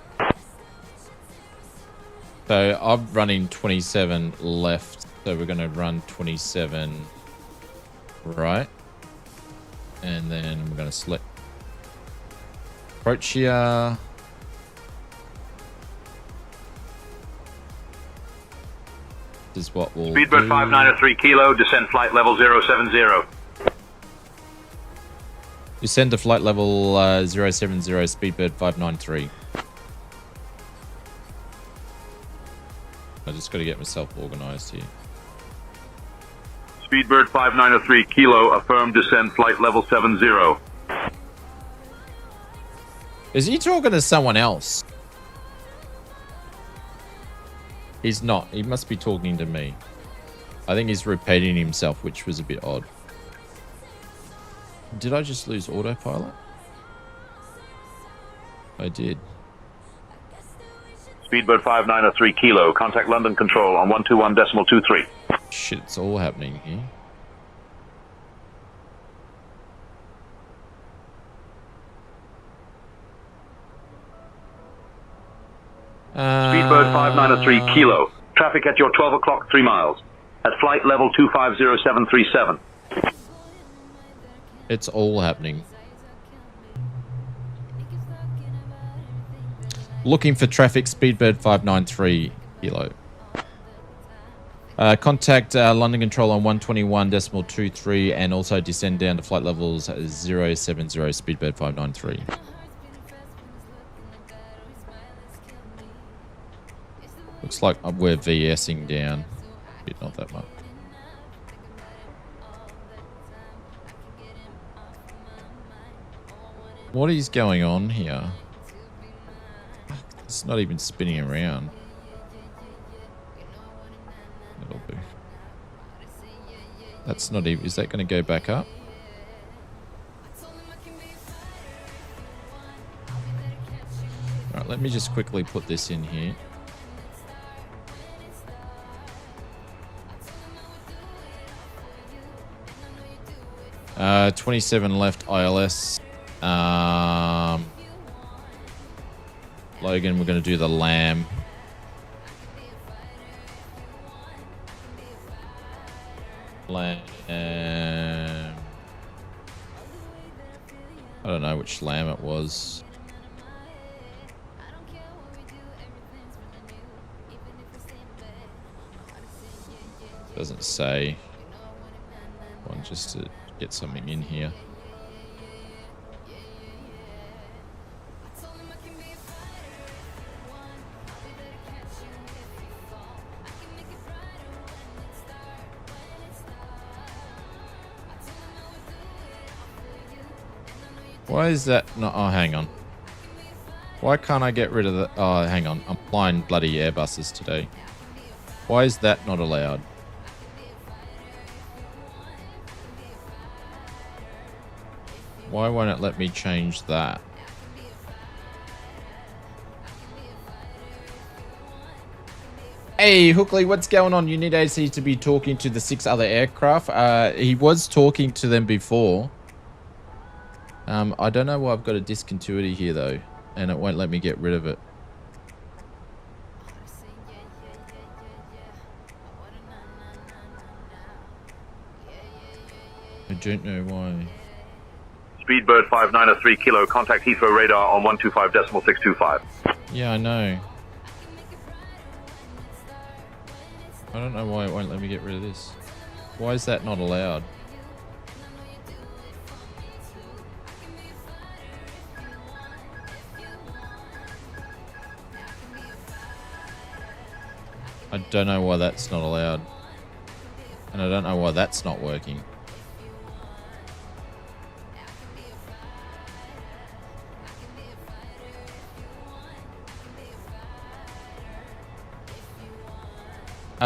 So I'm running 27 left, so we're going to run 27 right, and then we're going to select approach here. This is what we'll Speedbird do. 593 Kilo, descend flight level 070. Descend to flight level 070, Speedbird 593. I just got to get myself organized here. Speedbird 593 Kilo, affirm descend flight level 70. Is he talking to someone else? He's not. He must be talking to me. I think he's repeating himself, which was a bit odd. Did I just lose autopilot? I did. Speedbird 593 Kilo, contact London Control on 121.23. Shit, it's all happening here. Speedbird 593 Kilo, traffic at your 12 o'clock 3 miles, at flight level 250737. It's all happening. Looking for traffic, Speedbird 593 Kilo. Contact London Control on 121.23 and also descend down to flight levels 070, Speedbird 593. Looks like we're VSing down. Not that much. What is going on here? It's not even spinning around. It'll do. That's not even... Is that going to go back up? Alright, let me just quickly put this in here. Uh, 27 left ILS. Logan, we're going to do the LAM. LAM. I don't know which LAM it was. Doesn't say. One just to get something in here. Why is that not... Oh, hang on. Why can't I get rid of the... Oh, hang on. I'm flying bloody Airbuses today. Why is that not allowed? Why won't it let me change that? Hey, Hookley, what's going on? You need AC to be talking to the 6 other aircraft. He was talking to them before. I don't know why I've got a discontinuity here, though. And it won't let me get rid of it. I don't know why. Speedbird 593 Kilo, contact Heathrow radar on 125.625. Yeah, I know. I don't know why it won't let me get rid of this. Why is that not allowed? I don't know why that's not allowed. And I don't know why that's not working.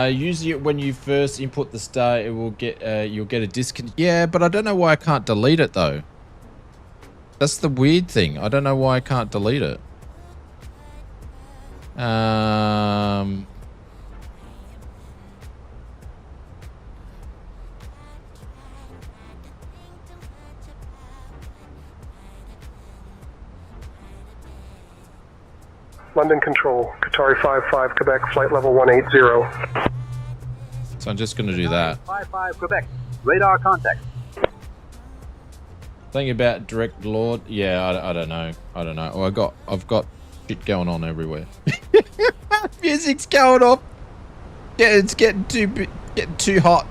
Usually when you first input the star, it will get you'll get a disconnect. Yeah, but I don't know why I can't delete it though. That's the weird thing. I don't know why I can't delete it. London Control, Qatari 55, Quebec, flight level 180. So I'm just going to do that. 55 Quebec, radar contact. Thing about direct Lord, yeah, I don't know. I don't know. Oh, I've got shit going on everywhere. Music's going off. Yeah, it's getting too hot.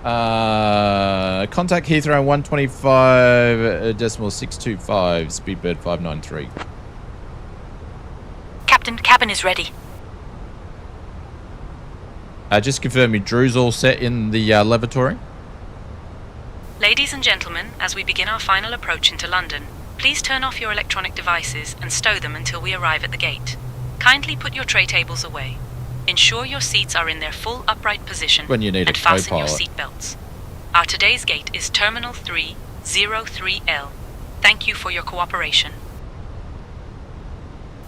Contact Heathrow 125.625, Speedbird 593. Captain, cabin is ready. Just confirm me, Drew's all set in the lavatory. Ladies and gentlemen, as we begin our final approach into London, please turn off your electronic devices and stow them until we arrive at the gate. Kindly put your tray tables away. Ensure your seats are in their full upright position When you need and a fasten your co-pilot. seatbelts. Our today's gate is Terminal 303L. Thank you for your cooperation.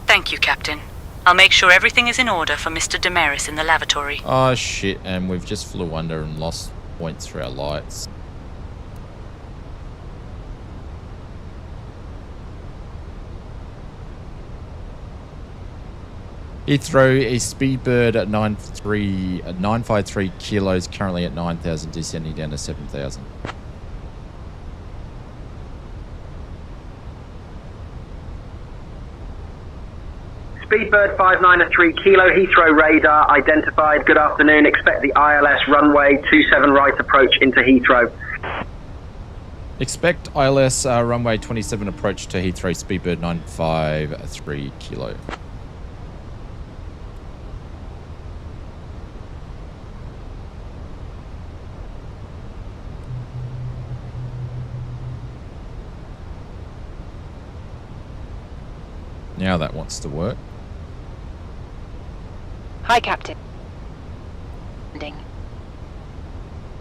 Thank you, Captain. I'll make sure everything is in order for Mr. Damaris in the lavatory. Oh shit, and we've just flew under and lost points for our lights. Heathrow is Speedbird at 953 kilos, currently at 9,000, descending down to 7,000. Speedbird 593 Kilo, Heathrow radar identified. Good afternoon. Expect the ILS runway 27 right approach into Heathrow. Expect ILS runway 27 approach to Heathrow, Speedbird 953 kilo. Now that wants to work. Hi, Captain.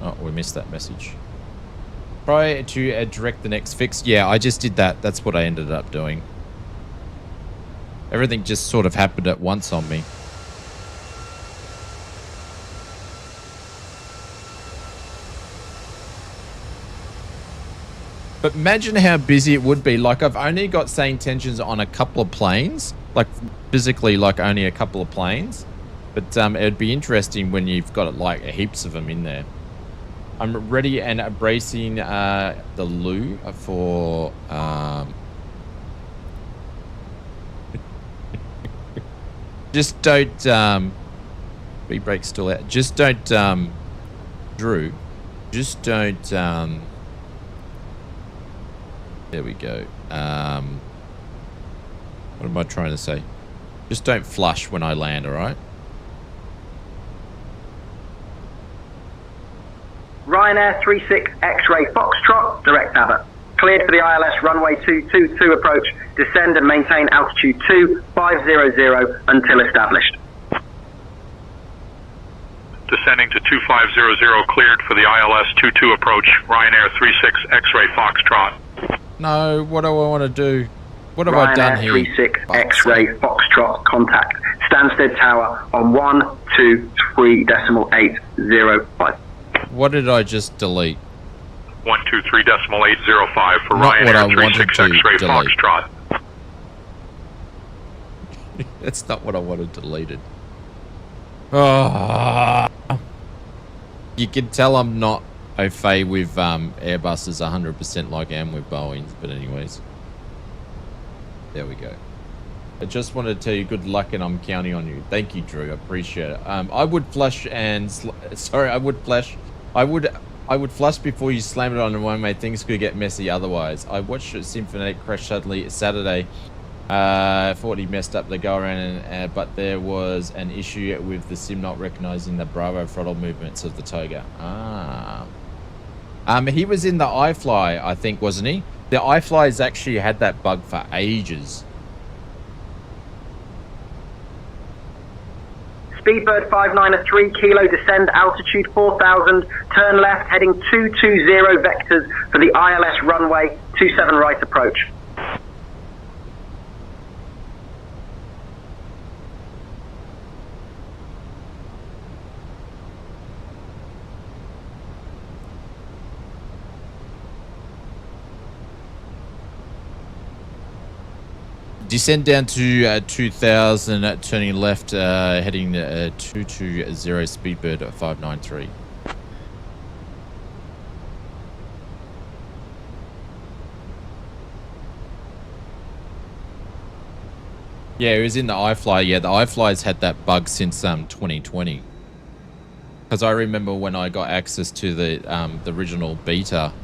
Oh, we missed that message. Try to direct the next fix. Yeah, I just did that. That's what I ended up doing. Everything just sort of happened at once on me. But imagine how busy it would be. Like, I've only got sane tensions on a couple of planes. Like, physically, like, only a couple of planes. But it'd be interesting when you've got, like, heaps of them in there. I'm ready and bracing the loo for... just don't... B-brake's still out. Just don't... Drew. Just don't... There we go. What am I trying to say? Just don't flush when I land, alright? Ryanair 36 X-ray Foxtrot, direct Abbott. Cleared for the ILS runway 222 approach. Descend and maintain altitude 2500 until established. Descending to 2500, cleared for the ILS 22 approach. Ryanair 36 X-ray Foxtrot. No, what do I want to do? What have I done here? Ryanair 36 X-ray Foxtrot, contact Stansted Tower on 123.805. What did I just delete? 123.805 for Not what I Ryanair wanted 36 to X-ray delete. Foxtrot. That's not what I wanted deleted. Oh. You can tell I'm not au fait with Airbuses 100% like I am with Boeings, but anyways. There we go. I just wanted to tell you good luck and I'm counting on you. Thank you, Drew. I appreciate it. I would flush and sorry, I would flush before you slam it on the one way. Things could get messy otherwise. I watched Symphonic crash suddenly Saturday. Thought he messed up the go around, but there was an issue with the sim not recognizing the Bravo throttle movements of the Toga. He was in the iFly, I think, wasn't he? The iFly's actually had that bug for ages. Speedbird 593, kilo, descend altitude 4,000, turn left, heading 220 vectors for the ILS runway 27 right approach. Descend down to 2,000, turning left, heading 220, Speedbird 593. Yeah, it was in the iFly. Yeah, the iFly's had that bug since 2020. Because I remember when I got access to the original beta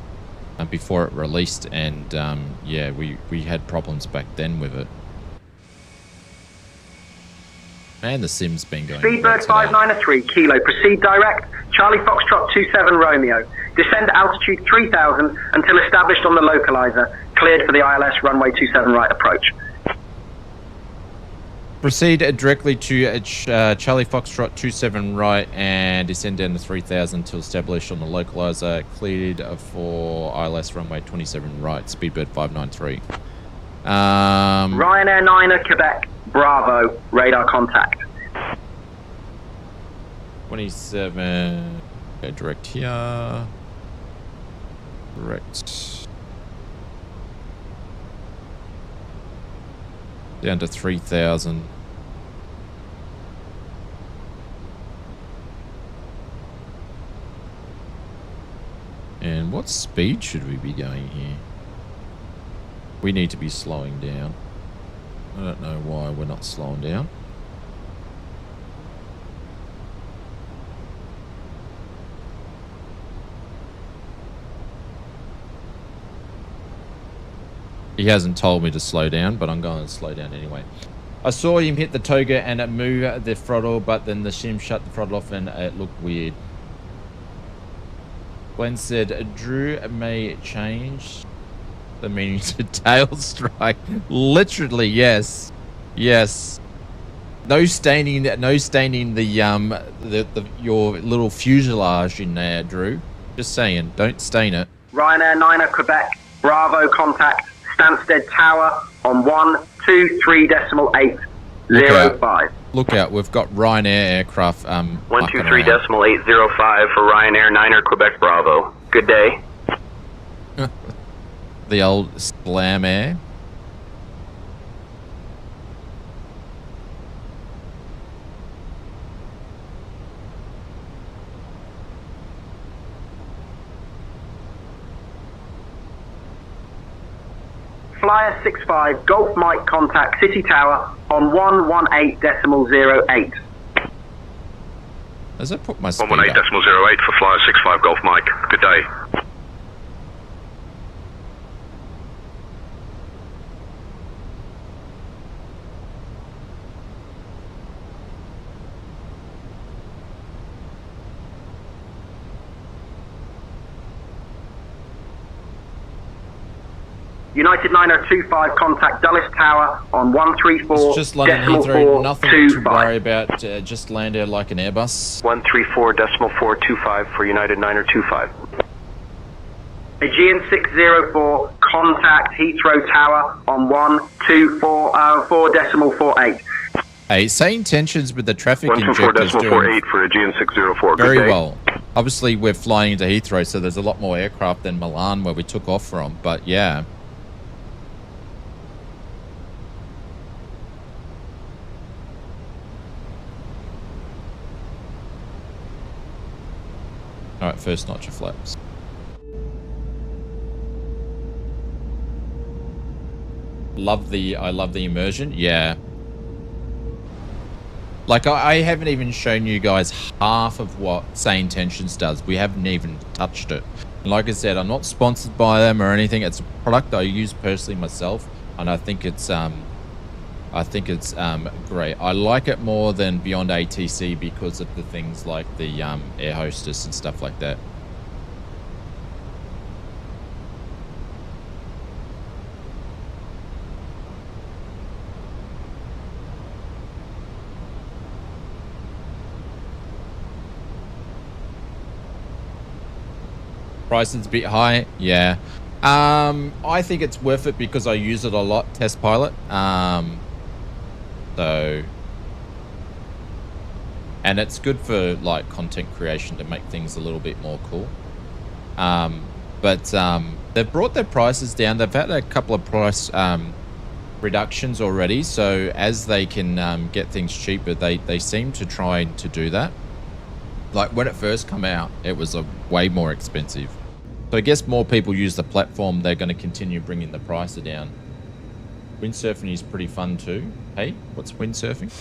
before it released, and yeah, we had problems back then with it. Man, the sim's been going. Speedbird 593, kilo, proceed direct, Charlie Foxtrot 27 Romeo, descend altitude 3,000 until established on the localizer, cleared for the ILS runway 27 right approach. Proceed directly to Charlie Foxtrot 27 right and descend down to 3,000 until established on the localizer, cleared for ILS runway 27 right, Speedbird 593. Ryanair 9er, Quebec, Bravo, radar contact. 27, okay, direct here, direct. Down to 3,000. And what speed should we be going here? We need to be slowing down. I don't know why we're not slowing down. He hasn't told me to slow down, but I'm going to slow down anyway. I saw him hit the Toga and it moved the throttle, but then the sim shut the throttle off and it looked weird. Glenn said, Drew may change the meaning to tail strike. Literally, yes. Yes. No staining the your little fuselage in there, Drew. Just saying, don't stain it. Ryanair 9er, Quebec, Bravo contact, Stansted Tower on 123.805. Look out, we've got Ryanair aircraft 123.805 for Ryanair 9er, Quebec, Bravo. Good day. The old Slam Air. Flyer 65, Golf Mike contact City Tower on 118.08. Does that put my speed 118.08 for Flyer 65, Golf Mike. Good day. United 9025 contact Dulles Tower on 134.425. It's just London Heathrow, nothing to worry about, just land there like an Airbus. 134.425 for United 9025. Aegean 604 contact Heathrow Tower on 124.48. Hey, saying tensions with the traffic injectors doing 124.48 for Aegean 604. very well. Obviously, we're flying into Heathrow, so there's a lot more aircraft than Milan where we took off from, but yeah. Alright, first notch of flaps. I love the immersion. Yeah. Like, I haven't even shown you guys half of what Say Intentions does. We haven't even touched it. And like I said, I'm not sponsored by them or anything. It's a product I use personally myself, and I think it's great. I like it more than Beyond ATC because of the things like the air hostess and stuff like that. Price is a bit high, yeah. I think it's worth it because I use it a lot, Test Pilot. So, and it's good for like content creation to make things a little bit more cool. But they've brought their prices down. They've had a couple of price reductions already. So as they can get things cheaper, they seem to try to do that. Like when it first came out, it was way more expensive. So I guess more people use the platform, they're going to continue bringing the price down. Windsurfing is pretty fun too. Hey, what's windsurfing?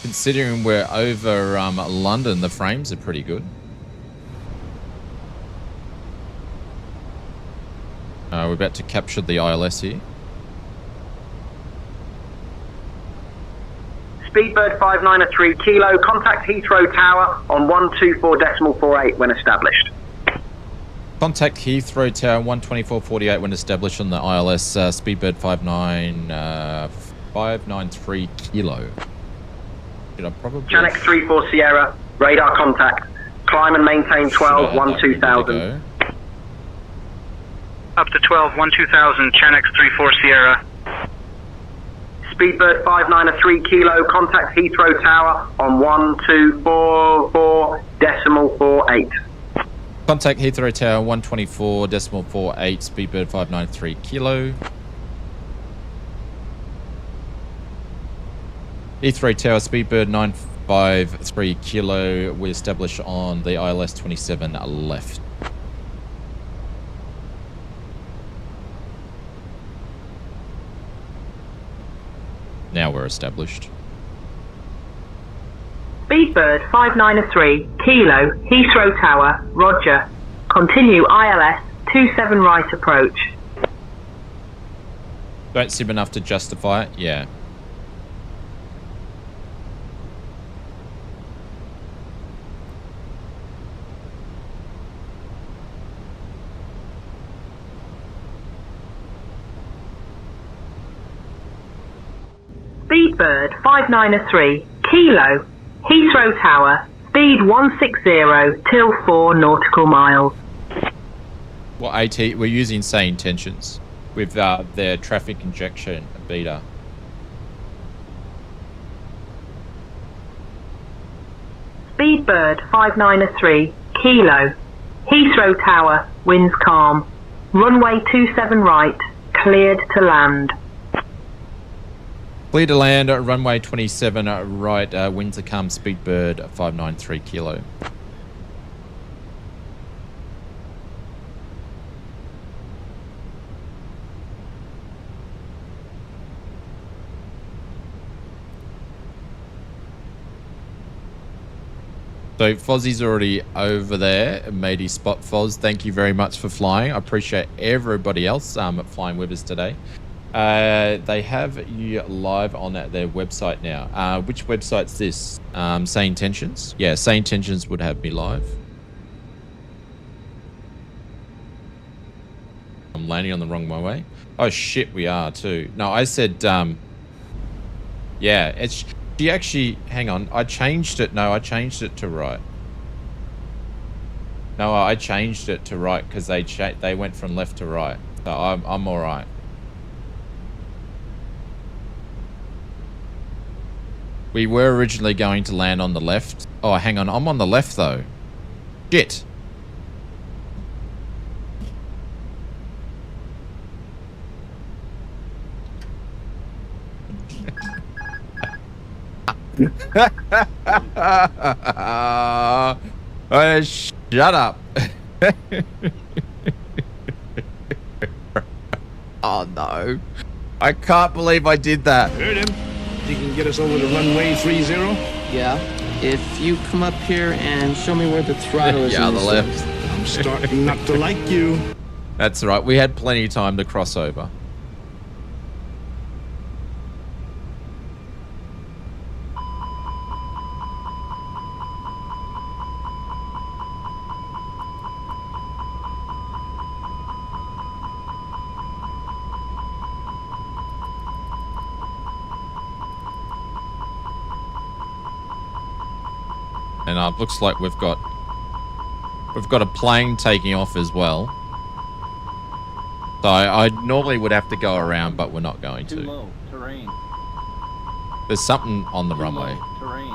Considering we're over London, the frames are pretty good. We're about to capture the ILS here. Speedbird 593 Kilo, contact Heathrow Tower on 124.48 when established. Contact Heathrow Tower 124.48 when established on the ILS Speedbird 593 Kilo. Should I probably... Chanex 34 Sierra, radar contact. Climb and maintain 12-1-2000. Up to 12-1-2000, Chanex 34 Sierra. Speedbird 593 Kilo, contact Heathrow Tower on 1244.48. Contact Heathrow Tower 124.48, Speedbird 593 Kilo. Heathrow Tower, Speedbird 953 Kilo. We establish on the ILS 27 left. Now we're established. Speedbird 593 Kilo, Heathrow Tower, Roger. Continue ILS 27 right approach. Don't sim enough to justify it? Yeah. Speedbird 593 Kilo, Heathrow Tower, speed 160 till 4 nautical miles. Well, AT, we're using Say Intentions with their traffic injection beta. Speedbird 593 Kilo, Heathrow Tower, winds calm. Runway 27 right, cleared to land. Clear to land, runway 27 right, winds are calm, Speedbird 593 Kilo. So Fozzie's already over there, matey spot Foz. Thank you very much for flying. I appreciate everybody else flying with us today. They have you live on their website now. Which website's this? Say Intentions? Yeah, Say Intentions would have me live. I'm landing on the wrong way. Oh shit, we are too. No, I said, yeah, it's... She actually, hang on, I changed it. No, I changed it to right. No, I changed it to right because they went from left to right. So I'm all right. We were originally going to land on the left. Oh, hang on, I'm on the left though. Shit. Oh, shit. Shut up. Oh no. I can't believe I did that. Heard him. You can get us over to runway 30? Yeah. If you come up here and show me where the throttle is. Yeah, on the left. I'm starting not to like you. That's right. We had plenty of time to cross over. And it looks like we've got a plane taking off as well. So I normally would have to go around, but we're not going to. Too low terrain. There's something on the runway. Terrain.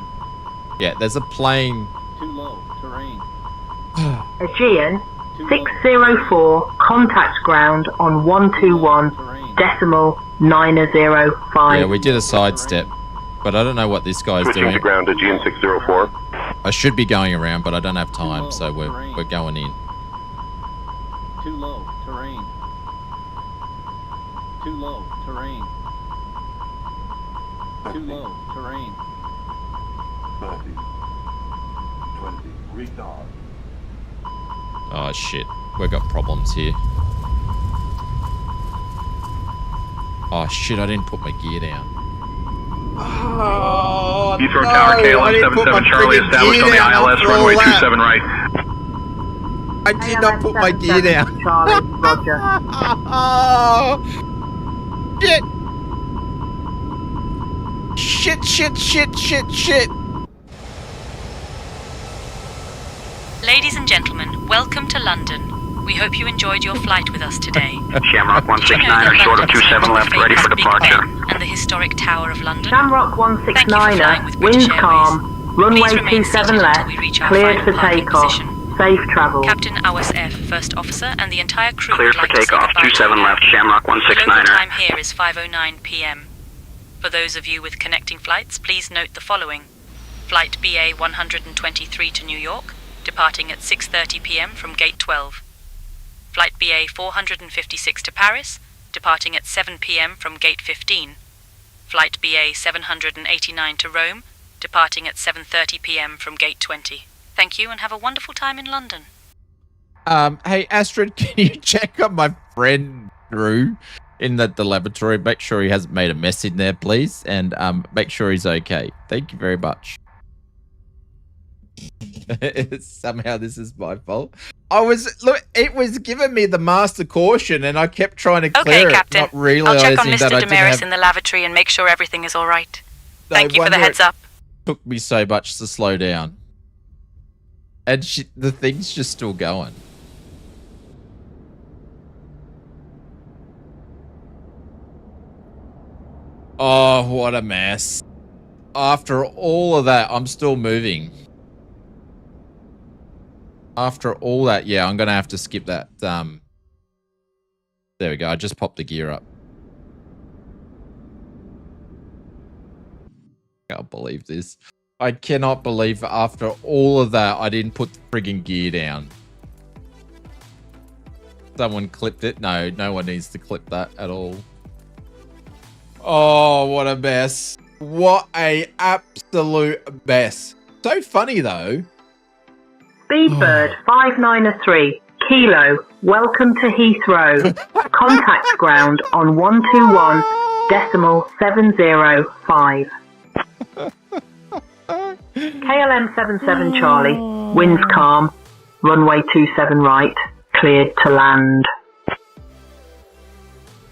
Yeah, there's a plane. Too low terrain. Aegean 604, contact ground on 121.905. Yeah, we did a sidestep, but I don't know what this guy's Switching doing. to ground, Aegean 604. I should be going around, but I don't have time, so we're going in. Too low terrain. Too low terrain. Too low terrain. 30, 20, retard. Oh shit, we've got problems here. Oh shit, I didn't put my gear down. Oh, Heathrow Tower, KLM 77 Charlie established on the ILS runway 27 right. I did not put my gear down. Charlie, Roger. Oh, shit. Shit. Ladies and gentlemen, welcome to London. We hope you enjoyed your flight with us today. Shamrock 169er, short of 27 left, ready for departure. And the historic Tower of London. Shamrock 169er, winds calm, runway 27 left, cleared for takeoff. Safe travel. Captain Awas F, First Officer, and the entire crew Cleared would like for to say takeoff, goodbye 27 to you. left, Shamrock The local 169er. time here is 5:09 p.m. For those of you with connecting flights, please note the following. Flight BA 123 to New York, departing at 6:30 p.m. from Gate 12. Flight BA 456 to Paris, departing at 7 p.m. from Gate 15. Flight BA 789 to Rome, departing at 7:30 p.m. from Gate 20. Thank you and have a wonderful time in London. Hey Astrid, can you check on my friend Drew in the lavatory? Make sure he hasn't made a mess in there, please, and make sure he's okay. Thank you very much. Somehow this is my fault. It was giving me the master caution, and I kept trying to clear Okay, Captain. it, not realizing I'll check on that Mr. I didn't Damaris have. in the lavatory and make sure everything is all right. No Thank you for the wonder heads it up. Took me so much to slow down, and the thing's just still going. Oh, what a mess. After all of that, I'm still moving. After all that, yeah, I'm going to have to skip that. There we go. I just popped the gear up. I can't believe this. I cannot believe after all of that, I didn't put the friggin' gear down. Someone clipped it. No, no one needs to clip that at all. Oh, what a mess. What a absolute mess. So funny, though. Speedbird 593, Kilo, welcome to Heathrow. Contact ground on 121.705. KLM 77 Charlie, winds calm, runway 27 right, cleared to land.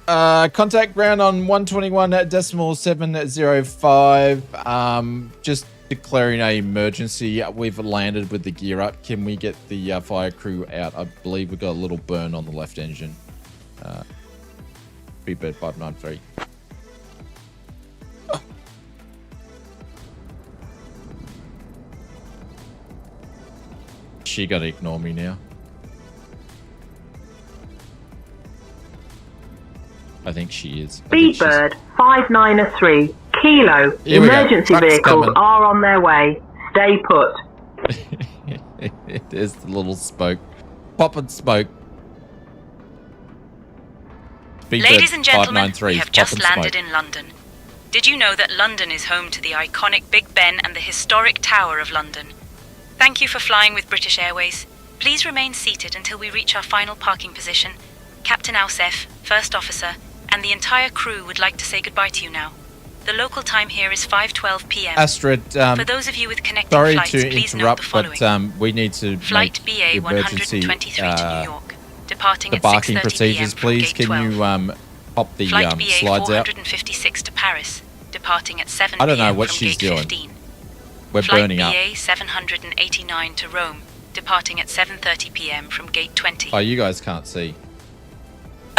Contact ground on 121.705. Just declaring an emergency. We've landed with the gear up. Can we get the fire crew out? I believe we've got a little burn on the left engine. Speedbird 593. She got to ignore me now. I think she is. Speedbird 593, Kilo, Here we go. emergency Truck's vehicles coming. are on their way. Stay put. There's the little smoke. Popping smoke. Ladies and gentlemen, we have just landed in London. Did you know that London is home to the iconic Big Ben and the historic Tower of London? Thank you for flying with British Airways. Please remain seated until we reach our final parking position. Captain Alsef, First Officer, and the entire crew would like to say goodbye to you now. The local time here is 5:12 p.m. Astrid, for those of you with connecting sorry flights, to please interrupt, note the following. but we need to Flight make BA 123 to New York, departing the at barking 6:30 procedures, p.m. please. From Gate 12. Can you pop the Flight BA slides out? 456 to Paris, departing at 7 I don't know p.m. what from she's Gate doing. 15. We're Flight burning up. BA 789 to Rome, departing at 7:30 p.m. from Gate 20. Oh, you guys can't see.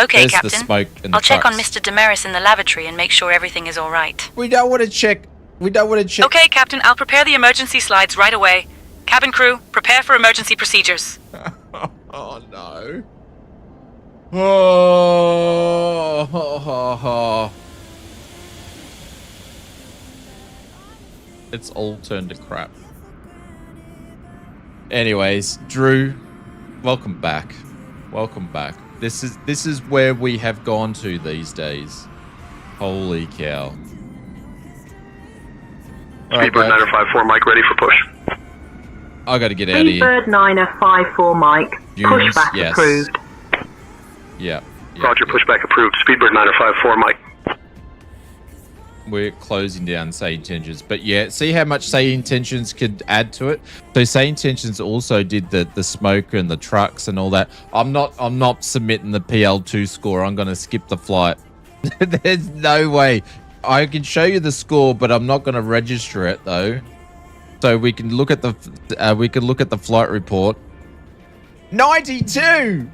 Okay, There's Captain. the smoke and the I'll check on trucks. Mr. Damaris in the lavatory and make sure everything is all right. We don't want to check. We don't want to check. Okay, Captain, I'll prepare the emergency slides right away. Cabin crew, prepare for emergency procedures. Oh, no. Oh. It's all turned to crap. Anyways, Drew, welcome back. Welcome back. This is where we have gone to these days. Holy cow. Speedbird 954, Mike, ready for push. I got to get out of here. Speedbird 954, Mike. Dunes, Pushback yes. approved. Yeah. Roger, pushback approved. Speedbird 954, Mike. We're closing down Say Intentions. But yeah, see how much Say Intentions could add to it? So Say Intentions also did the smoke and the trucks and all that. I'm not submitting the PL2 score. I'm going to skip the flight. There's no way. I can show you the score, but I'm not going to register it though. So we can look at the flight report. 92.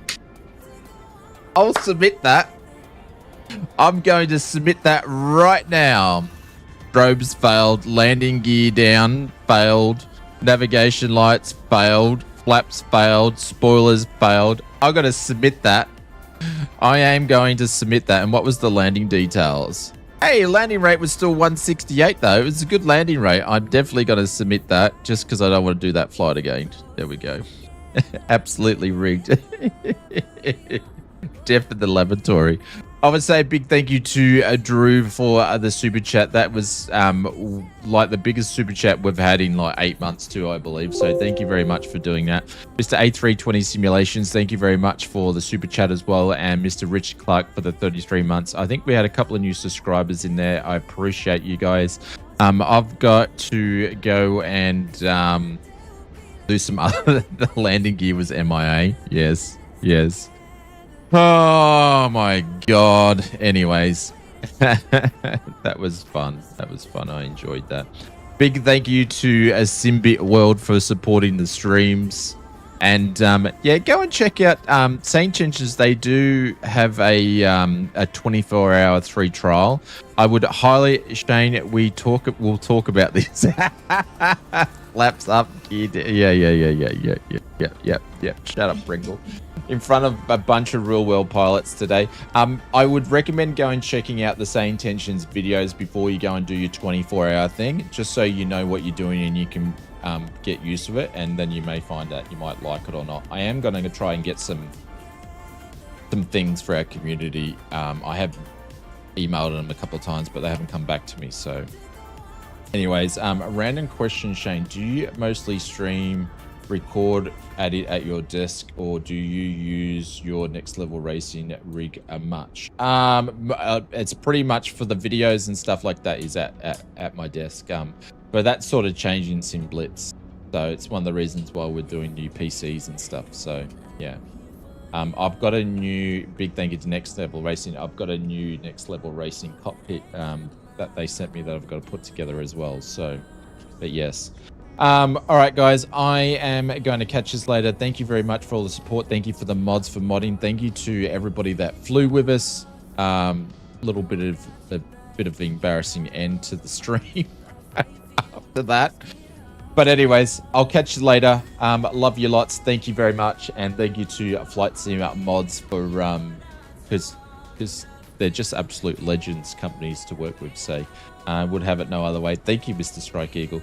I'll submit that. I'm going to submit that right now. Strobes failed. Landing gear down. Failed. Navigation lights failed. Flaps failed. Spoilers failed. I've got to submit that. I am going to submit that. And what was the landing details? Hey, landing rate was still 168 though. It was a good landing rate. I'm definitely going to submit that just because I don't want to do that flight again. There we go. Absolutely rigged. Death in the lavatory. I would say a big thank you to Drew for the super chat. That was like the biggest super chat we've had in like 8 months too, I believe. So thank you very much for doing that. Mr. A320 Simulations, thank you very much for the super chat as well. And Mr. Richard Clark for the 33 months. I think we had a couple of new subscribers in there. I appreciate you guys. I've got to go and do some other... The landing gear was MIA. Yes. Oh my god. Anyways, that was fun. I enjoyed that. Big thank you to Symbit World for supporting the streams. And yeah, go and check out Say Intentions. They do have a 24-hour free trial. I would highly, Shane, we'll talk about this. Laps up, yeah. Shut up, Pringle. In front of a bunch of real world pilots today. I would recommend going and checking out the Say Intentions videos before you go and do your 24-hour thing, just so you know what you're doing and you can get used to it, and then you may find out you might like it or not. I am going to try and get some things for our community. I have emailed them a couple of times, but they haven't come back to me. So anyways, a random question, Shane. Do you mostly stream, record, edit at your desk, or do you use your Next Level Racing rig much? It's pretty much for the videos and stuff like that is at my desk. But that's sort of changing Sim Blitz. So it's one of the reasons why we're doing new PCs and stuff. So yeah. I've got a new, big thank you to Next Level Racing. I've got a new Next Level Racing cockpit that they sent me that I've got to put together as well. So, but yes. All right, guys, I am going to catch us later. Thank you very much for all the support. Thank you for the mods for modding. Thank you to everybody that flew with us. Little bit of embarrassing end to the stream after that. But anyways, I'll catch you later. Love you lots. Thank you very much, and thank you to Flight Sim Mods for because they're just absolute legends companies to work with. So would have it no other way. Thank you, Mr. Strike Eagle.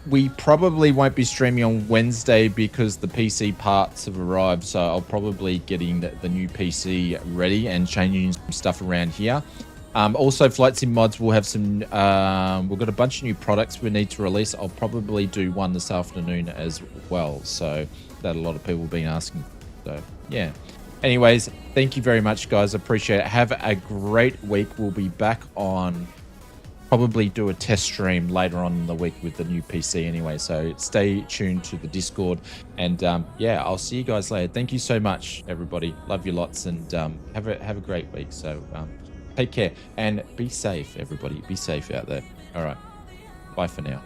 We probably won't be streaming on Wednesday because the PC parts have arrived. So I'll probably getting the new PC ready and changing some stuff around here. Also, Flight Sim Mods will have some, we've got a bunch of new products we need to release. I'll probably do one this afternoon as well. So that a lot of people have been asking. So yeah. Anyways, thank you very much, guys. Appreciate it. Have a great week. We'll be back on, probably do a test stream later on in the week with the new PC anyway. So stay tuned to the Discord. And yeah, I'll see you guys later. Thank you so much, everybody. Love you lots, and have a great week. So take care and be safe, everybody. Be safe out there. All right. Bye for now.